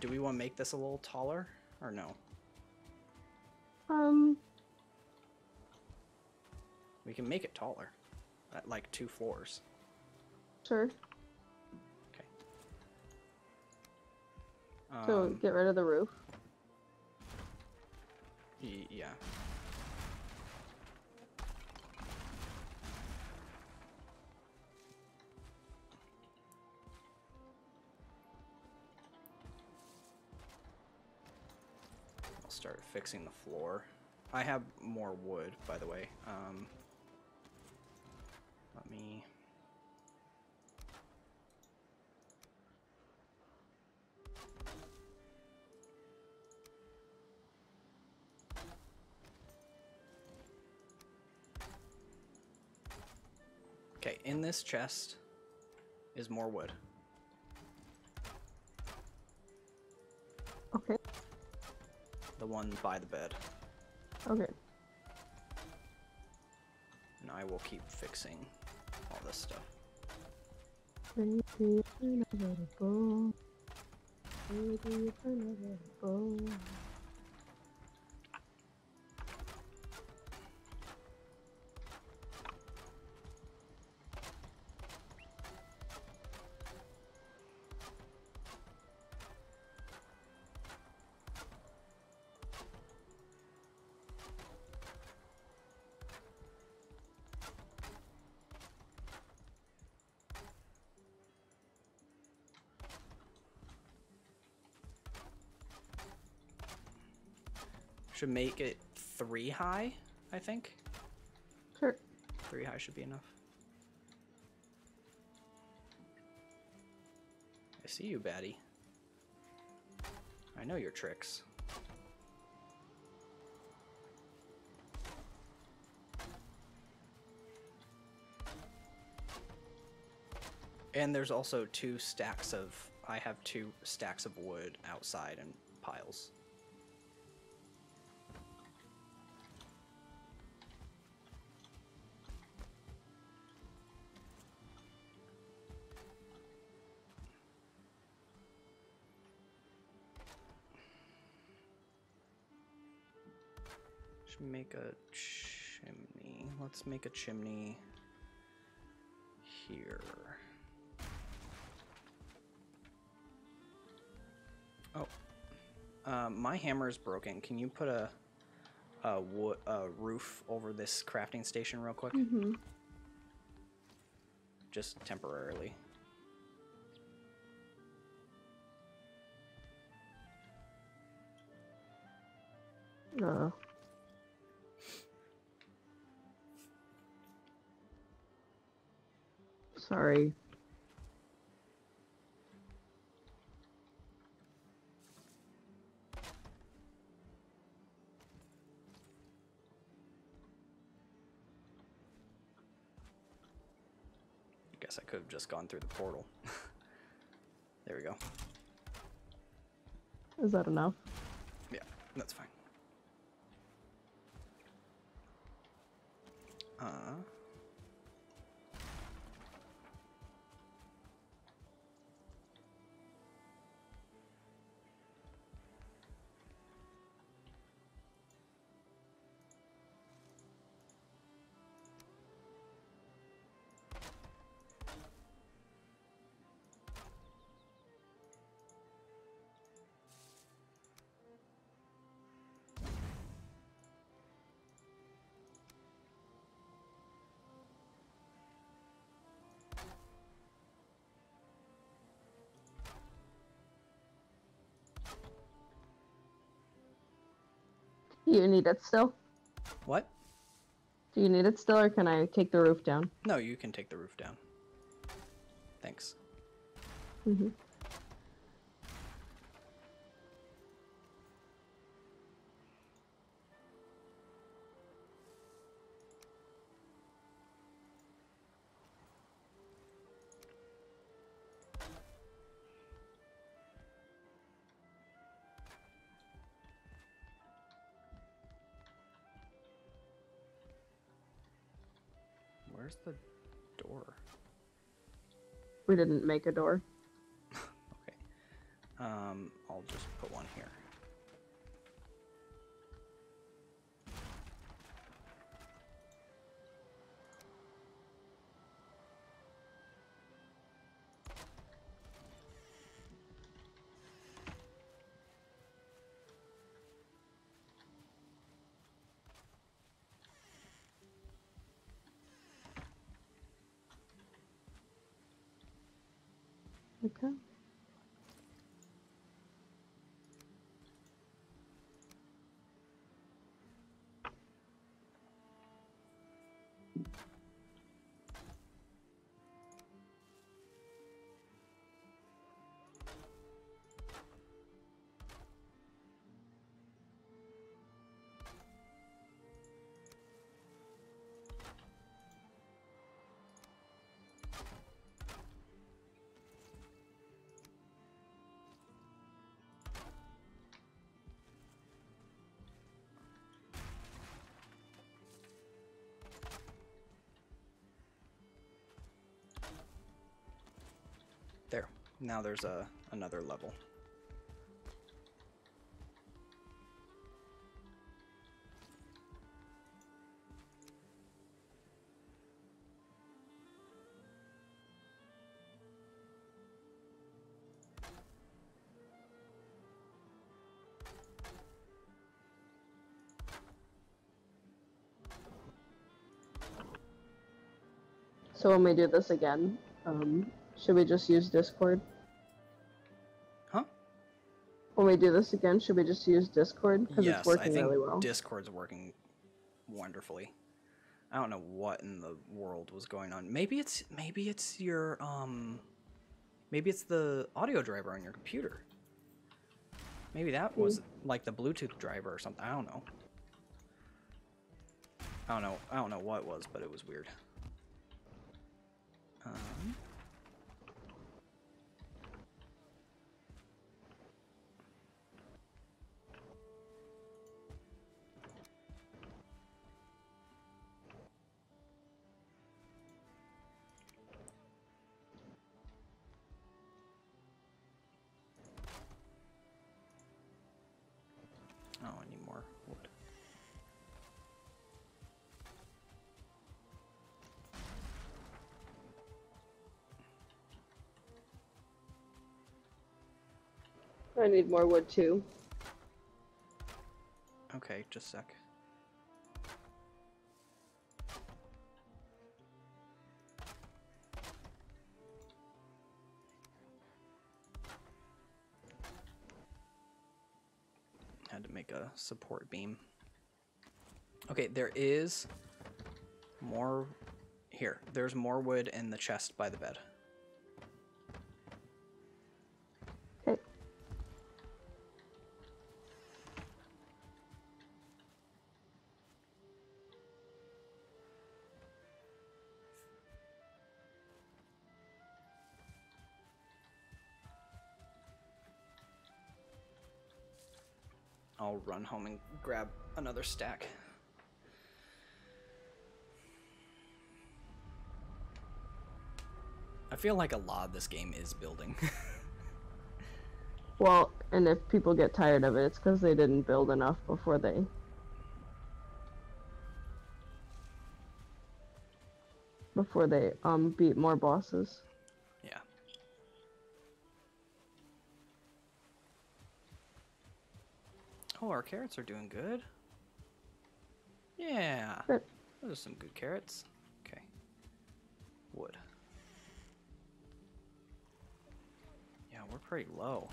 Do we want to make this a little taller, or no? We can make it taller, at like 2 floors. Sure. Okay. So get rid of the roof. Yeah. I'll start fixing the floor. I have more wood, by the way. Let me... Okay, in this chest is more wood. Okay. The one by the bed. Okay. And I will keep fixing all this stuff. Should make it 3 high, I think. Sure. 3 high should be enough. I see you, baddie. I know your tricks. And there's also 2 stacks of... I have 2 stacks of wood outside in piles. Should make a chimney. Let's make a chimney here. Oh, my hammer is broken. Can you put a roof over this crafting station real quick? Mm-hmm. Just temporarily. No. Sorry. I guess I could have just gone through the portal. There we go. Is that enough? Yeah, that's fine. Do you need it still? What? Do you need it still, or can I take the roof down? No, you can take the roof down. Thanks. Mm-hmm. Where's the door? We didn't make a door. Okay. I'll just put one here. Okay. There. Now there's another level. So when we do this again, should we just use Discord? Huh? When we do this again, should we just use Discord? Because Yes, it's working I think really well. Discord's working wonderfully. I don't know what in the world was going on. Maybe it's your maybe it's the audio driver on your computer. Maybe that was like the Bluetooth driver or something. I don't know. I don't know what it was, but it was weird. Oh, I need more wood. I need more wood too. Okay, just a sec. Had to make a support beam. Okay, there is more here. There's more wood in the chest by the bed. Okay. I'll run home and grab another stack. I feel like a lot of this game is building. Well, and if people get tired of it, it's because they didn't build enough before they beat more bosses. Yeah. Oh, our carrots are doing good. Yeah. Good. Those are some good carrots. Okay. Wood. Yeah, we're pretty low.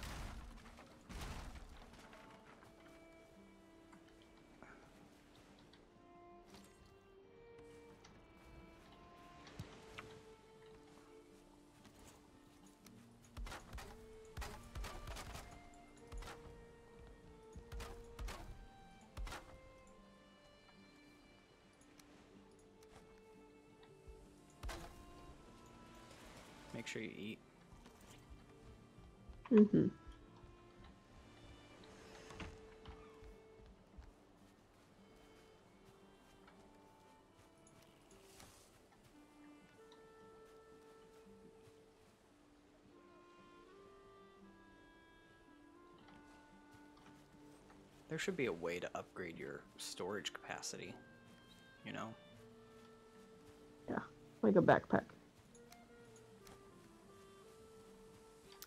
Make sure you eat. Mm-hmm. There should be a way to upgrade your storage capacity, you know? Yeah, like a backpack.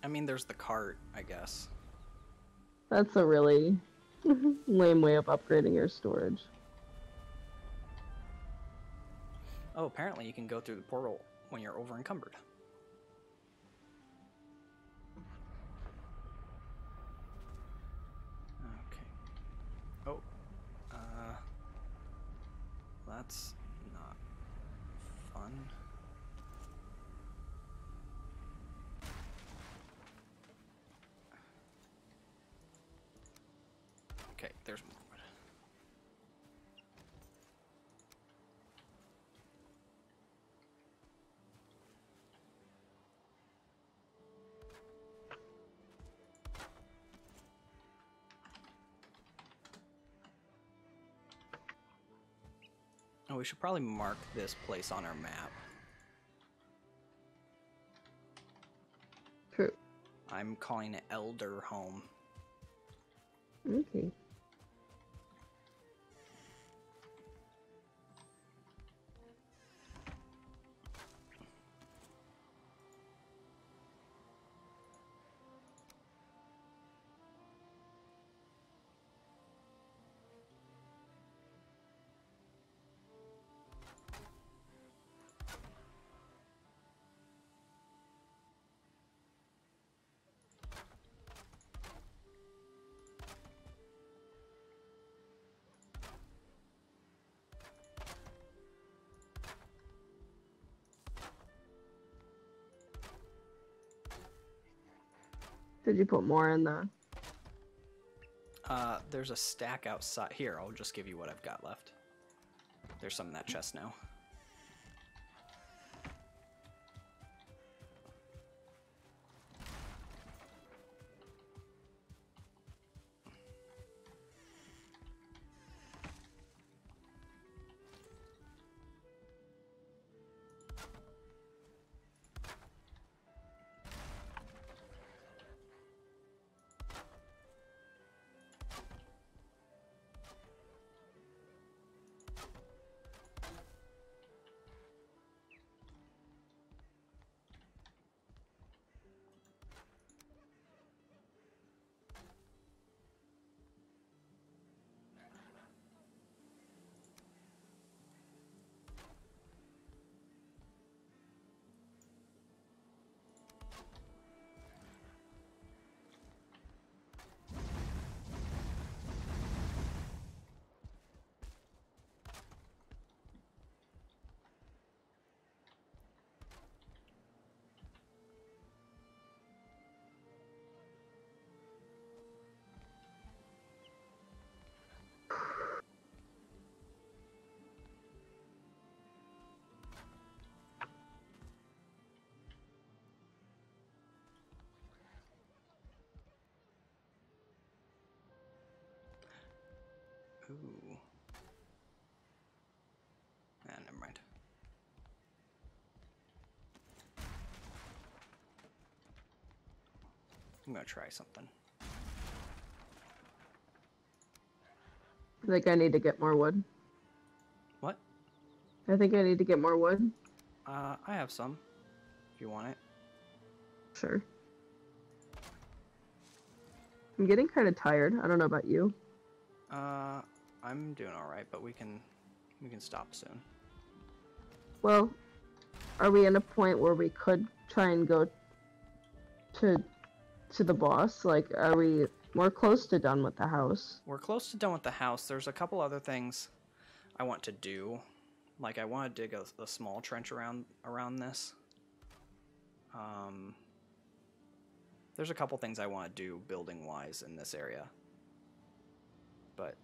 I mean, there's the cart, I guess. That's a really lame way of upgrading your storage. Oh, apparently you can go through the portal when you're over encumbered. Okay. Oh. That's not fun. Okay, there's more wood. Oh, we should probably mark this place on our map. True. I'm calling it Elder Home. Okay. Did you put more in the... There's a stack outside. Here, I'll just give you what I've got left. There's some in that chest now. Ooh. Ah, never mind. I'm gonna try something. I think I need to get more wood. What? I think I need to get more wood. I have some. If you want it. Sure. I'm getting kind of tired. I don't know about you. I'm doing all right, but we can stop soon. Well, are we in a point where we could try and go to the boss? Like, are we more close to done with the house? We're close to done with the house. There's a couple other things I want to do. Like, I want to dig a small trench around this. There's a couple things I want to do building-wise in this area. But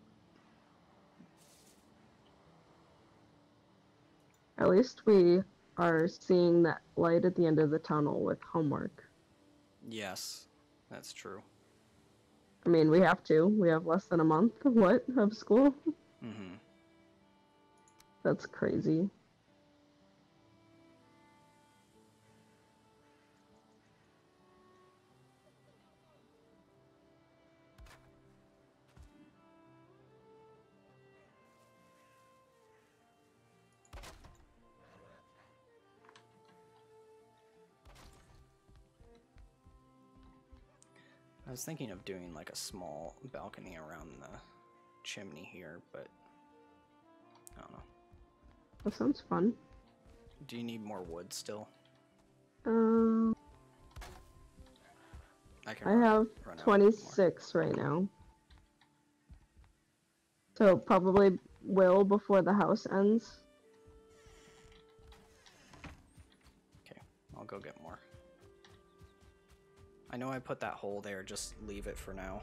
At least we are seeing that light at the end of the tunnel with homework. Yes, that's true. I mean, we have to. We have less than a month, what, of school? Mm-hmm. That's crazy. I was thinking of doing like a small balcony around the chimney here, but I don't know. That sounds fun. Do you need more wood still? Um, I can I run- have run out 26 right now. So probably will before the house ends. Okay, I'll go get more. I know I put that hole there, just leave it for now.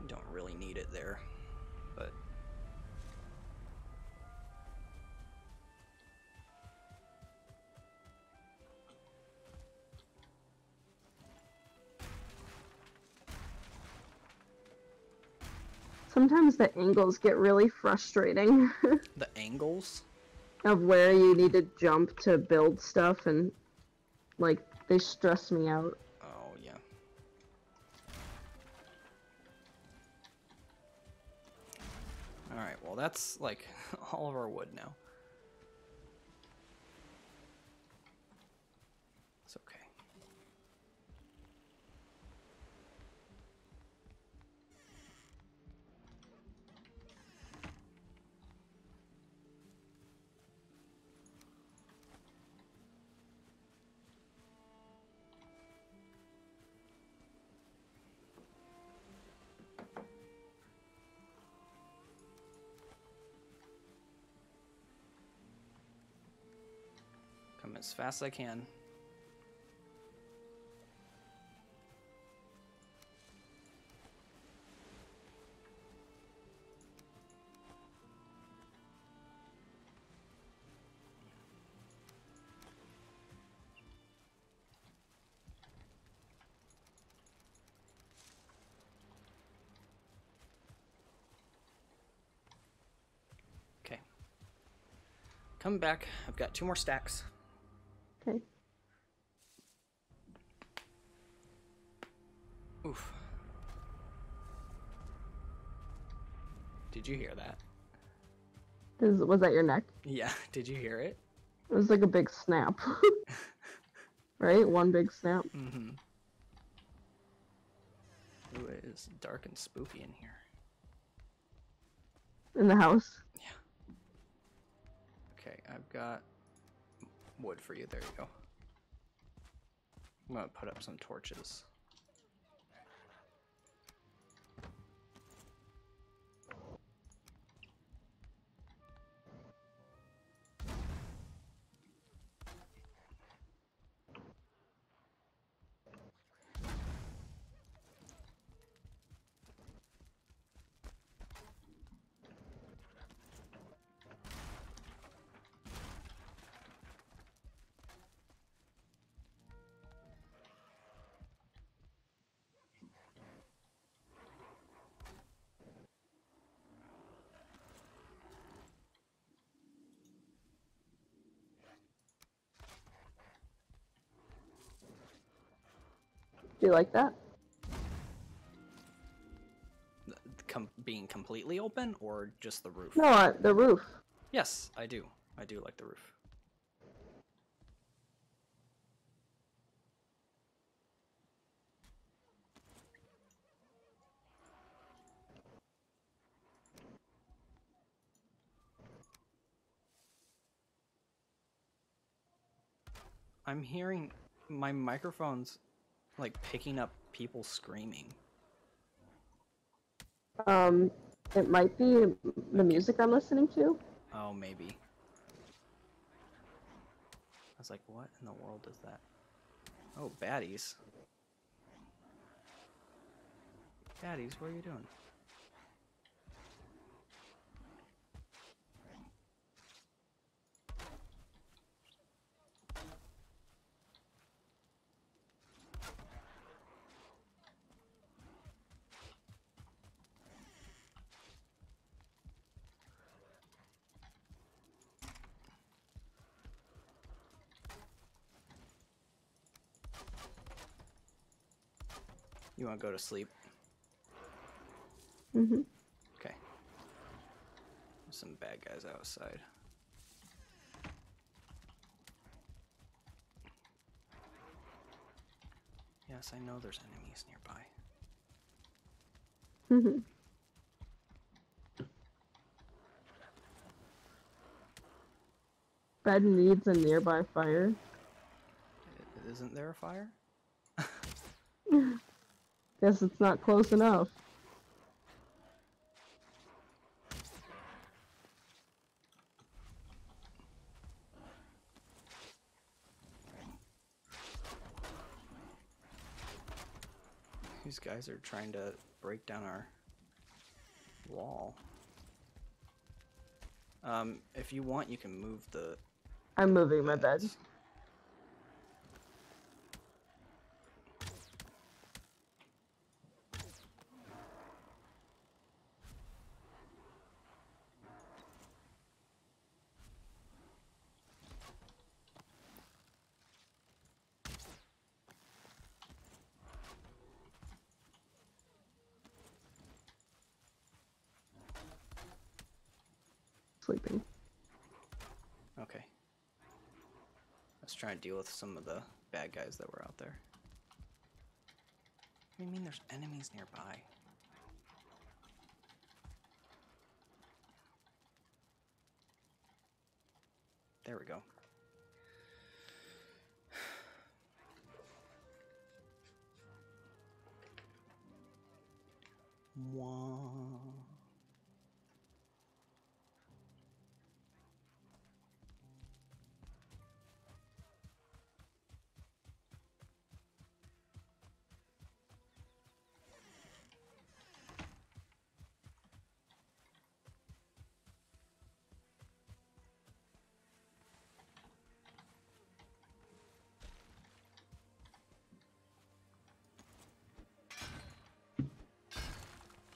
Don't really need it there, but Sometimes the angles get really frustrating the angles? of where you need to jump to build stuff, and like they stress me out. Oh, yeah. Alright, well that's like all of our wood now. It's okay. Come as fast as I can. Okay. Come back. I've got 2 more stacks. Okay. Oof. Did you hear that? Was that your neck? Yeah, did you hear it? It was like a big snap. Right? One big snap. Mm-hmm. Ooh, it is dark and spooky in here. In the house. Yeah. Okay, I've got wood for you. There you go. I'm gonna put up some torches. Do you like that? Being completely open or just the roof? No, the roof. Yes, I do. I do like the roof. I'm hearing my microphone's like picking up people screaming. It might be the music I'm listening to. Oh, maybe. I was like, what in the world is that? Oh, baddies. Baddies, what are you doing? You want to go to sleep? Mm-hmm. Okay. There's some bad guys outside. Yes, I know there's enemies nearby. Mm-hmm. Bed needs a nearby fire. Isn't there a fire? Guess it's not close enough. These guys are trying to break down our wall. If you want, you can move the... I'm moving my bed. Sleeping. Okay. Let's try and deal with some of the bad guys that were out there. What do you mean there's enemies nearby? There we go. Mwah.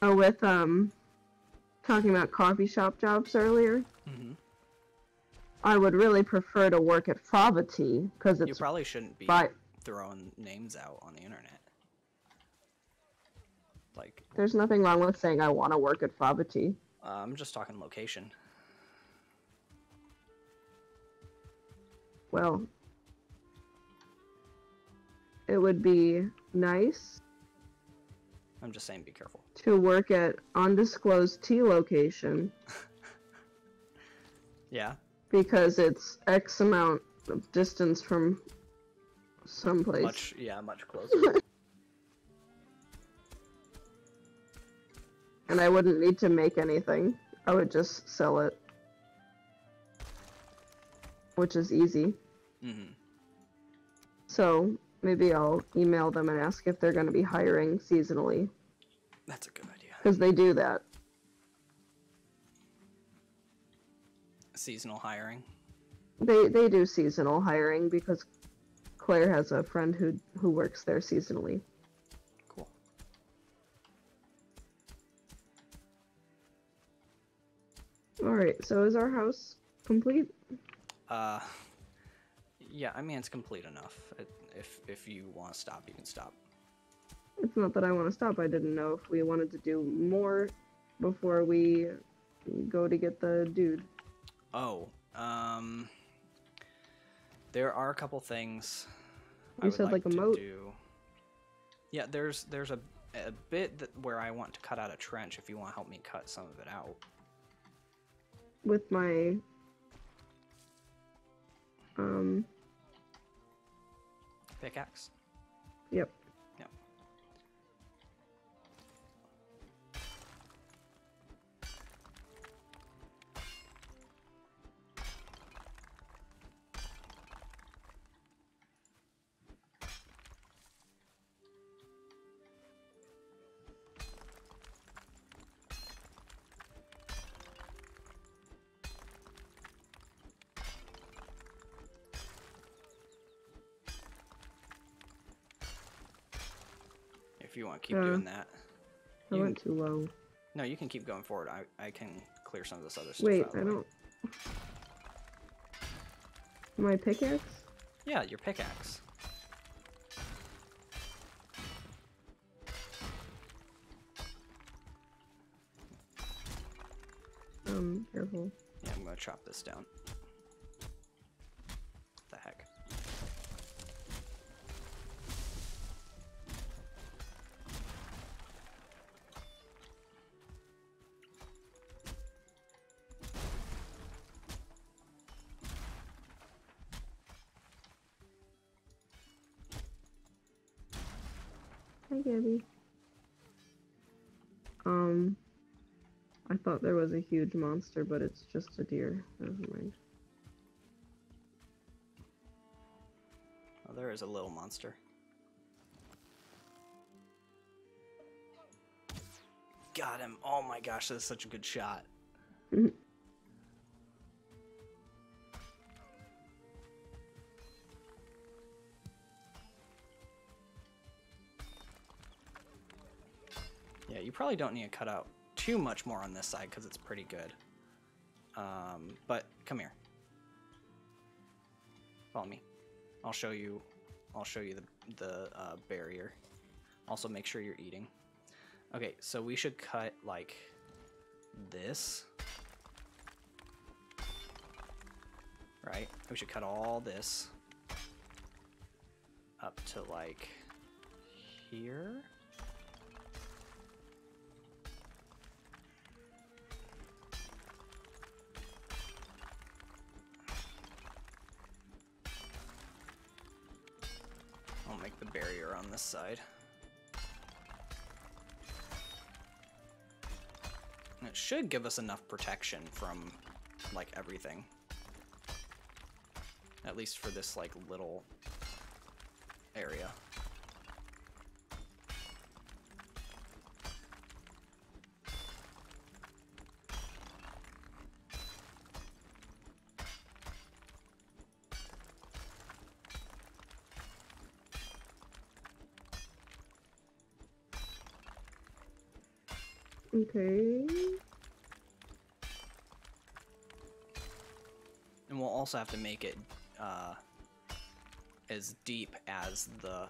Oh, with talking about coffee shop jobs earlier. Mm-hmm. I would really prefer to work at Favati because You it's probably shouldn't be by. throwing names out on the internet. Like, There's nothing wrong with saying I want to work at Favati. I'm just talking location. Well, it would be nice I'm just saying be careful. to work at undisclosed T location Yeah? because it's X amount of distance from someplace. Much closer. And I wouldn't need to make anything. I would just sell it. Which is easy. Mm-hmm. So maybe I'll email them and ask if they're going to be hiring seasonally. That's a good idea. Because they do that. Seasonal hiring. They do seasonal hiring because Claire has a friend who works there seasonally. Cool. Alright, so is our house complete? Yeah, I mean, it's complete enough. If you want to stop, you can stop. It's not that I want to stop. I didn't know if we wanted to do more before we go to get the dude. Oh, there are a couple things I You would said like a to moat? do. Yeah, there's a bit where I want to cut out a trench if you want to help me cut some of it out. With my Pickaxe? yep. Yep. If you want to keep doing that. I You went too low. No, you can keep going forward. I can clear some of this other stuff Wait, out. I don't. My pickaxe? Yeah, your pickaxe. Careful. Yeah, I'm gonna chop this down. What the heck? Hi, Gabby. I thought there was a huge monster, but it's just a deer. Never mind. Oh, there is a little monster. Got him. Oh my gosh, that's such a good shot. Yeah, you probably don't need to cut out too much more on this side because it's pretty good. But come here. Follow me. I'll show you the barrier. Also, make sure you're eating. Okay, so we should cut like this. Right? We should cut all this up to like here. I'll make the barrier on this side. And it should give us enough protection from like everything. At least for this like little area. Okay. And we'll also have to make it as deep as the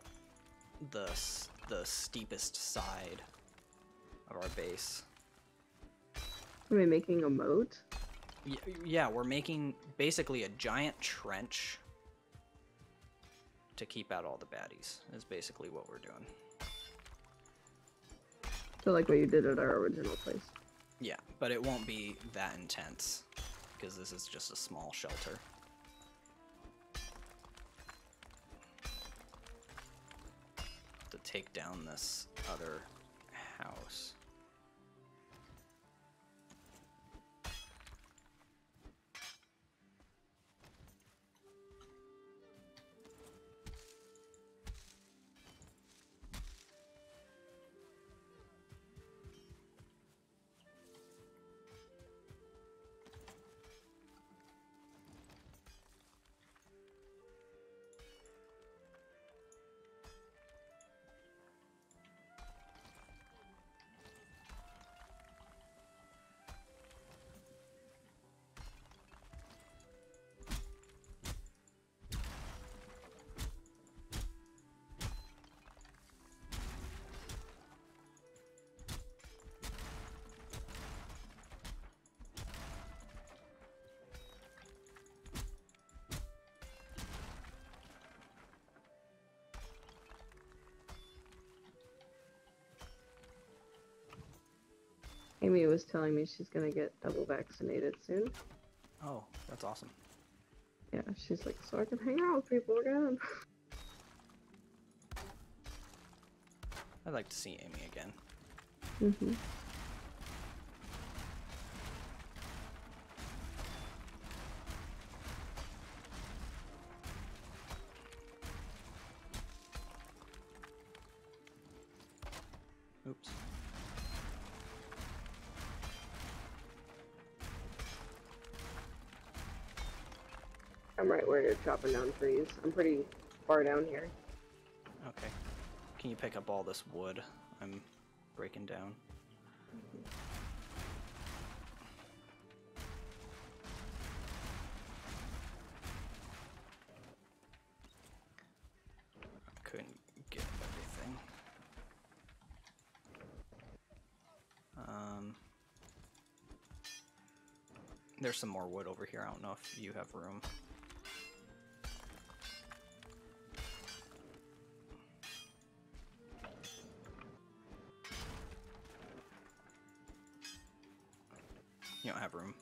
steepest side of our base. Are we making a moat? Yeah, we're making basically a giant trench to keep out all the baddies, is basically what we're doing. So like what you did at our original place. Yeah, but it won't be that intense because this is just a small shelter. To take down this other house. Amy was telling me she's gonna get double vaccinated soon. Oh, that's awesome. Yeah, she's like, so I can hang out with people again. I'd like to see Amy again. Mm-hmm. Oops. I'm right where you're chopping down trees. I'm pretty far down here. Okay. Can you pick up all this wood I'm breaking down? I couldn't get everything. There's some more wood over here. I don't know if you have room. You don't have room.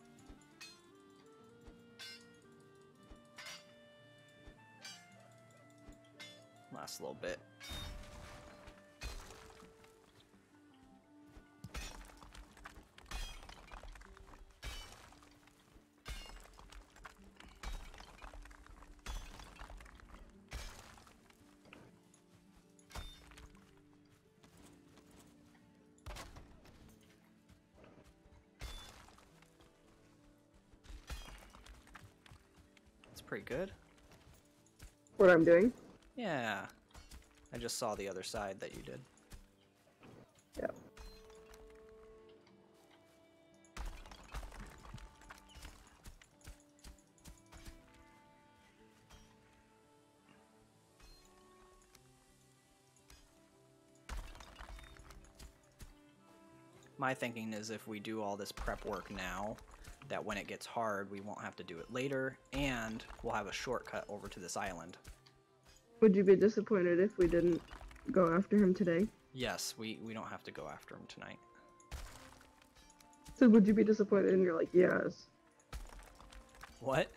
Last little bit. Pretty good. What I'm doing? Yeah. I just saw the other side that you did. Yeah. My thinking is if we do all this prep work now, that when it gets hard, we won't have to do it later, and we'll have a shortcut over to this island. Would you be disappointed if we didn't go after him today? Yes, we don't have to go after him tonight. So would you be disappointed? And you're like, yes. What?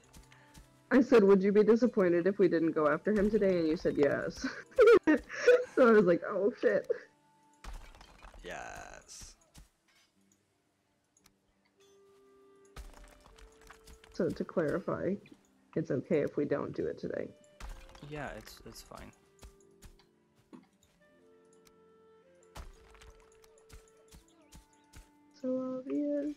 I said, would you be disappointed if we didn't go after him today? And you said yes. So I was like, oh shit. Yes. So to clarify, it's okay if we don't do it today. Yeah, it's fine. So obvious.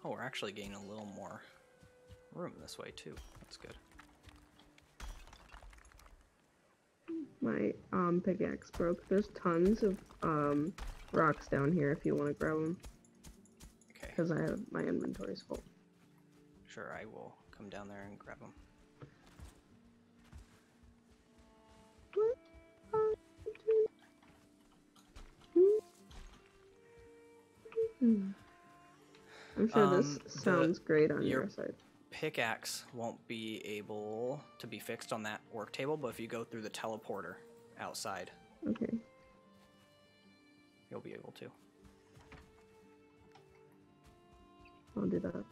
Oh, we're actually getting a little more room this way too. That's good. My pickaxe broke. There's tons of rocks down here if you want to grab them. Okay. Because I have my inventory's full. Sure, I will come down there and grab them. I'm sure this sounds great on your side. Pickaxe won't be able to be fixed on that work table, but if you go through the teleporter outside, okay, you'll be able to. I'll do that.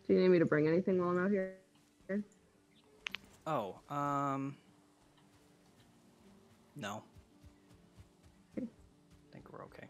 Do you need me to bring anything while I'm out here? Oh, no. Okay. I think we're okay.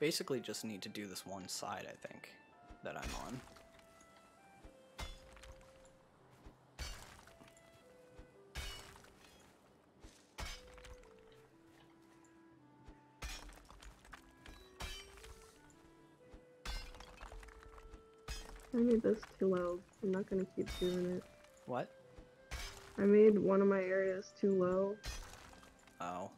basically just need to do this one side, I think, that I'm on. I made this too low. I'm not gonna keep doing it. What? I made one of my areas too low. Oh.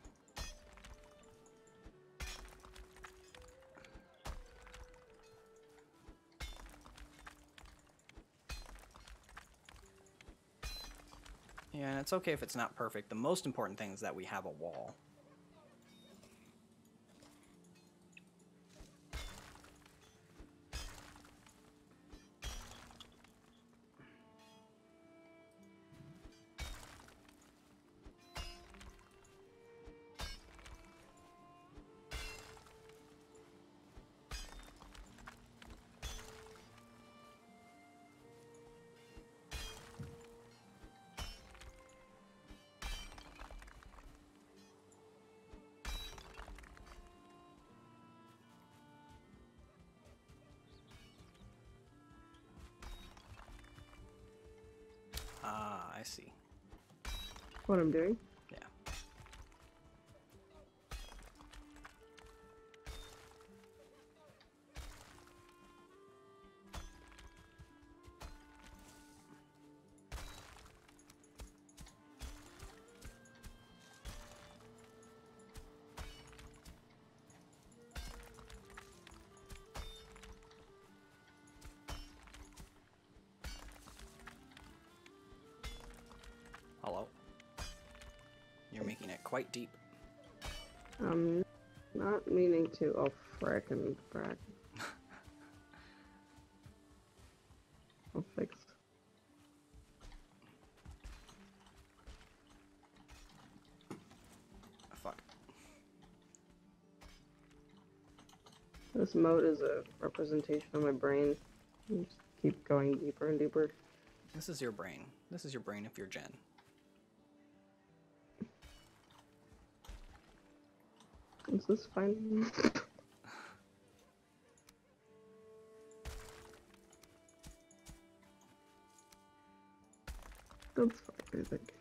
Yeah, and it's okay if it's not perfect. The most important thing is that we have a wall. Ah, I see. What I'm doing? Yeah. Hello. You're making it quite deep. Not meaning to. Oh, frickin' frack. I'll fix. Fuck. This mode is a representation of my brain. I just keep going deeper and deeper. This is your brain. This is your brain if you're Jen. Is this fine? That's fine, I think.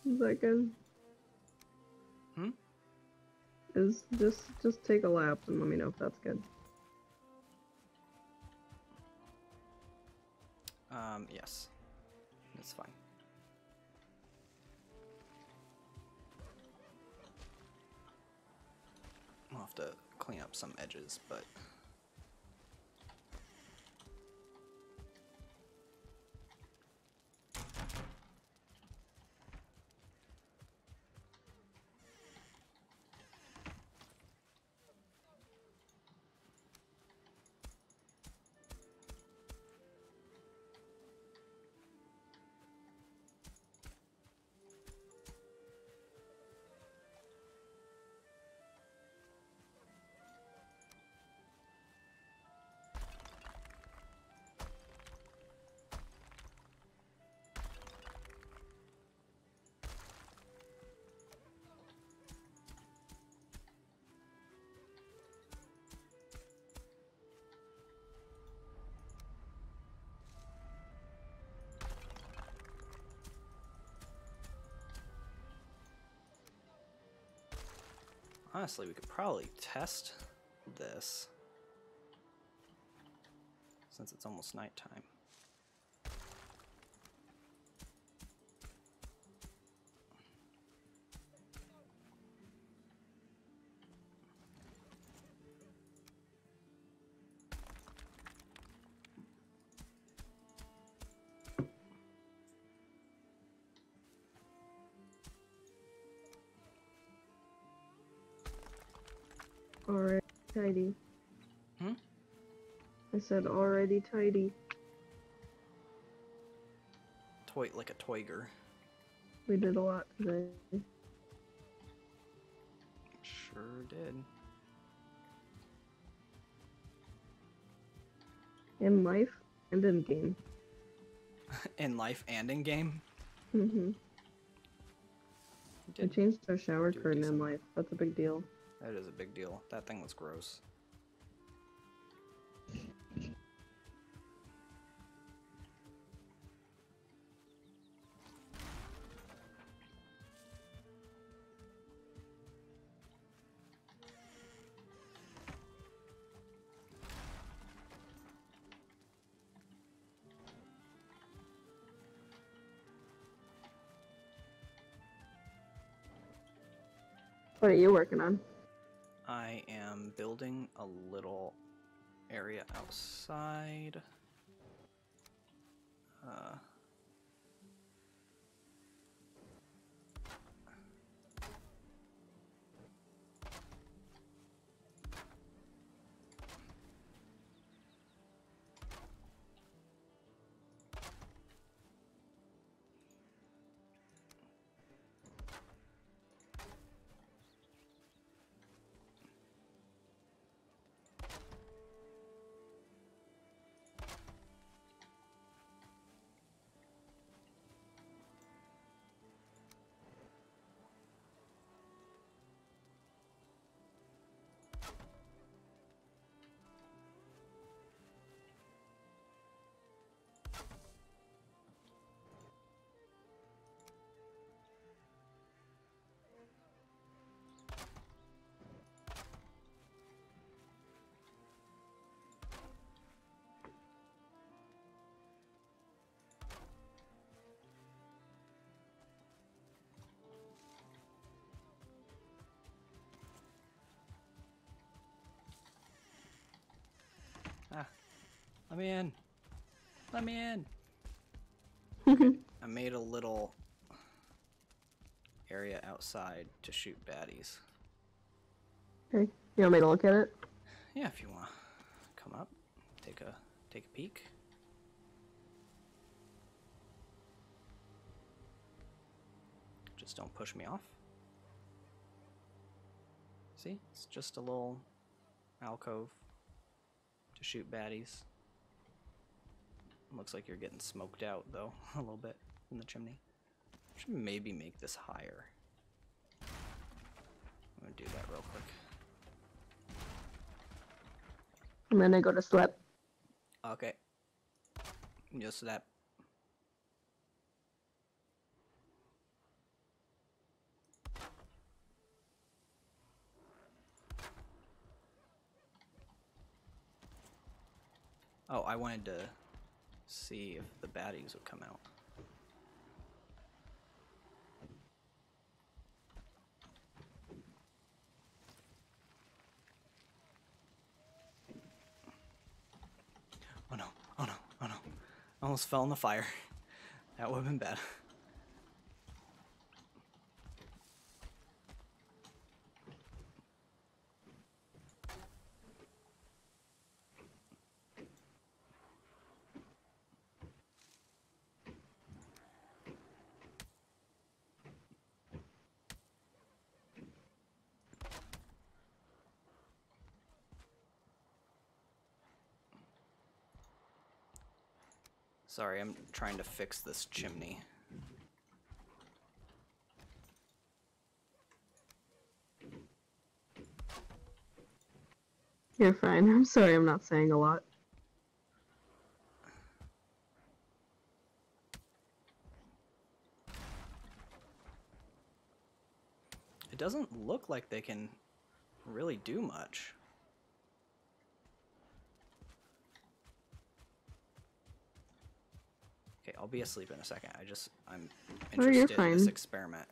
Is that good? Hmm? Is just take a lap and let me know if that's good. Yes. That's fine. I'll have to clean up some edges, but... Honestly, we could probably test this since it's almost nighttime. Alright, tidy. Hmm? I said already tidy. Toy like a toiger. We did a lot today. Sure did. In life and in game. In life and in game. Mm-hmm. I changed our shower do curtain in decent. life. That's a big deal. That is a big deal. That thing was gross. What are you working on? I am building a little area outside. Let me in. Let me in. Okay, I made a little area outside to shoot baddies. Okay. You want me to look at it? Yeah, if you want, come up, take a peek. Just don't push me off. See, it's just a little alcove to shoot baddies. Looks like you're getting smoked out though, a little bit in the chimney. Should maybe make this higher. I'm gonna do that real quick. And then I go to sleep. Okay. Just that. Oh, I wanted to see if the baddies would come out. Oh no, oh no, oh no. I almost fell in the fire. That would have been bad. Sorry, I'm trying to fix this chimney. You're fine. I'm sorry I'm not saying a lot. It doesn't look like they can really do much. Okay, I'll be asleep in a second. I'm Oh, you're interested in this fine. experiment.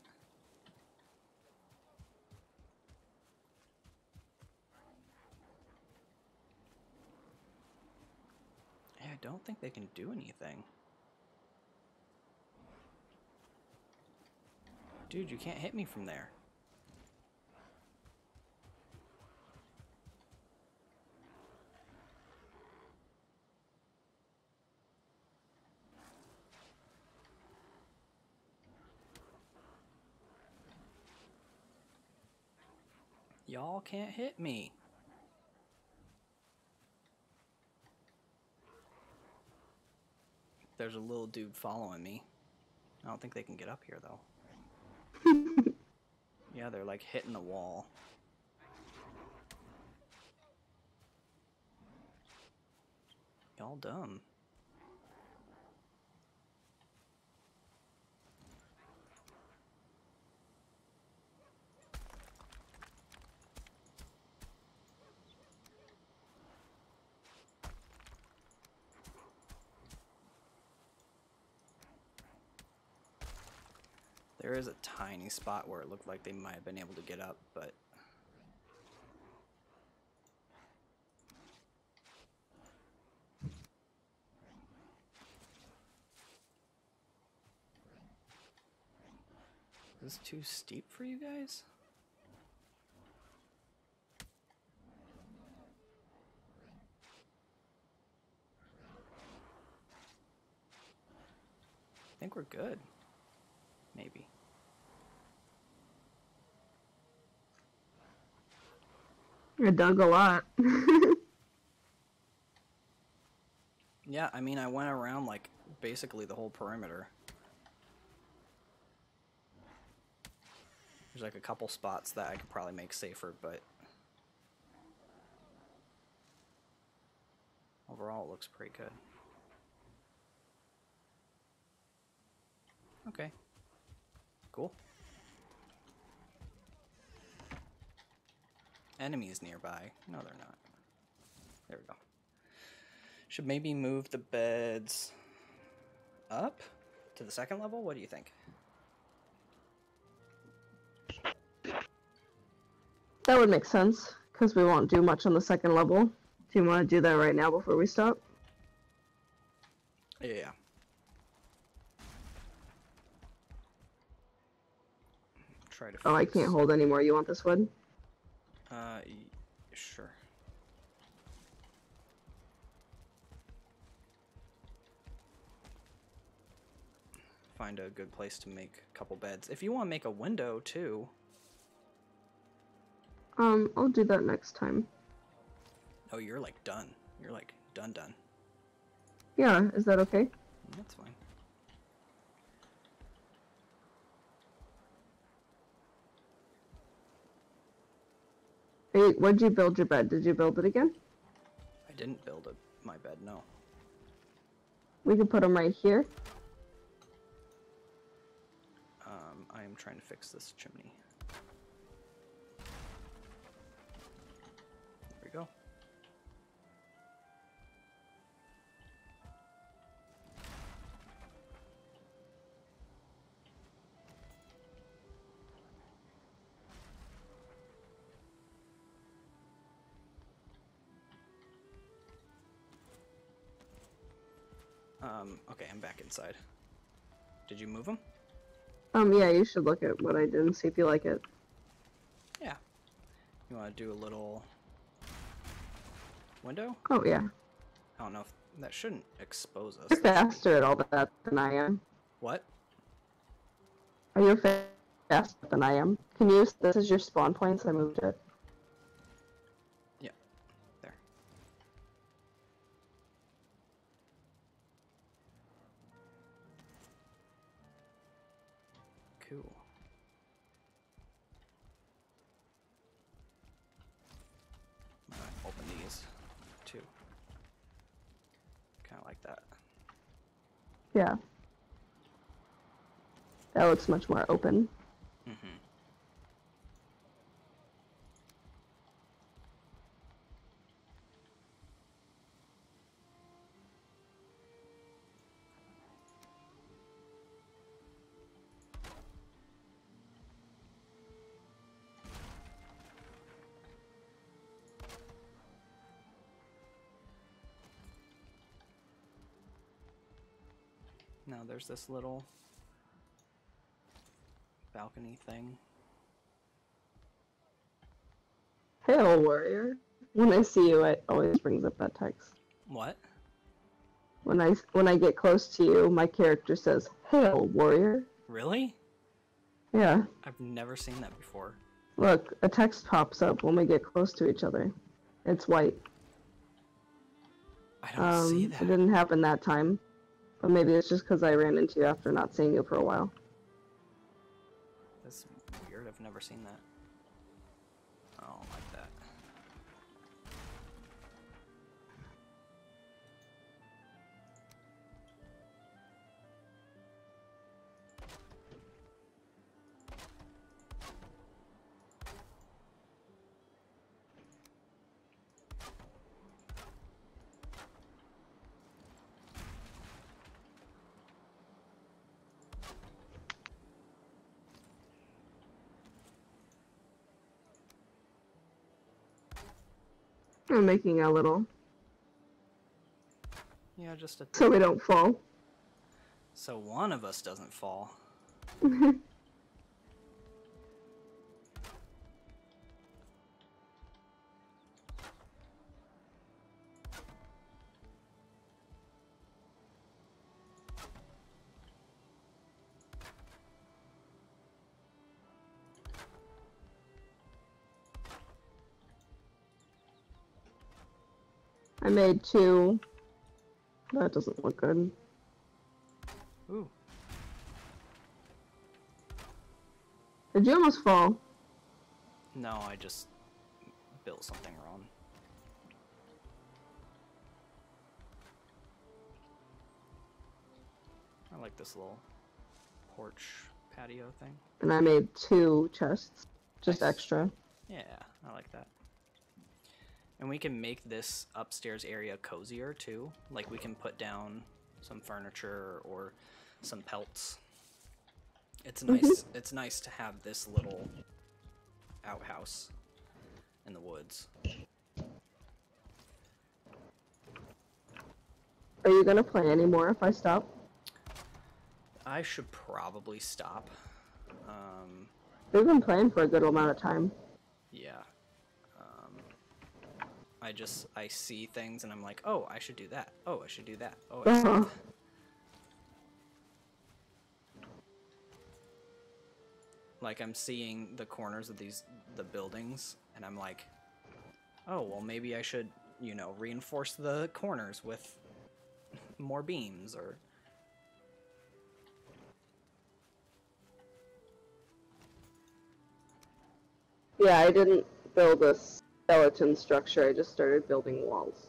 Yeah, I don't think they can do anything. Dude, you can't hit me from there. Y'all can't hit me. there's a little dude following me. I don't think they can get up here, though. Yeah, they're like hitting the wall. Y'all dumb. There is a tiny spot where it looked like they might have been able to get up, but... Is this too steep for you guys? I think we're good. Maybe. I dug a lot. Yeah, I mean, I went around, like, basically the whole perimeter. There's, like, a couple spots that I could probably make safer, but... overall, it looks pretty good. Okay. Cool. Enemies nearby. No, they're not. There we go. Should maybe move the beds up to the second level? What do you think? That would make sense, because we won't do much on the second level. Do you want to do that right now before we stop? Yeah. Try to Oh, I can't hold anymore. You want this wood? Sure. Find a good place to make a couple beds. If you want to make a window too. I'll do that next time. Oh, you're like done. You're like done. Yeah, is that okay? That's fine. Hey, where'd you build your bed? Did you build it again? I didn't build my bed, no. We can put them right here. I am trying to fix this chimney. There we go. Okay, I'm back inside. Did you move them? Yeah, you should look at what I did and see if you like it. Yeah. You want to do a little window? Oh, yeah. I don't know if that shouldn't expose us. You're faster at all that than I am. What? Are you faster than I am? Can you use this as your spawn points? I moved it. Yeah. There. Cool. I'm gonna open these too. Kind of like that. Yeah. That looks much more open. Mm-hmm. Now there's this little balcony thing. Hail, warrior. When I see you, it always brings up that text. What? When I get close to you, my character says, "Hail, warrior." Really? Yeah. I've never seen that before. Look, a text pops up when we get close to each other. It's white. I don't see It that. didn't happen that time. But maybe it's just because I ran into you after not seeing you for a while. That's weird. I've never seen that. I don't like that. I'm making a little, Yeah, just a... so we don't fall. So one of us doesn't fall. I made 2. That doesn't look good. Ooh. Did you almost fall? No, I just built something wrong. I like this little porch patio thing. And I made 2 chests. Just Nice. extra. Yeah, I like that. And we can make this upstairs area cozier too. Like we can put down some furniture or some pelts. It's nice. It's nice to have this little outhouse in the woods. Are you gonna play any more if I stop? I should probably stop. We've been playing for a good amount of time. Yeah. I see things and I'm like, oh, I should do that. Oh, I should do that. Oh, I should do that. Like I'm seeing the corners of the buildings and I'm like, oh, well maybe I should, you know, reinforce the corners with more beams or... Yeah, I didn't build a skeleton structure, I just started building walls.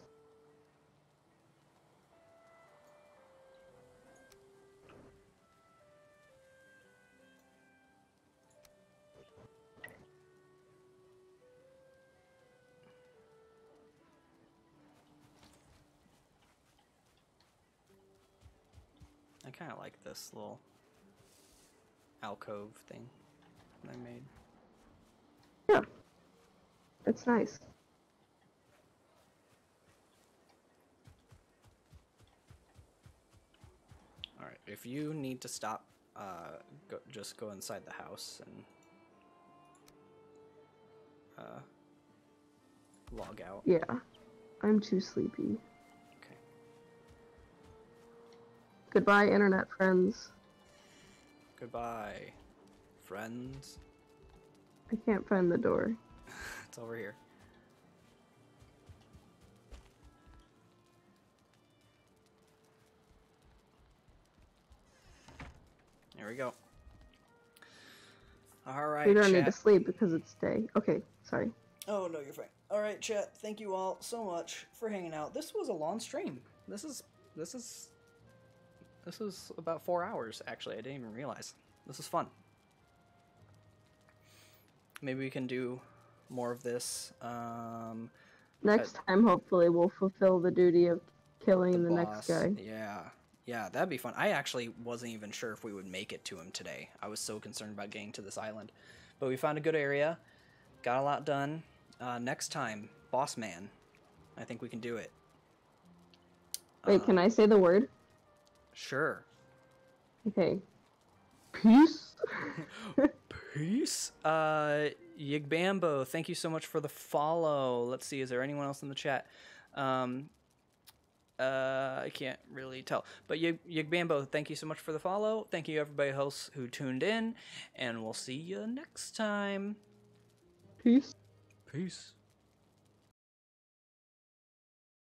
I kind of like this little alcove thing that I made. Yeah, it's nice. Alright, if you need to stop, just go inside the house and log out. Yeah, I'm too sleepy. Okay. Goodbye, internet friends. Goodbye, friends. I can't find the door. It's over here. There we go. Alright, We don't need chat. to sleep because it's day. Okay, sorry. Oh, no, you're fine. Alright, chat, thank you all so much for hanging out. This was a long stream. This is about 4 hours, actually. I didn't even realize. This is fun. Maybe we can do more of this. Next time, hopefully, we'll fulfill the duty of killing the boss. next guy. Yeah, that'd be fun. I actually wasn't even sure if we would make it to him today. I was so concerned about getting to this island. But we found a good area. Got a lot done. Next time, boss man. I think we can do it. Wait, can I say the word? Sure. Okay. Peace? Peace. Yigbambo, thank you so much for the follow. Let's see, is there anyone else in the chat? I can't really tell. But Yigbambo, thank you so much for the follow. Thank you everybody else who tuned in, and we'll see you next time. Peace. Peace.